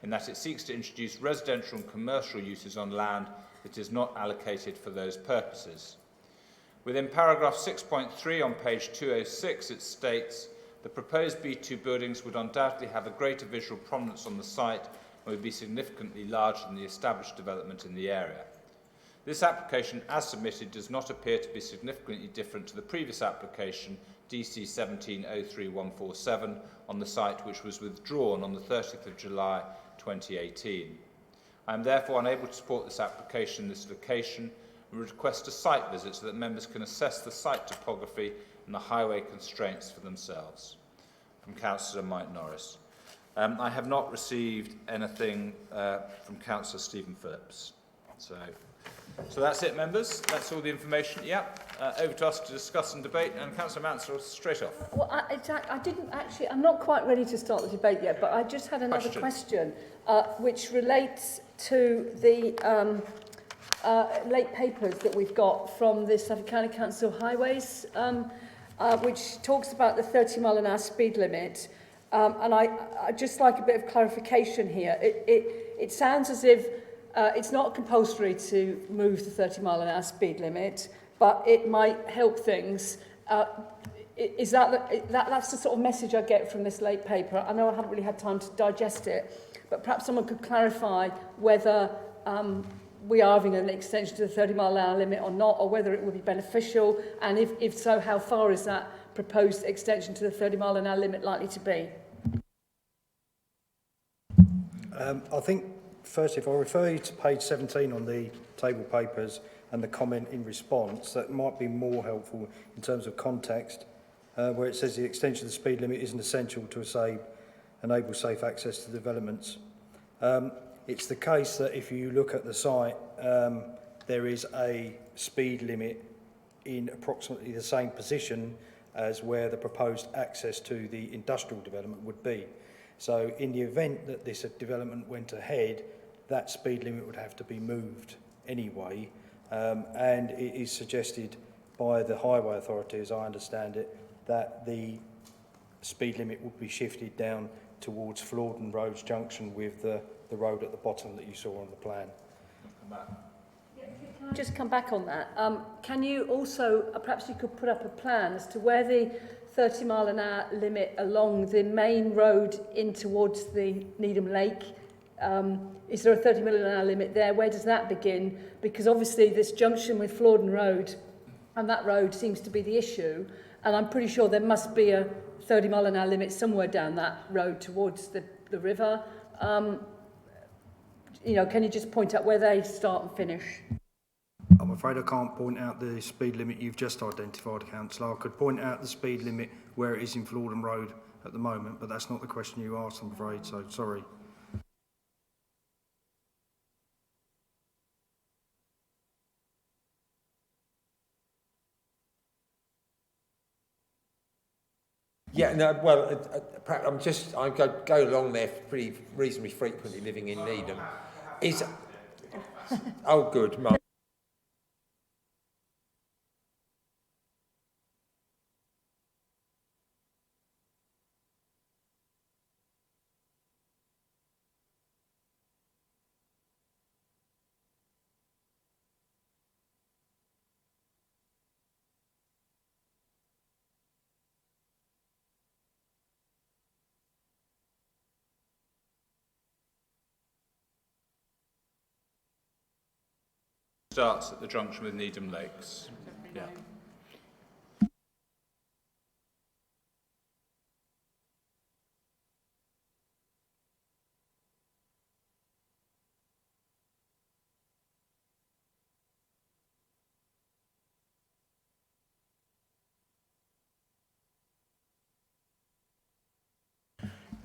in that it seeks to introduce residential and commercial uses on land that is not allocated for those purposes. Within paragraph 6.3 on page 206, it states, the proposed B2 buildings would undoubtedly have a greater visual prominence on the site and would be significantly larger than the established development in the area. This application, as submitted, does not appear to be significantly different to the previous application, DC 17-03147, on the site, which was withdrawn on the 30th of July 2018. I am therefore unable to support this application in this location and request a site visit so that members can assess the site topography and the highway constraints for themselves. From Councillor Mike Norris. I have not received anything from Councillor Stephen Phillips. So that's it, members. That's all the information. Yeah. Over to us to discuss and debate. And Councillor Mansell, straight off. Well, I didn't actually, I'm not quite ready to start the debate yet, but I just had another question which relates to the late papers that we've got from the Suffolk County Council Highways, which talks about the 30-mile-an-hour speed limit. And I'd just like a bit of clarification here. It sounds as if it's not compulsory to move the 30-mile-an-hour speed limit, but it might help things. Is that's the sort of message I get from this late paper? I know I haven't really had time to digest it, but perhaps someone could clarify whether we are having an extension to the 30-mile-an-hour limit or not, or whether it would be beneficial, and if so, how far is that proposed extension to the 30-mile-an-hour limit likely to be? I think, first, if I refer you to page 17 on the table papers and the comment in response, that might be more helpful in terms of context, where it says the extension of the speed limit isn't essential to enable safe access to developments. It's the case that if you look at the site, there is a speed limit in approximately the same position as where the proposed access to the industrial development would be. So in the event that this development went ahead, that speed limit would have to be moved anyway, and it is suggested by the Highway Authority, as I understand it, that the speed limit would be shifted down towards Florden Road's junction with the road at the bottom that you saw on the plan. Can I just come back on that? Can you also, perhaps you could put up a plan as to where the 30-mile-an-hour limit along the main road in towards the Needham Lake, is there a 30-mile-an-hour limit there? Where does that begin? Because obviously this junction with Florden Road and that road seems to be the issue, and I'm pretty sure there must be a 30-mile-an-hour limit somewhere down that road towards the river. You know, can you just point out where they start and finish? I'm afraid I can't point out the speed limit you've just identified, Councillor. I could point out the speed limit where it is in Florden Road at the moment, but that's not the question you asked, I'm afraid, so sorry. Yeah, no, well, I go along there pretty reasonably frequently, living in Needham. Oh, good, Mark. Starts at the junction with Needham Lakes. Yeah.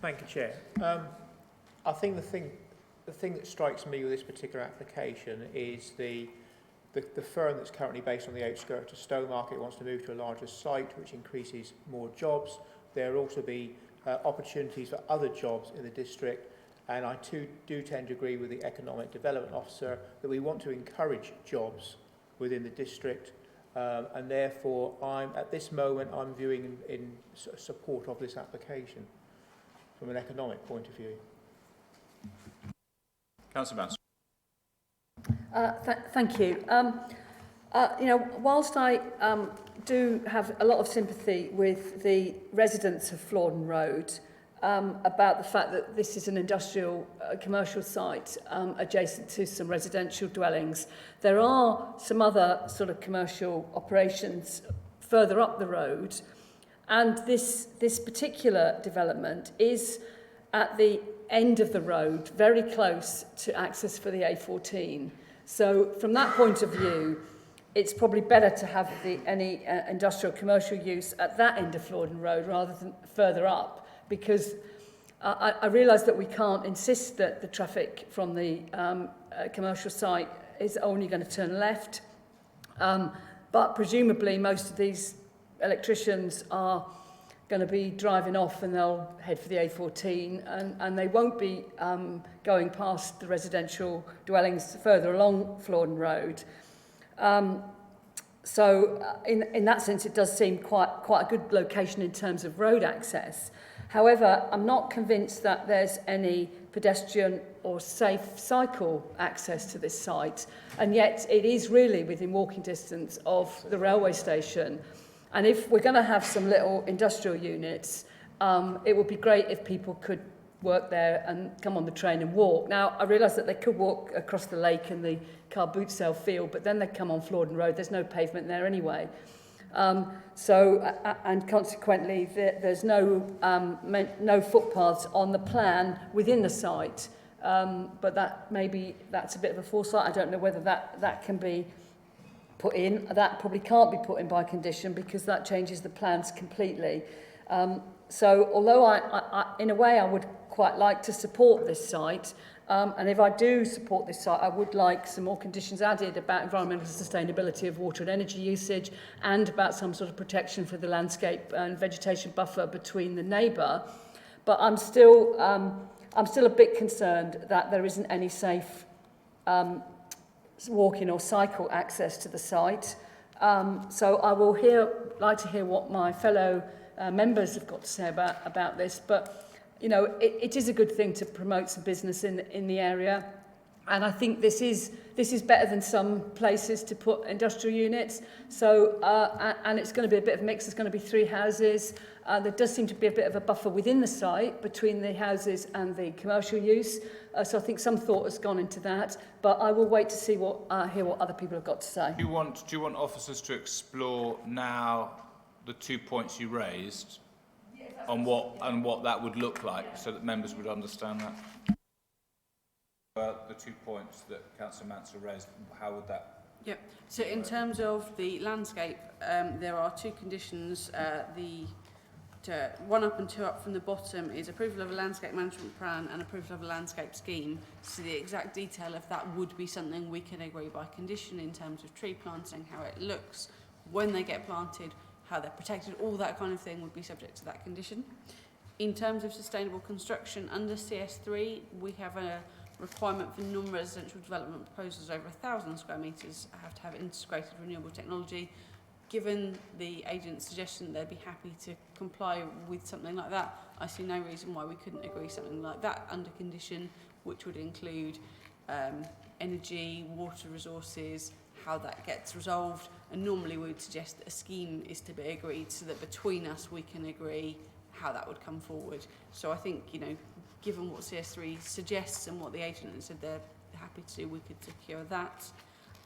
Thank you, Chair. I think the thing that strikes me with this particular application is the firm that's currently based on the outskirts of Stowmarket wants to move to a larger site, which increases more jobs. There will also be opportunities for other jobs in the district, and I too do tend to agree with the Economic Development Officer that we want to encourage jobs within the district, and therefore at this moment I'm viewing in support of this application from an economic point of view. Councillor Mansell. Thank you. You know, whilst I do have a lot of sympathy with the residents of Florden Road about the fact that this is an industrial commercial site adjacent to some residential dwellings, there are some other sort of commercial operations further up the road, and this particular development is at the end of the road, very close to access for the A14. So from that point of view, it's probably better to have any industrial commercial use at that end of Florden Road rather than further up, because I realise that we can't insist that the traffic from the commercial site is only going to turn left, but presumably most of these electricians are going to be driving off and they'll head for the A14, and they won't be going past the residential dwellings further along Florden Road. So in that sense, it does seem quite a good location in terms of road access. However, I'm not convinced that there's any pedestrian or safe cycle access to this site, and yet it is really within walking distance of the railway station. And if we're going to have some little industrial units, it would be great if people could work there and come on the train and walk. Now, I realise that they could walk across the lake and the car boot sale field, but then they come on Florden Road. There's no pavement there anyway. And consequently, there's no footpaths on the plan within the site. But that's a bit of a foresight. I don't know whether that can be put in. That probably can't be put in by condition because that changes the plans completely. So although I in a way I would quite like to support this site, and if I do support this site, I would like some more conditions added about environmental sustainability of water and energy usage, and about some sort of protection for the landscape and vegetation buffer between the neighbour. But I'm still a bit concerned that there isn't any safe walking or cycle access to the site. So I will like to hear what my fellow members have got to say about this. But you know, it is a good thing to promote some business in the area, and I think this is better than some places to put industrial units. So and it's going to be a bit of a mix. There's going to be 3 houses. There does seem to be a bit of a buffer within the site between the houses and the commercial use. So I think some thought has gone into that. But I will wait to see hear what other people have got to say. Do you want officers to explore now the 2 points you raised on what that would look like, so that members would understand that? The 2 points that Councillor Mansell raised, how would that? Yep. So in terms of the landscape, there are 2 conditions. One up and 2 up from the bottom is approval of a landscape management plan and approval of a landscape scheme. So the exact detail of that would be something we can agree by condition in terms of tree planting, how it looks, when they get planted, how they're protected, all that kind of thing would be subject to that condition. In terms of sustainable construction, under CS3, we have a requirement for non-residential development proposals over 1,000 square metres have to have integrated renewable technology. Given the agent's suggestion they'd be happy to comply with something like that, I see no reason why we couldn't agree something like that under condition, which would include energy, water resources, how that gets resolved, and normally we would suggest that a scheme is to be agreed so that between us we can agree how that would come forward. So I think, you know, given what CS3 suggests and what the agent has said they're happy to do, we could secure that.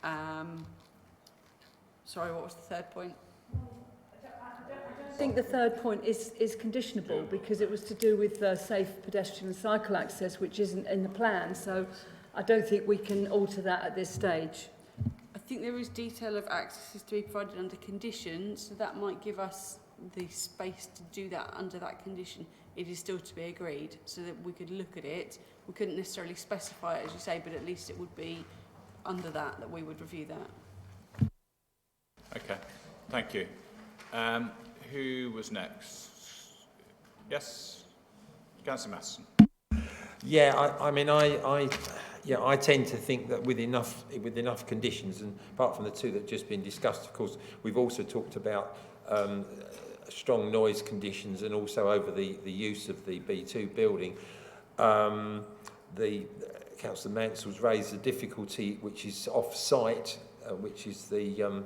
Sorry, what was the third point? I think the third point is conditionable because it was to do with safe pedestrian and cycle access, which isn't in the plan. So I don't think we can alter that at this stage. I think there is detail of access to be provided under conditions, so that might give us the space to do that under that condition. It is still to be agreed, so that we could look at it. We couldn't necessarily specify it, as you say, but at least it would be under that we would review that. Okay, thank you. Who was next? Yes, Councillor Masson. Yeah, I mean, I tend to think that with enough conditions, and apart from the two that have just been discussed, of course, we've also talked about strong noise conditions and also over the use of the B2 building. The Councillor Mansell's raised the difficulty which is off-site, which is the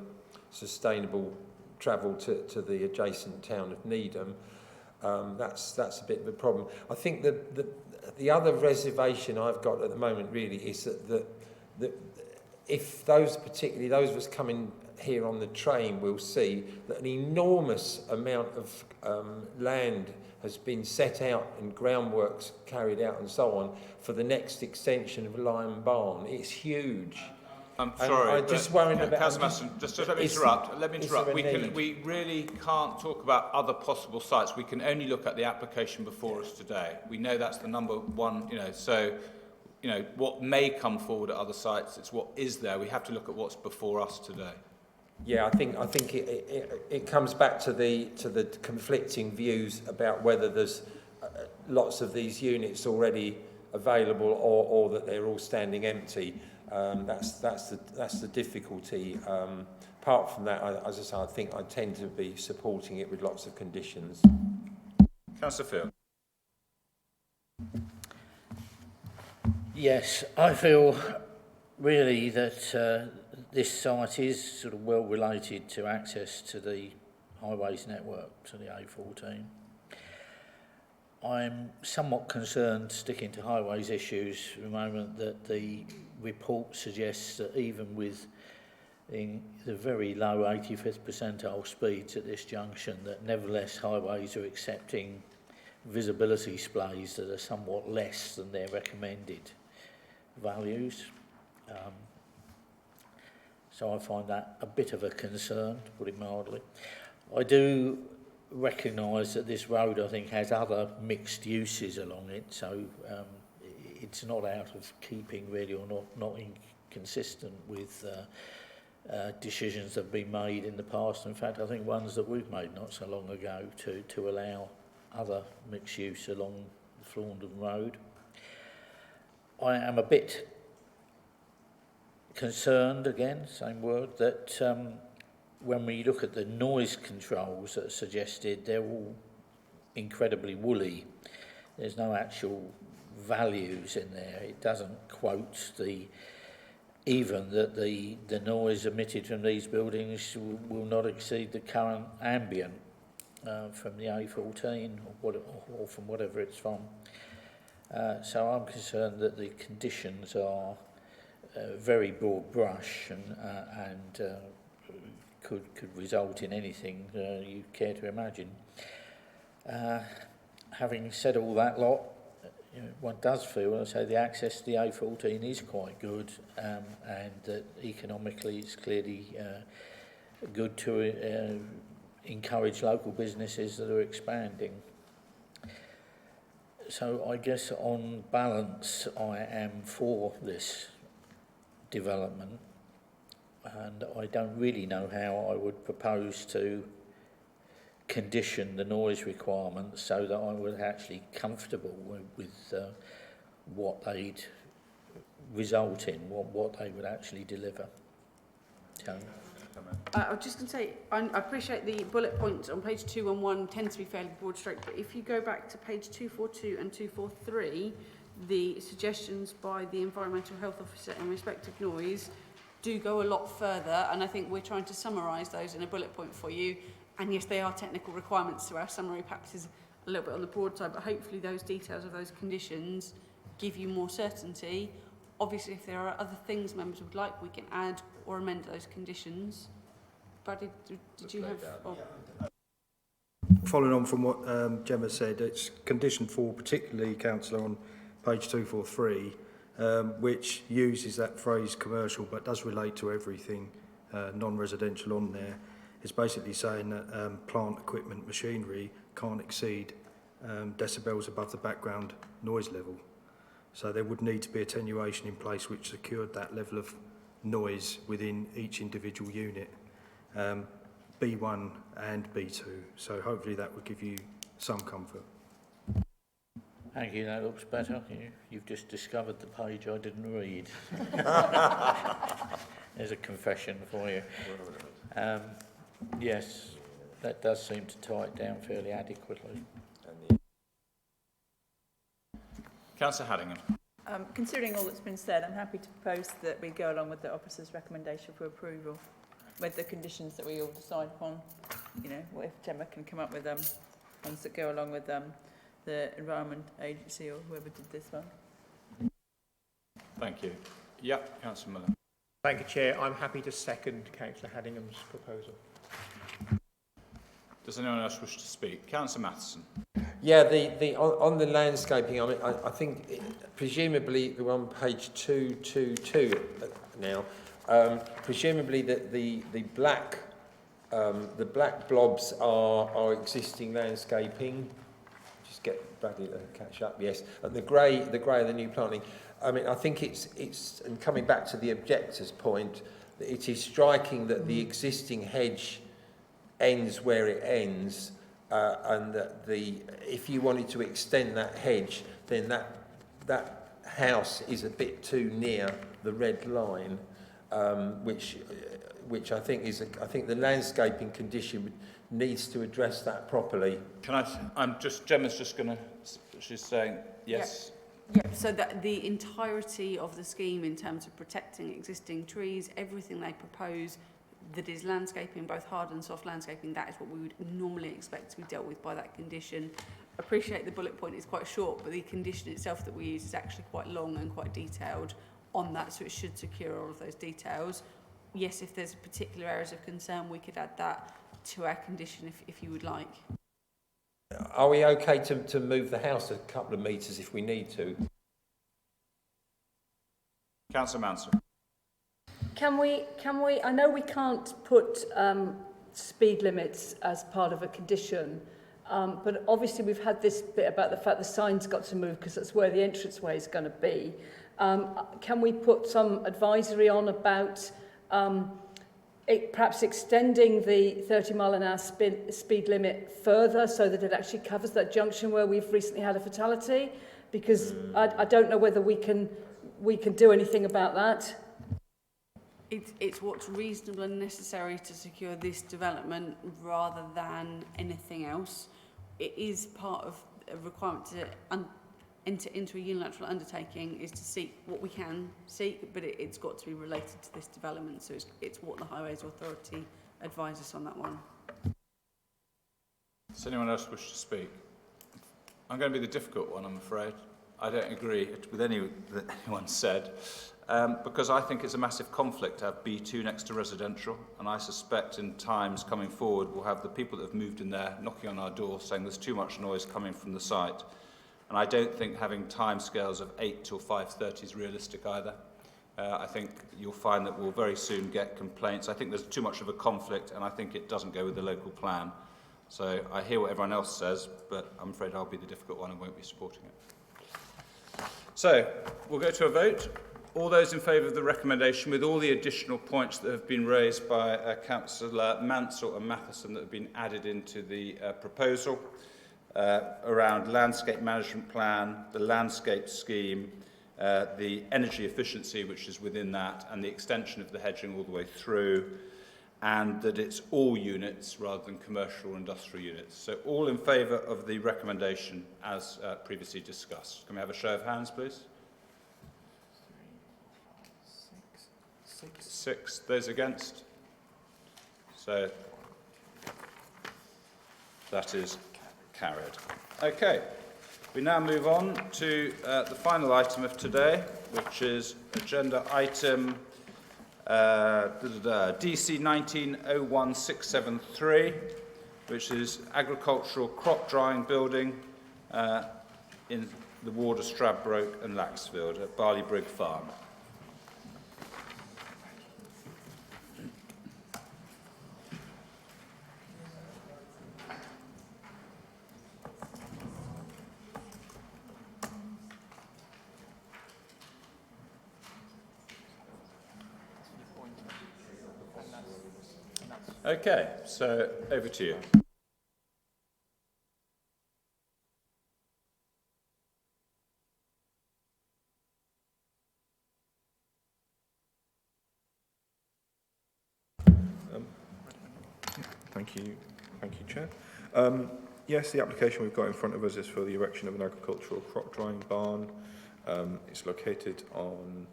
sustainable travel to the adjacent town of Needham. That's a bit of a problem. I think the other reservation I've got at the moment really is that if particularly those of us coming here on the train will see that an enormous amount of land has been set out and groundworks carried out and so on for the next extension of Lion Barn. It's huge. I'm sorry, I'm just worried about... Councillor Masson, just let me interrupt. We really can't talk about other possible sites. We can only look at the application before us today. We know that's the number one, what may come forward at other sites, it's what is there. We have to look at what's before us today. Yeah, I think it comes back to the conflicting views about whether there's lots of these units already available or that they're all standing empty. That's the difficulty. Apart from that, as I say, I think I tend to be supporting it with lots of conditions. Councillor Field. Yes, I feel really that this site is sort of well related to access to the highways network, to the A14. I'm somewhat concerned, sticking to highways issues for the moment, that the report suggests that even with the very low 85th percentile speeds at this junction, that nevertheless highways are accepting visibility displays that are somewhat less than their recommended values. So I find that a bit of a concern, to put it mildly. I do recognise that this road, I think, has other mixed uses along it, so it's not out of keeping really, or not inconsistent with decisions that have been made in the past. In fact, I think ones that we've made not so long ago to allow other mixed use along the Flaundon Road. I am a bit concerned, again, same word, that when we look at the noise controls that are suggested, they're all incredibly woolly. There's no actual values in there. It doesn't quote even that the noise emitted from these buildings will not exceed the current ambient from the A14 or from whatever it's from. So I'm concerned that the conditions are very broad brush and could result in anything you care to imagine. Having said all that lot, one does feel, I say, the access to the A14 is quite good, and that economically it's clearly good to encourage local businesses that are expanding. So I guess on balance I am for this development, and I don't really know how I would propose to condition the noise requirements so that I was actually comfortable with what they'd result in, what they would actually deliver. So, I was just going to say, I appreciate the bullet points on page 211 tend to be fairly broad stroke, but if you go back to page 242 and 243, the suggestions by the Environmental Health Officer in respect of noise do go a lot further, and I think we're trying to summarise those in a bullet point for you. And yes, they are technical requirements, so our summary perhaps is a little bit on the broad side, but hopefully those details of those conditions give you more certainty Obviously, if there are other things members would like, we can add or amend those conditions. Bradley, did you have... Oh. Following on from what Gemma said, it's condition 4, particularly, Councillor, on page 243, which uses that phrase commercial but does relate to everything non-residential on there. It's basically saying that plant, equipment, machinery can't exceed decibels above the background noise level. So there would need to be attenuation in place which secured that level of noise within each individual unit, B1 and B2. So hopefully that would give you some comfort. Thank you, that looks better. You've just discovered the page I didn't read. There's a confession for you. Yes, that does seem to tie it down fairly adequately. Councillor Haddingham. Considering all that's been said, I'm happy to propose that we go along with the officer's recommendation for approval with the conditions that we all decide upon. You know, what if Gemma can come up with ones that go along with the Environment Agency or whoever did this one. Thank you. Yep, Councillor Miller. Thank you, Chair. I'm happy to second Councillor Haddingham's proposal. Does anyone else wish to speak? Councillor Matheson. Yeah, on the landscaping, I mean, I think presumably we're on page 222 now. Presumably that the black blobs are existing landscaping. Just get Bradley to catch up. Yes, and the grey are the new planting. I mean, I think it's and coming back to the objector's point, it is striking that the existing hedge ends where it ends, and that if you wanted to extend that hedge, then that house is a bit too near the red line, which I think I think the landscaping condition needs to address that properly. Gemma's just going to, she's saying yes. Yep, so that the entirety of the scheme in terms of protecting existing trees, everything they propose that is landscaping, both hard and soft landscaping, that is what we would normally expect to be dealt with by that condition. Appreciate the bullet point is quite short, but the condition itself that we use is actually quite long and quite detailed on that, so it should secure all of those details. Yes, if there's particular areas of concern, we could add that to our condition if you would like. Are we okay to move the house a couple of metres if we need to? Councillor Mansell. Can we, I know we can't put speed limits as part of a condition, but obviously we've had this bit about the fact the sign's got to move because that's where the entranceway is going to be. Can we put some advisory on about perhaps extending the 30-mile-an-hour speed limit further so that it actually covers that junction where we've recently had a fatality? Because I don't know whether we can do anything about that. It's what's reasonable and necessary to secure this development rather than anything else. It is part of a requirement to enter into a unilateral undertaking is to seek what we can seek, but it's got to be related to this development, so it's what the Highways Authority advises us on that one. Does anyone else wish to speak? I'm going to be the difficult one, I'm afraid. I don't agree with anything that anyone said, because I think it's a massive conflict to have B2 next to residential, and I suspect in times coming forward we'll have the people that have moved in there knocking on our door saying there's too much noise coming from the site. And I don't think having timescales of 8 till 5:30 is realistic either. I think you'll find that we'll very soon get complaints. I think there's too much of a conflict, and I think it doesn't go with the local plan. So I hear what everyone else says, but I'm afraid I'll be the difficult one and won't be supporting it. So we'll go to a vote. All those in favour of the recommendation, with all the additional points that have been raised by Councillor Mansell and Matheson that have been added into the proposal, around landscape management plan, the landscape scheme, the energy efficiency which is within that, and the extension of the hedging all the way through, and that it's all units rather than commercial or industrial units. So all in favour of the recommendation as previously discussed. Can we have a show of hands, please? 6. Those against? So that is carried. Okay, we now move on to the final item of today, which is agenda item DC 1901-673, which is agricultural crop drying building in the ward of Stradbroke and Laxfield at Barley Brig Farm. Okay, so over to you. Thank you, Chair. Yes, the application we've got in front of us is for the erection of an agricultural crop drying barn. It's located on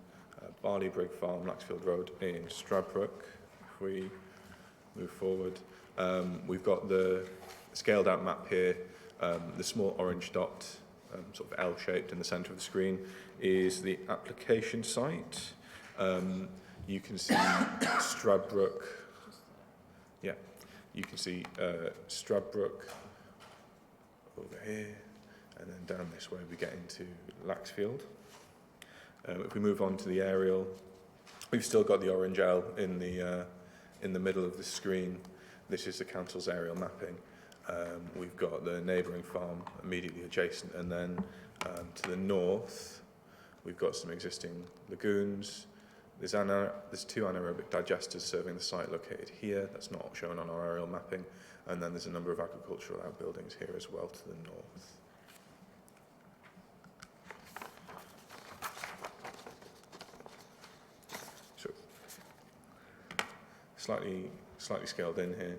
Barley Brig Farm, Laxfield Road in Stradbroke. If we move forward, we've got the scaled out map here. The small orange dot, sort of L-shaped in the centre of the screen, is the application site. You can see Stradbroke. Yeah, you can see Stradbroke over here, and then down this way we get into Laxfield. If we move on to the aerial, we've still got the orange L in the middle of the screen. This is the council's aerial mapping. We've got the neighbouring farm immediately adjacent, and then to the north we've got some existing lagoons. There's two anaerobic digesters serving the site located here. That's not shown on our aerial mapping. And then there's a number of agricultural outbuildings here as well to the north. So, slightly scaled in here.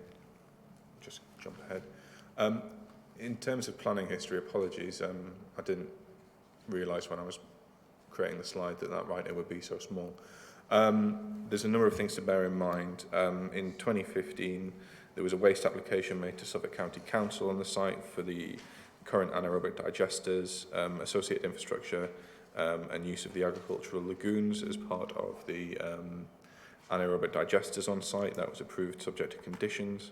Just jump ahead. In terms of planning history, apologies, I didn't realise when I was creating the slide that writing would be so small. There's a number of things to bear in mind. In 2015, there was a waste application made to Suffolk County Council on the site for the current anaerobic digesters, associated infrastructure, and use of the agricultural lagoons as part of the anaerobic digesters on site. That was approved subject to conditions.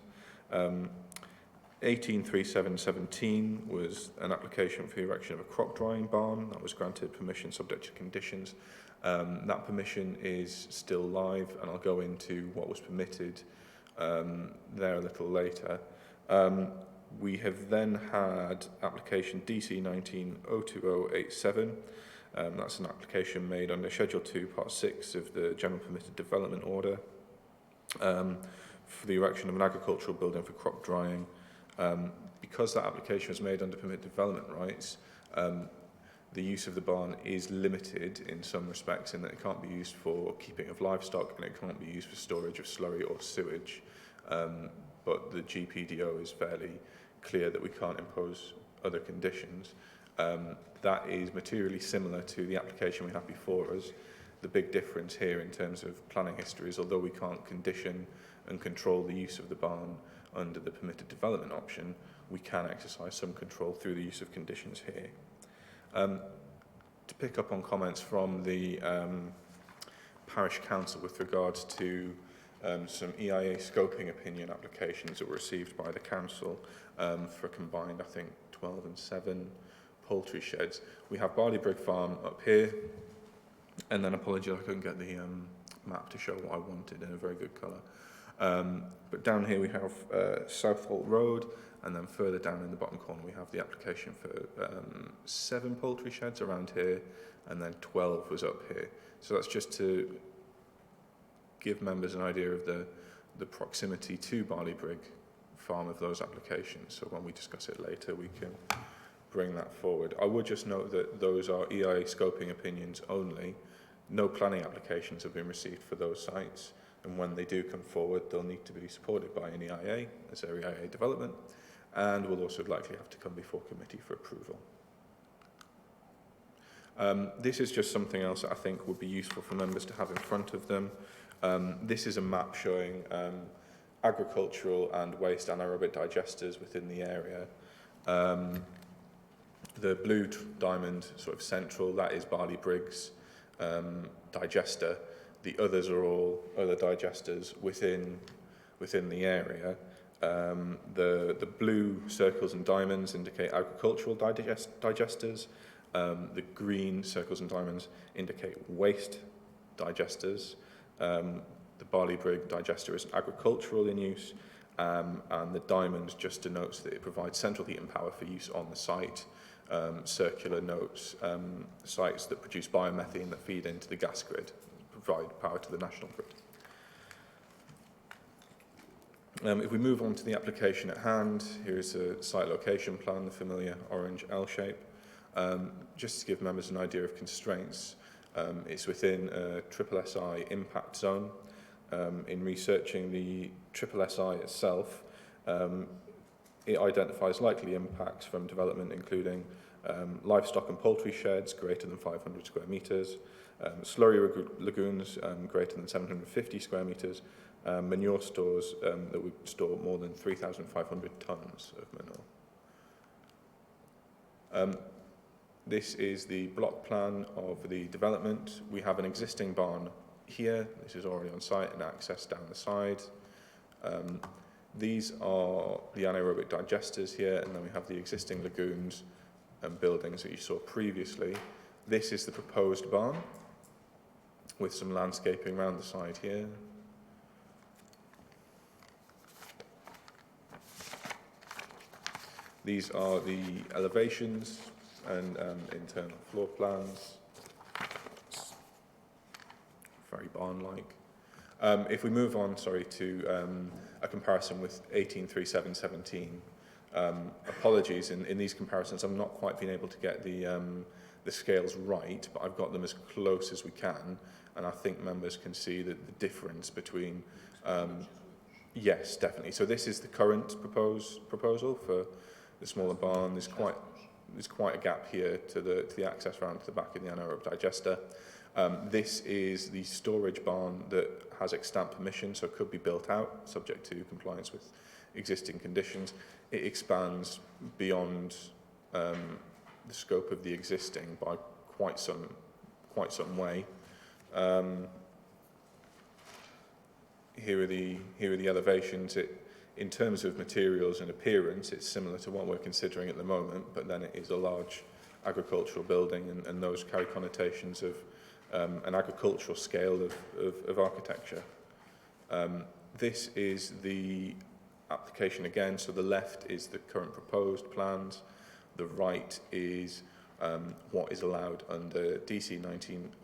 183717 was an application for the erection of a crop drying barn. That was granted permission subject to conditions. That permission is still live, and I'll go into what was permitted there a little later. We have then had application DC 19-02087. That's an application made under Schedule 2, Part 6 of the General Permitted Development Order for the erection of an agricultural building for crop drying. Because that application was made under permitted development rights, the use of the barn is limited in some respects in that it can't be used for keeping of livestock and it can't be used for storage of slurry or sewage. But the GPDO is fairly clear that we can't impose other conditions. That is materially similar to the application we have before us. The big difference here in terms of planning history is although we can't condition and control the use of the barn under the permitted development option, we can exercise some control through the use of conditions here. To pick up on comments from the Parish Council with regards to some EIA scoping opinion applications that were received by the Council for a combined, I think, 12 and 7 poultry sheds. We have Barley Brig Farm up here, and then apologies, I couldn't get the map to show what I wanted in a very good colour. But down here we have Suffolk Road, and then further down in the bottom corner we have the application for 7 poultry sheds around here, and then 12 was up here. So that's just to give members an idea of the proximity to Barley Brig Farm of those applications. So when we discuss it later, we can bring that forward. I would just note that those are EIA scoping opinions only. No planning applications have been received for those sites. And when they do come forward, they'll need to be supported by an EIA as their EIA development, and will also likely have to come before committee for approval. This is just something else that I think would be useful for members to have in front of them. This is a map showing agricultural and waste anaerobic digesters within the area. The blue diamond, sort of central, that is Barley Brig's digester. The others are all other digesters within the area. The blue circles and diamonds indicate agricultural digesters. The green circles and diamonds indicate waste digesters. The barley brig digester is agricultural in use, and the diamond just denotes that it provides central heat and power for use on the site. Circular notes sites that produce biomethane that feed into the gas grid, provide power to the national grid. If we move on to the application at hand, here is a site location plan, the familiar orange L shape. Just to give members an idea of constraints, it's within a SSI impact zone. In researching the SSI itself, it identifies likely impacts from development including livestock and poultry sheds greater than 500 square metres, slurry lagoons greater than 750 square metres, manure stores that would store more than 3,500 tonnes of manure. This is the block plan of the development. We have an existing barn here. This is already on site and access down the side. These are the anaerobic digesters here, and then we have the existing lagoons and buildings that you saw previously. This is the proposed barn with some landscaping around the side here. These are the elevations and internal floor plans. It's very barn-like. If we move on, to a comparison with 1837-17, apologies, in these comparisons I've not quite been able to get the scales right, but I've got them as close as we can, and I think members can see the difference between, yes, definitely. So this is the current proposal for the smaller barn. There's quite a gap here to the access round to the back of the anaerobic digester. This is the storage barn that has extant permission, so it could be built out, subject to compliance with existing conditions. It expands beyond the scope of the existing by quite some way. Here are the elevations. In terms of materials and appearance, it's similar to what we're considering at the moment, but then it is a large agricultural building, and those carry connotations of an agricultural scale of architecture. This is the application again, so the left is the current proposed plans, the right is what is allowed under DC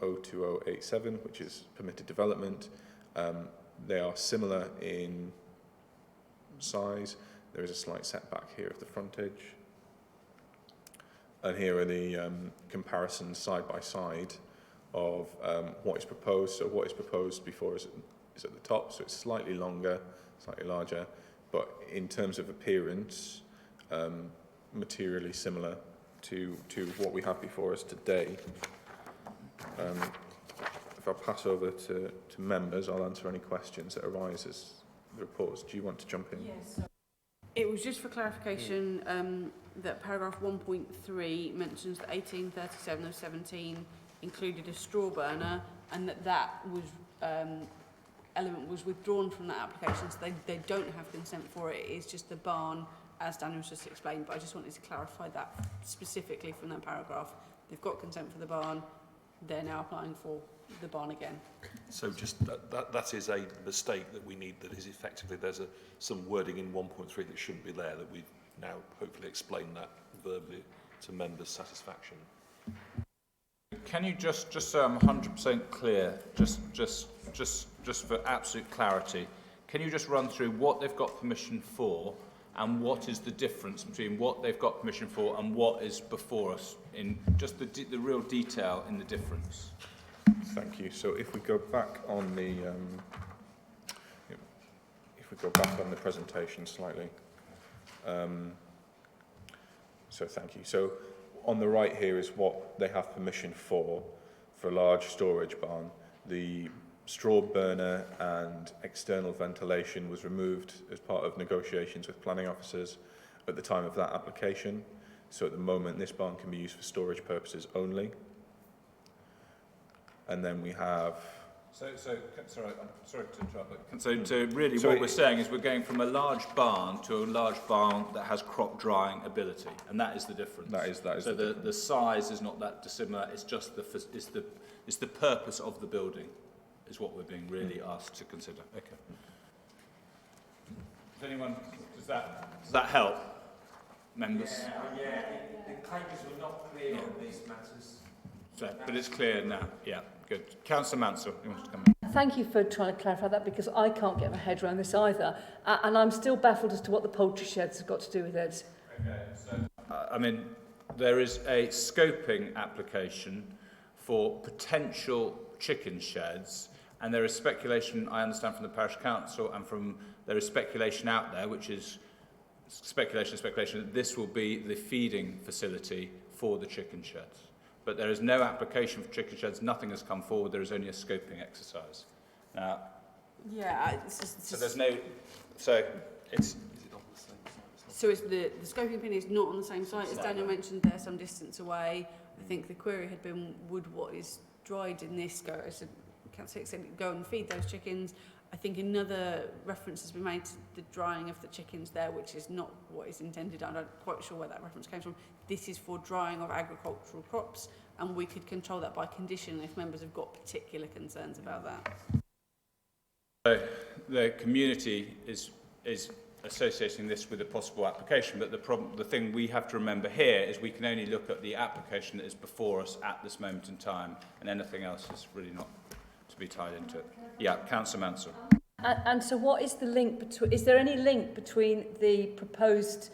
19-02087, which is permitted development. They are similar in size. There is a slight setback here of the frontage. And here are the comparisons side by side of what is proposed. So what is proposed before is at the top, so it's slightly longer, slightly larger, but in terms of appearance, materially similar to what we have before us today. If I pass over to members, I'll answer any questions that arise as the reports. Do you want to jump in? Yes. It was just for clarification that paragraph 1.3 mentions that 1837-17 included a straw burner, and that was element was withdrawn from that application, so they don't have consent for it. It's just the barn, as Daniel's just explained, but I just wanted to clarify that specifically from that paragraph. They've got consent for the barn, they're now applying for the barn again. So just that is a mistake that we need, that is effectively there's some wording in 1.3 that shouldn't be there, that we've now hopefully explained that verbally to members' satisfaction. Can you just so I'm 100% clear, just for absolute clarity, can you just run through what they've got permission for and what is the difference between what they've got permission for and what is before us, in just the real detail in the difference? Thank you. So if we go back on the presentation slightly. So thank you. So on the right here is what they have permission for a large storage barn. The straw burner and external ventilation was removed as part of negotiations with planning officers at the time of that application. So at the moment, this barn can be used for storage purposes only. and then we have... Sorry, I'm sorry to interrupt. But so really what we're saying is we're going from a large barn to a large barn that has crop drying ability, and that is the difference. That is so the size is not that dissimilar. It's just it's the purpose of the building is what we're being really asked to consider. Okay. Does anyone does that help, members? Yeah. The papers were not clear on these matters. So, but it's clear now. Yeah. Good. Councillor Mansell, you want to come in? Thank you for trying to clarify that, because I can't get my head around this either. And I'm still baffled as to what the poultry sheds have got to do with it. Okay, so, I mean, there is a scoping application for potential chicken sheds, and there is speculation, I understand, from the parish council, and there is speculation out there, which is speculation, that this will be the feeding facility for the chicken sheds. But there is no application for chicken sheds. Nothing has come forward. There is only a scoping exercise. Now, so there's no. So it's. So it's the scoping pin is not on the same site as Daniel mentioned. They're some distance away. I think the query had been: would what is dried in this go? So Councillor said go and feed those chickens. I think another reference has been made to the drying of the chickens there, which is not what is intended. I'm not quite sure where that reference came from. This is for drying of agricultural crops, and we could control that by condition if members have got particular concerns about that. So the community is associating this with a possible application, but the thing we have to remember here is we can only look at the application that is before us at this moment in time, and anything else is really not to be tied into it. Yeah, Councillor Mansell. And so what is the link between, is there any link between the proposed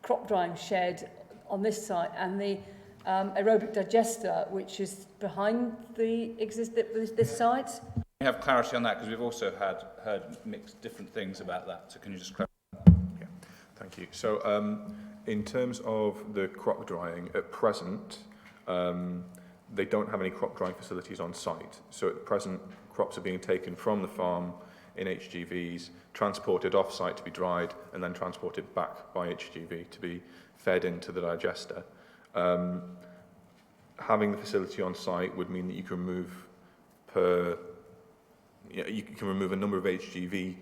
crop drying shed on this site and the aerobic digester, which is behind this site? We have clarity on that because we've also heard mixed different things about that. So can you just clarify? Yeah, thank you. So in terms of the crop drying, at present, they don't have any crop drying facilities on site. So at present, crops are being taken from the farm in HGVs, transported off-site to be dried, and then transported back by HGV to be fed into the digester. Having the facility on site would mean that you can remove a number of HGV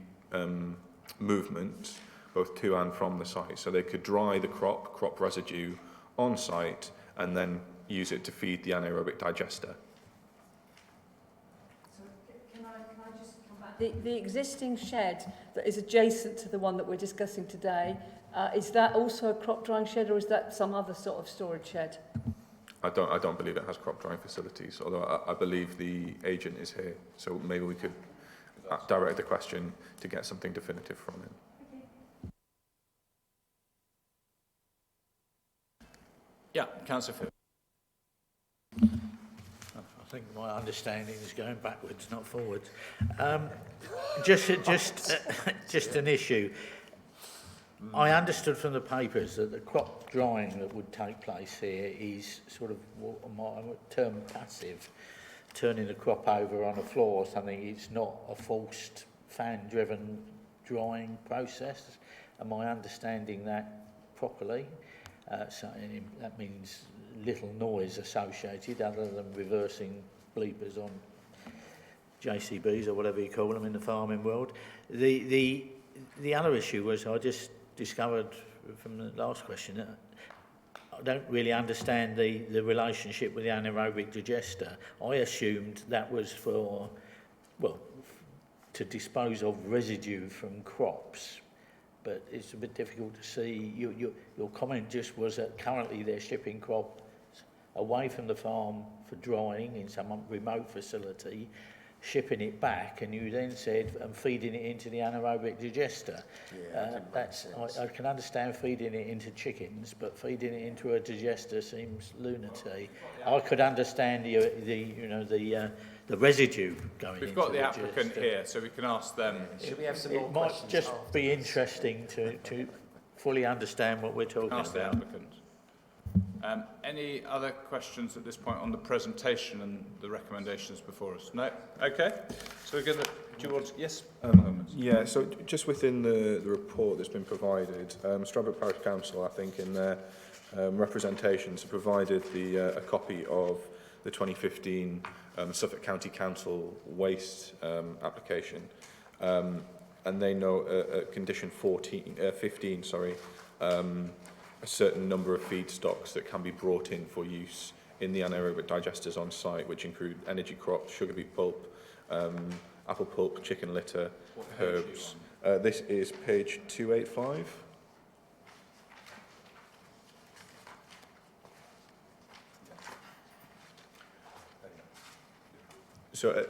movements, both to and from the site. So they could dry the crop residue on site, and then use it to feed the anaerobic digester. So can I just come back? The existing shed that is adjacent to the one that we're discussing today, is that also a crop drying shed, or is that some other sort of storage shed? I don't believe it has crop drying facilities, although I believe the agent is here, so maybe we could direct the question to get something definitive from him. Yeah, Councillor Phil. I think my understanding is going backwards, not forwards. Just an issue. I understood from the papers that the crop drying that would take place here is sort of what I might term passive, turning the crop over on the floor or something. It's not a forced, fan-driven drying process. Am I understanding that properly? So that means little noise associated other than reversing bleepers on JCBs or whatever you call them in the farming world. The other issue was I just discovered from the last question that I don't really understand the relationship with the anaerobic digester. I assumed that was for, well, to dispose of residue from crops, but it's a bit difficult to see. Your comment just was that currently they're shipping crops away from the farm for drying in some remote facility, shipping it back, and you then said feeding it into the anaerobic digester. Yeah, I can understand feeding it into chickens, but feeding it into a digester seems lunacy. I could understand the residue going. We've got the applicant here, so we can ask them. Should we have some more questions? It might just be interesting to fully understand what we're talking about. Ask the applicant. Any other questions at this point on the presentation and the recommendations before us? No? Okay. So we're going to... Do you want to... Yes? Yeah, so just within the report that's been provided, Stradbroke Parish Council, I think, in their representations have provided a copy of the 2015 Suffolk County Council waste application, and they know at condition 15, a certain number of feedstocks that can be brought in for use in the anaerobic digesters on site, which include energy crops, sugar beet pulp, apple pulp, chicken litter, herbs. This is page 285. So,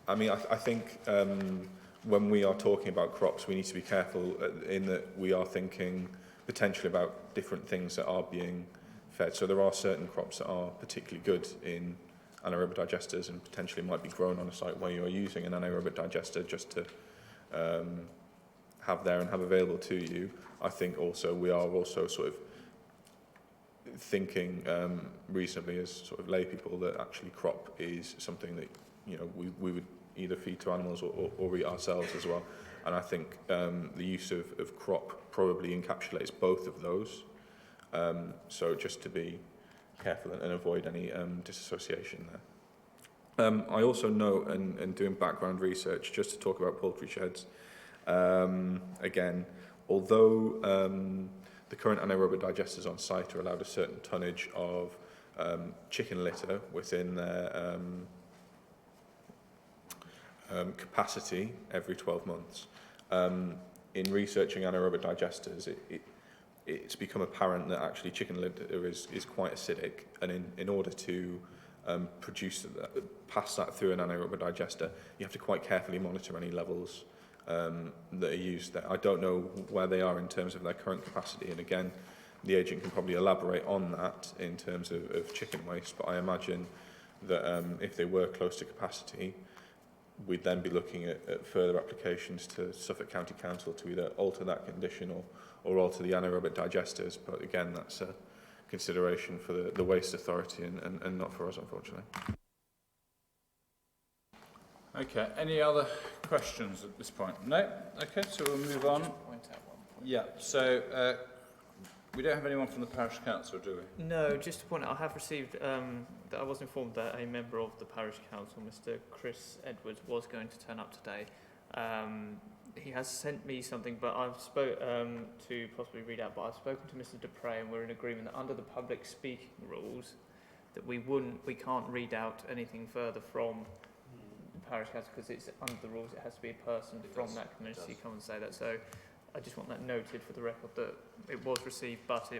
I mean, I think when we are talking about crops, we need to be careful in that we are thinking potentially about different things that are being fed. So there are certain crops that are particularly good in anaerobic digesters and potentially might be grown on a site where you're using an anaerobic digester just to have there and have available to you. I think also we are also sort of thinking reasonably as sort of lay people that actually crop is something that, you know, we would either feed to animals or eat ourselves as well. And I think the use of crop probably encapsulates both of those. So just to be careful and avoid any disassociation there. I also know, and doing background research, just to talk about poultry sheds, again, although the current anaerobic digesters on site are allowed a certain tonnage of chicken litter within their capacity every 12 months. In researching anaerobic digesters, it's become apparent that actually chicken litter is quite acidic, and in order to pass that through an anaerobic digester, you have to quite carefully monitor any levels that are used there. I don't know where they are in terms of their current capacity, and again, the agent can probably elaborate on that in terms of chicken waste, but I imagine that if they were close to capacity, we'd then be looking at further applications to Suffolk County Council to either alter that condition or alter the anaerobic digesters, but again, that's a consideration for the Waste Authority and not for us, unfortunately. Okay, any other questions at this point? No? Okay, so we'll move on. Yeah, so we don't have anyone from the Parish Council, do we? No, just to point out, I have received, that I was informed that a member of the Parish Council, Mr. Chris Edwards, was going to turn up today. He has sent me something, but I've spoken to possibly read out, but I've spoken to Mr. Dupre, and we're in agreement that under the public speaking rules, that we can't read out anything further from the Parish Council, because it's under the rules, it has to be a person from that community come and say that. So I just want that noted for the record that it was received, but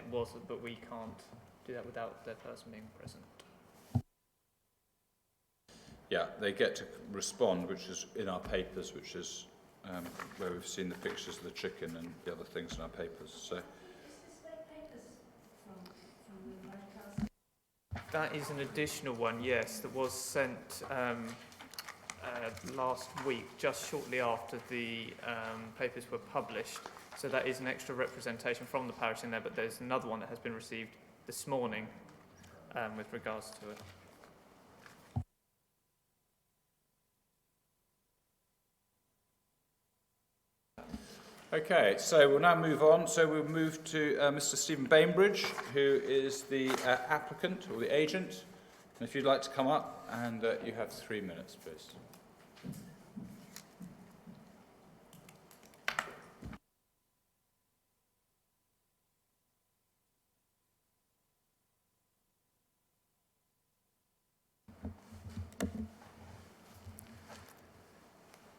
we can't do that without their person being present. Yeah, they get to respond, which is in our papers, which is where we've seen the pictures of the chicken and the other things in our papers. So that is an additional one, yes, that was sent last week, just shortly after the papers were published. So that is an extra representation from the parish in there, but there's another one that has been received this morning with regards to it. okay, so we'll now move on. So we'll move to Mr. Stephen Bainbridge, who is the applicant or the agent. And if you'd like to come up, and you have 3 minutes, please.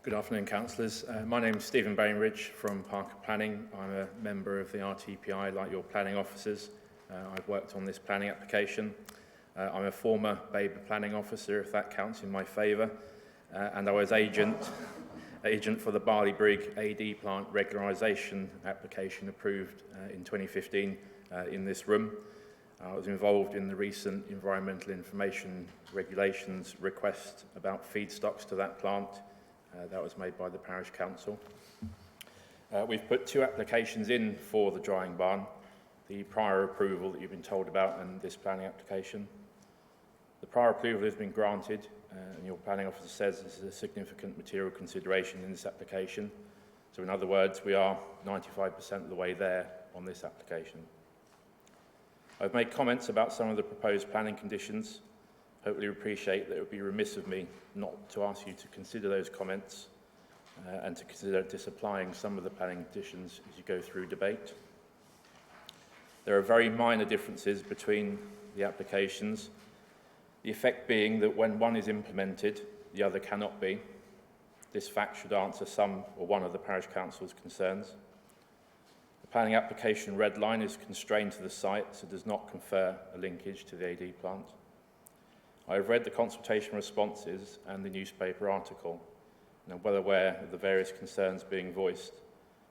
Good afternoon, councillors. My name is Stephen Bainbridge from Parker Planning. I'm a member of the RTPI, like your planning officers. I've worked on this planning application. I'm a former Baber planning officer, if that counts in my favour, and I was agent for the Barley Brig AD plant regularisation application approved in 2015 in this room. I was involved in the recent environmental information regulations request about feedstocks to that plant. That was made by the Parish Council. We've put 2 applications in for the drying barn, the prior approval that you've been told about and this planning application. The prior approval has been granted, and your planning officer says this is a significant material consideration in this application. So in other words, we are 95% of the way there on this application. I've made comments about some of the proposed planning conditions. hopefully appreciate that it would be remiss of me not to ask you to consider those comments and to consider disapplying some of the planning conditions as you go through debate. There are very minor differences between the applications, the effect being that when one is implemented, the other cannot be. This fact should answer some or one of the parish council's concerns. The planning application red line is constrained to the site, so does not confer a linkage to the AD plant. I have read the consultation responses and the newspaper article, and I'm well aware of the various concerns being voiced,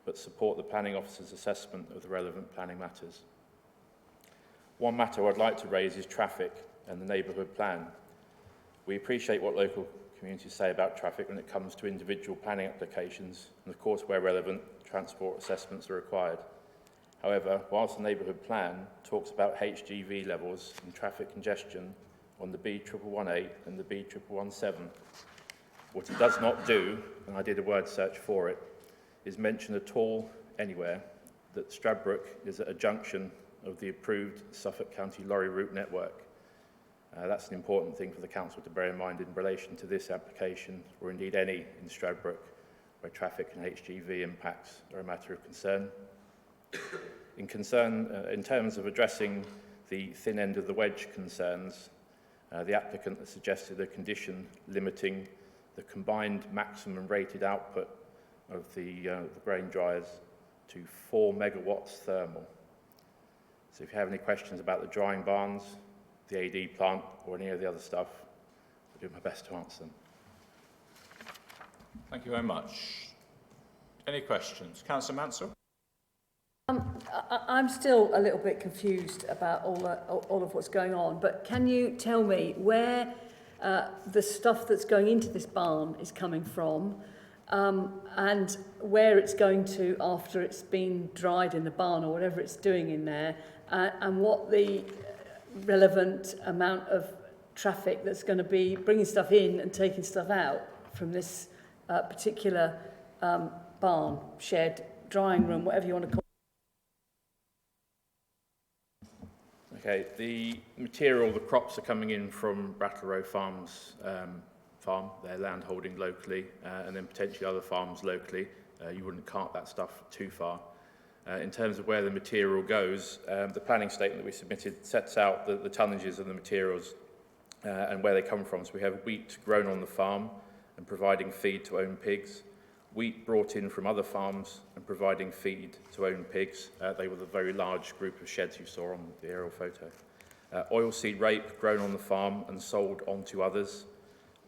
but support the planning officer's assessment of the relevant planning matters. One matter I'd like to raise is traffic and the neighbourhood plan. We appreciate what local communities say about traffic when it comes to individual planning applications, and of course, where relevant, transport assessments are required. However, whilst the neighbourhood plan talks about HGV levels and traffic congestion on the B1118 and the B1117, what it does not do, and I did a word search for it, is mention at all anywhere that Stradbroke is at a junction of the approved Suffolk County lorry route network. That's an important thing for the council to bear in mind in relation to this application, or indeed any in Stradbroke, where traffic and HGV impacts are a matter of concern. In terms of addressing the thin end of the wedge concerns, the applicant has suggested a condition limiting the combined maximum rated output of the grain dryers to 4 megawatts thermal. So if you have any questions about the drying barns, the AD plant, or any of the other stuff, I'll do my best to answer them. Thank you very much. Any questions? Councillor Mansell? I'm still a little bit confused about all of what's going on, but can you tell me where the stuff that's going into this barn is coming from, and where it's going to after it's been dried in the barn or whatever it's doing in there, and what the relevant amount of traffic that's going to be bringing stuff in and taking stuff out from this particular barn, shed, drying room, whatever you want to call it? Okay, the material, the crops are coming in from Brattle Row Farms farm, their land holding locally, and then potentially other farms locally. You wouldn't cart that stuff too far. In terms of where the material goes, the planning statement that we submitted sets out the tonnages of the materials and where they come from. So we have wheat grown on the farm and providing feed to own pigs, wheat brought in from other farms and providing feed to own pigs. They were the very large group of sheds you saw on the aerial photo. Oilseed rape grown on the farm and sold on to others.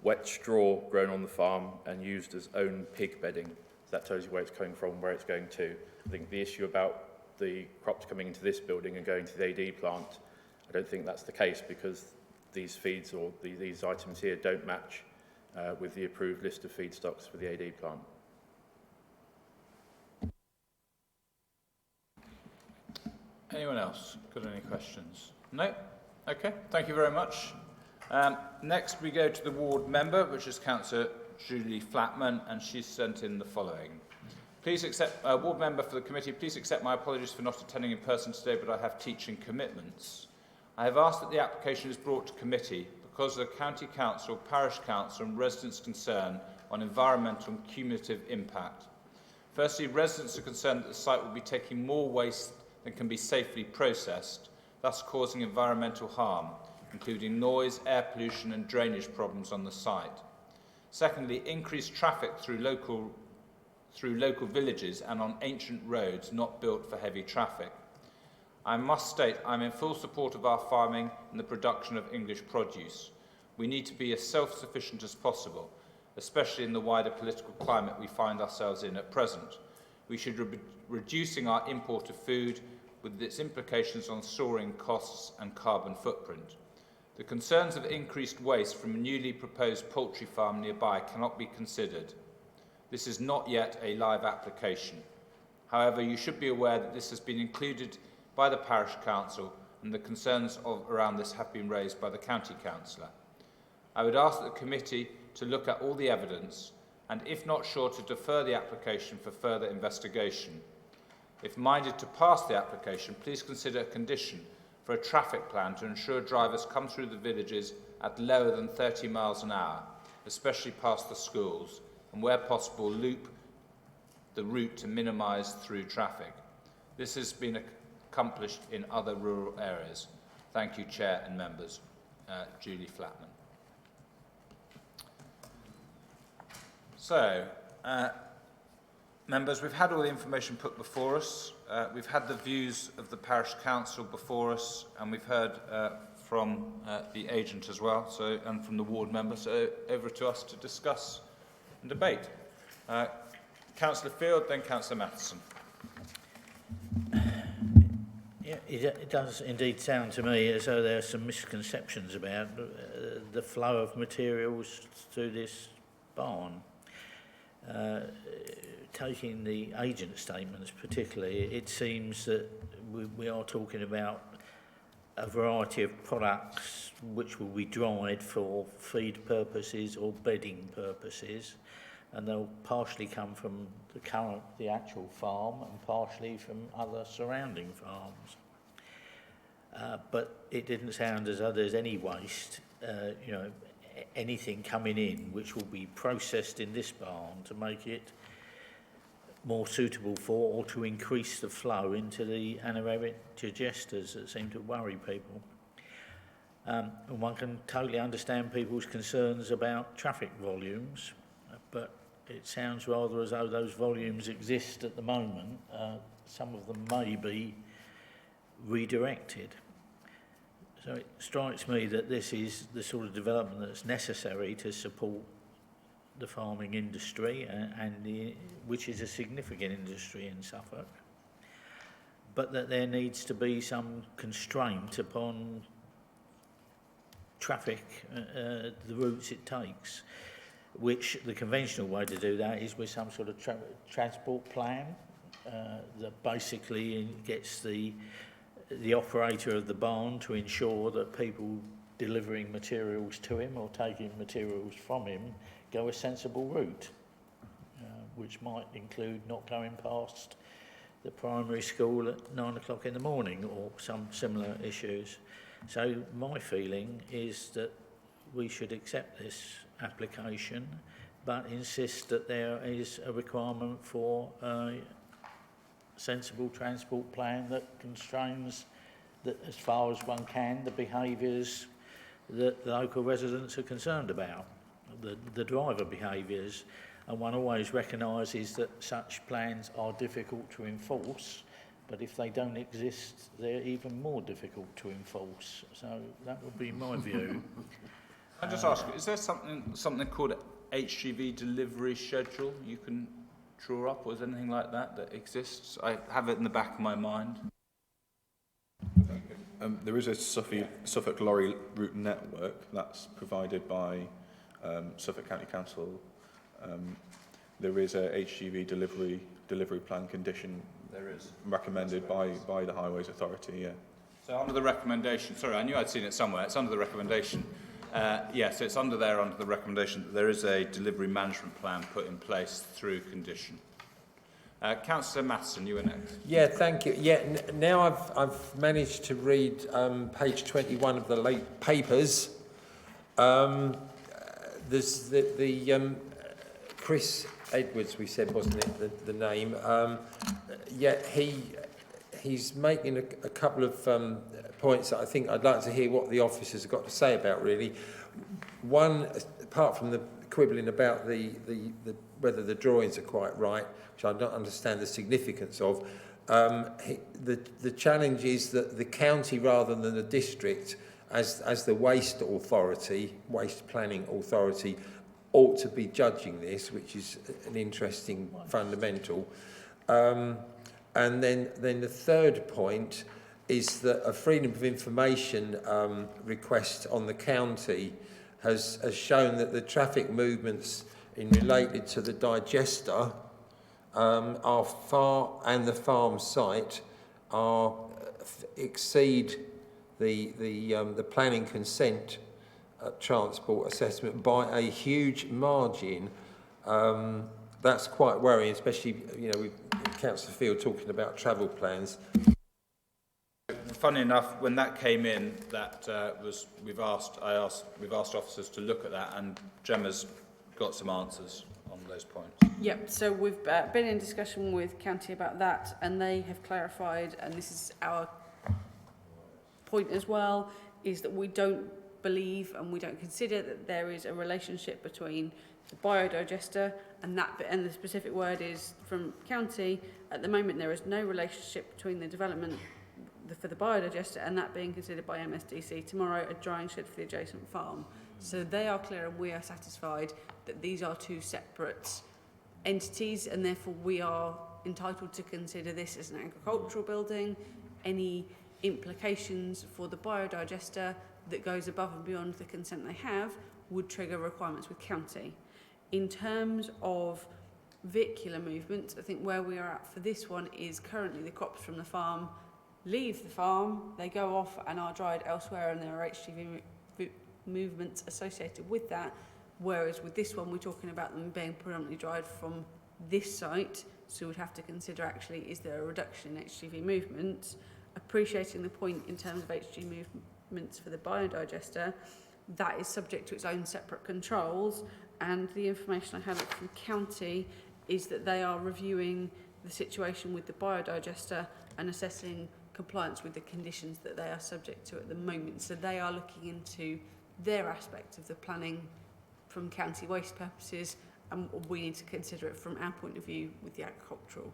Wet straw grown on the farm and used as own pig bedding. So that tells you where it's coming from, where it's going to. I think the issue about the crops coming into this building and going to the AD plant, I don't think that's the case, because these feeds or these items here don't match with the approved list of feedstocks for the AD plant. Anyone else got any questions? No? Okay, thank you very much. Next we go to the ward member, which is Councillor Julie Flatman, and she's sent in the following. Please accept, ward member for the committee, please accept my apologies for not attending in person today, but I have teaching commitments. I have asked that the application is brought to committee because of the County Council, Parish Council and residents' concern on environmental and cumulative impact. Firstly, residents are concerned that the site will be taking more waste than can be safely processed, thus causing environmental harm, including noise, air pollution and drainage problems on the site. Secondly, increased traffic through local villages and on ancient roads not built for heavy traffic. I must state I'm in full support of our farming and the production of English produce. We need to be as self-sufficient as possible, especially in the wider political climate we find ourselves in at present. We should be reducing our import of food with its implications on soaring costs and carbon footprint. The concerns of increased waste from a newly proposed poultry farm nearby cannot be considered. This is not yet a live application. However, you should be aware that this has been included by the Parish Council and the concerns around this have been raised by the County Councillor. I would ask the committee to look at all the evidence and, if not sure, to defer the application for further investigation. If minded to pass the application, please consider a condition for a traffic plan to ensure drivers come through the villages at lower than 30 miles an hour, especially past the schools, and where possible loop the route to minimise through traffic. This has been accomplished in other rural areas. Thank you, Chair and members. Julie Flatman. So, members, we've had all the information put before us. We've had the views of the Parish Council before us, and we've heard from the agent as well, and from the ward member. So over to us to discuss and debate. Councillor Field, then Councillor Matheson. Yeah, it does indeed sound to me as though there are some misconceptions about the flow of materials through this barn. Taking the agent statements particularly, it seems that we are talking about a variety of products which will be dried for feed purposes or bedding purposes, and they'll partially come from the actual farm and partially from other surrounding farms. But it didn't sound as though there's any waste, anything coming in which will be processed in this barn to make it more suitable for or to increase the flow into the anaerobic digesters that seem to worry people. And one can totally understand people's concerns about traffic volumes, but it sounds rather as though those volumes exist at the moment. Some of them may be redirected. So it strikes me that this is the sort of development that's necessary to support the farming industry, which is a significant industry in Suffolk, but that there needs to be some constraint upon traffic, the routes it takes, which the conventional way to do that is with some sort of transport plan that basically gets the operator of the barn to ensure that people delivering materials to him or taking materials from him go a sensible route, which might include not going past the primary school at 9 o'clock in the morning or some similar issues. So my feeling is that we should accept this application, but insist that there is a requirement for a sensible transport plan that constrains, that as far as one can, the behaviours that the local residents are concerned about, the driver behaviours, and one always recognises that such plans are difficult to enforce, but if they don't exist, they're even more difficult to enforce. So that would be my view. Can I just ask, is there something called HGV delivery schedule you can draw up, or is there anything like that that exists? I have it in the back of my mind. There is a Suffolk lorry route network that's provided by Suffolk County Council. There is a HGV delivery plan condition. There is. Recommended by the Highways Authority, yeah. So under the recommendation, sorry, I knew I'd seen it somewhere. It's under the recommendation. So it's under the recommendation that there is a delivery management plan put in place through condition. Councillor Matheson, you were next. Yeah, thank you. Yeah, now I've managed to read page 21 of the late papers. There's the Chris Edwards, we said, wasn't it, the name? He's making a couple of points that I think I'd like to hear what the officers have got to say about, really. One, apart from the quibbling about whether the drawings are quite right, which I don't understand the significance of, the challenge is that the county, rather than the district, as the waste planning authority, ought to be judging this, which is an interesting fundamental. And then the third point is that a freedom of information request on the county has shown that the traffic movements related to the digester are and the farm site exceed the planning consent transport assessment by a huge margin. That's quite worrying, especially with Councillor Field talking about travel plans. funny enough, when that came in, that we've asked officers to look at that, and Gemma's got some answers on those points. Yep, so we've been in discussion with County about that, and they have clarified, and this is our point as well, is that we don't believe and we don't consider that there is a relationship between the biodigester and that bit, and the specific word is from County. At the moment, there is no relationship between the development for the biodigester and that being considered by MSDC tomorrow a drying shed for the adjacent farm. So they are clear and we are satisfied that these are two separate entities, and therefore we are entitled to consider this as an agricultural building. Any implications for the biodigester that goes above and beyond the consent they have would trigger requirements with County. In terms of vehicular movement, I think where we are at for this one is currently the crops from the farm leave the farm, they go off and are dried elsewhere, and there are HGV movements associated with that, whereas with this one we're talking about them being predominantly dried from this site, so we'd have to consider actually is there a reduction in HGV movement. Appreciating the point in terms of HG movements for the biodigester, that is subject to its own separate controls, and the information I have from County is that they are reviewing the situation with the biodigester and assessing compliance with the conditions that they are subject to at the moment. So they are looking into their aspect of the planning from county waste purposes, and we need to consider it from our point of view with the agricultural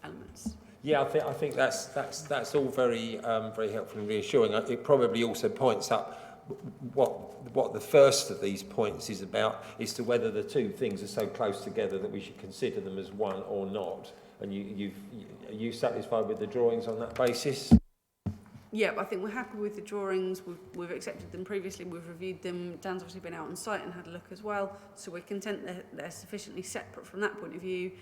elements. Yeah, I think that's all very very helpful and reassuring. It probably also points up what the first of these points is about, is to whether the two things are so close together that we should consider them as one or not. And are you satisfied with the drawings on that basis? Yeah, I think we're happy with the drawings. We've accepted them previously. We've reviewed them. Dan's obviously been out on site and had a look as well. So we're content they're sufficiently separate from that point of view,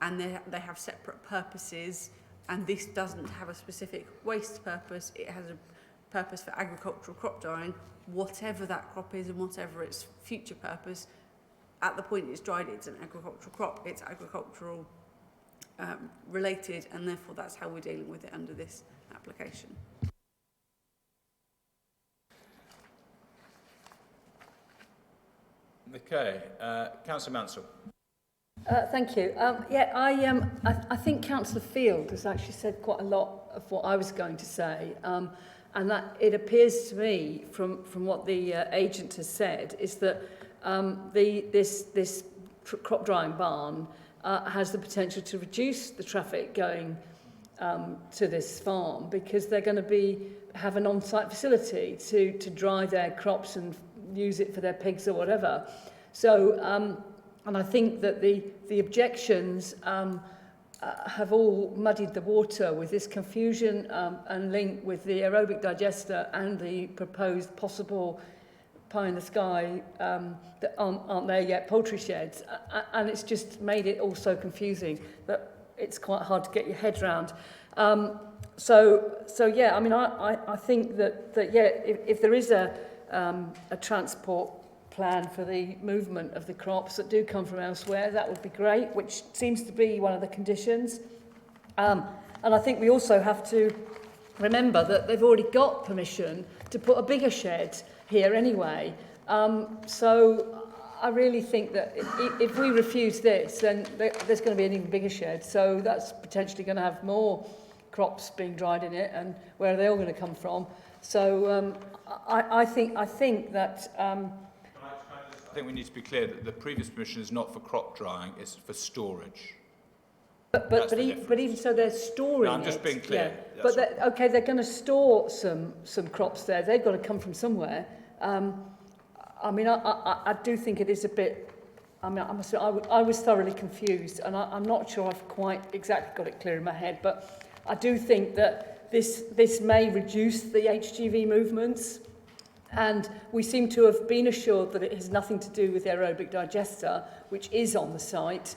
and they have separate purposes. And this doesn't have a specific waste purpose. It has a purpose for agricultural crop drying, whatever that crop is and whatever its future purpose. At the point it's dried, it's an agricultural crop. It's agricultural related, and therefore that's how we're dealing with it under this application. Okay, Councillor Mansell. Thank you. I think Councillor Field has actually said quite a lot of what I was going to say, and that it appears to me from what the agent has said is that this crop drying barn has the potential to reduce the traffic going to this farm, because they're going to have an on-site facility to dry their crops and use it for their pigs or whatever. So, and I think that the objections have all muddied the water with this confusion and link with the aerobic digester and the proposed possible pie in the sky that aren't there yet, poultry sheds, and it's just made it all so confusing that it's quite hard to get your head round. So yeah, I mean, I think that yeah, if there is a transport plan for the movement of the crops that do come from elsewhere, that would be great, which seems to be one of the conditions. And I think we also have to remember that they've already got permission to put a bigger shed here anyway. So I really think that if we refuse this, then there's going to be an even bigger shed. So that's potentially going to have more crops being dried in it, and where are they all going to come from? So I think that... I think we need to be clear that the previous permission is not for crop drying, it's for storage. But even so, they're storing no, I'm just being clear. Yeah. But they're going to store some crops there. They've got to come from somewhere. I mean, I do think it is a bit... I mean, I was thoroughly confused, and I'm not sure I've quite exactly got it clear in my head, but I do think that this may reduce the HGV movements, and we seem to have been assured that it has nothing to do with the aerobic digester, which is on the site.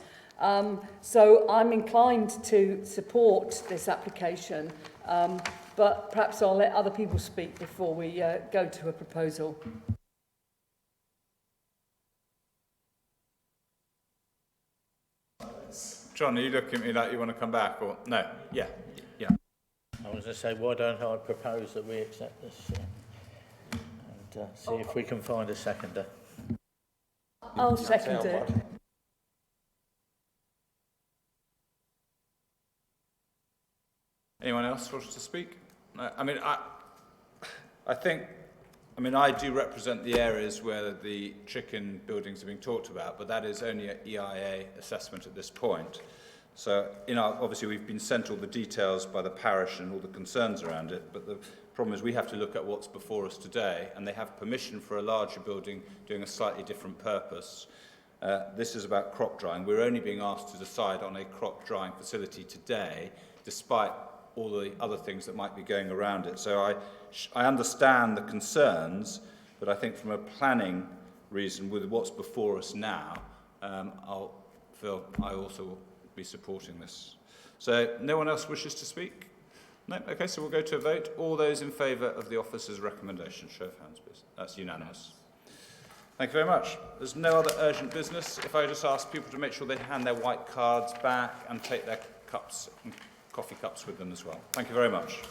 So I'm inclined to support this application, but perhaps I'll let other people speak before we go to a proposal. John, are you looking at me like you want to come back, or no? Yeah. I was going to say, why don't I propose that we accept this and see if we can find a seconder. I'll second it. Anyone else wish to speak? No, I do represent the areas where the chicken buildings are being talked about, but that is only an EIA assessment at this point. So, obviously we've been sent all the details by the parish and all the concerns around it, but the problem is we have to look at what's before us today, and they have permission for a larger building doing a slightly different purpose. This is about crop drying. We're only being asked to decide on a crop drying facility today, despite all the other things that might be going around it. So I understand the concerns, but I think from a planning reason, with what's before us now, I also will be supporting this. So no one else wishes to speak? No? Okay, so we'll go to a vote. All those in favour of the officer's recommendation, show of hands, please. That's unanimous. Thank you very much. There's no other urgent business. If I just ask people to make sure they hand their white cards back and take their cups, coffee cups with them as well. Thank you very much.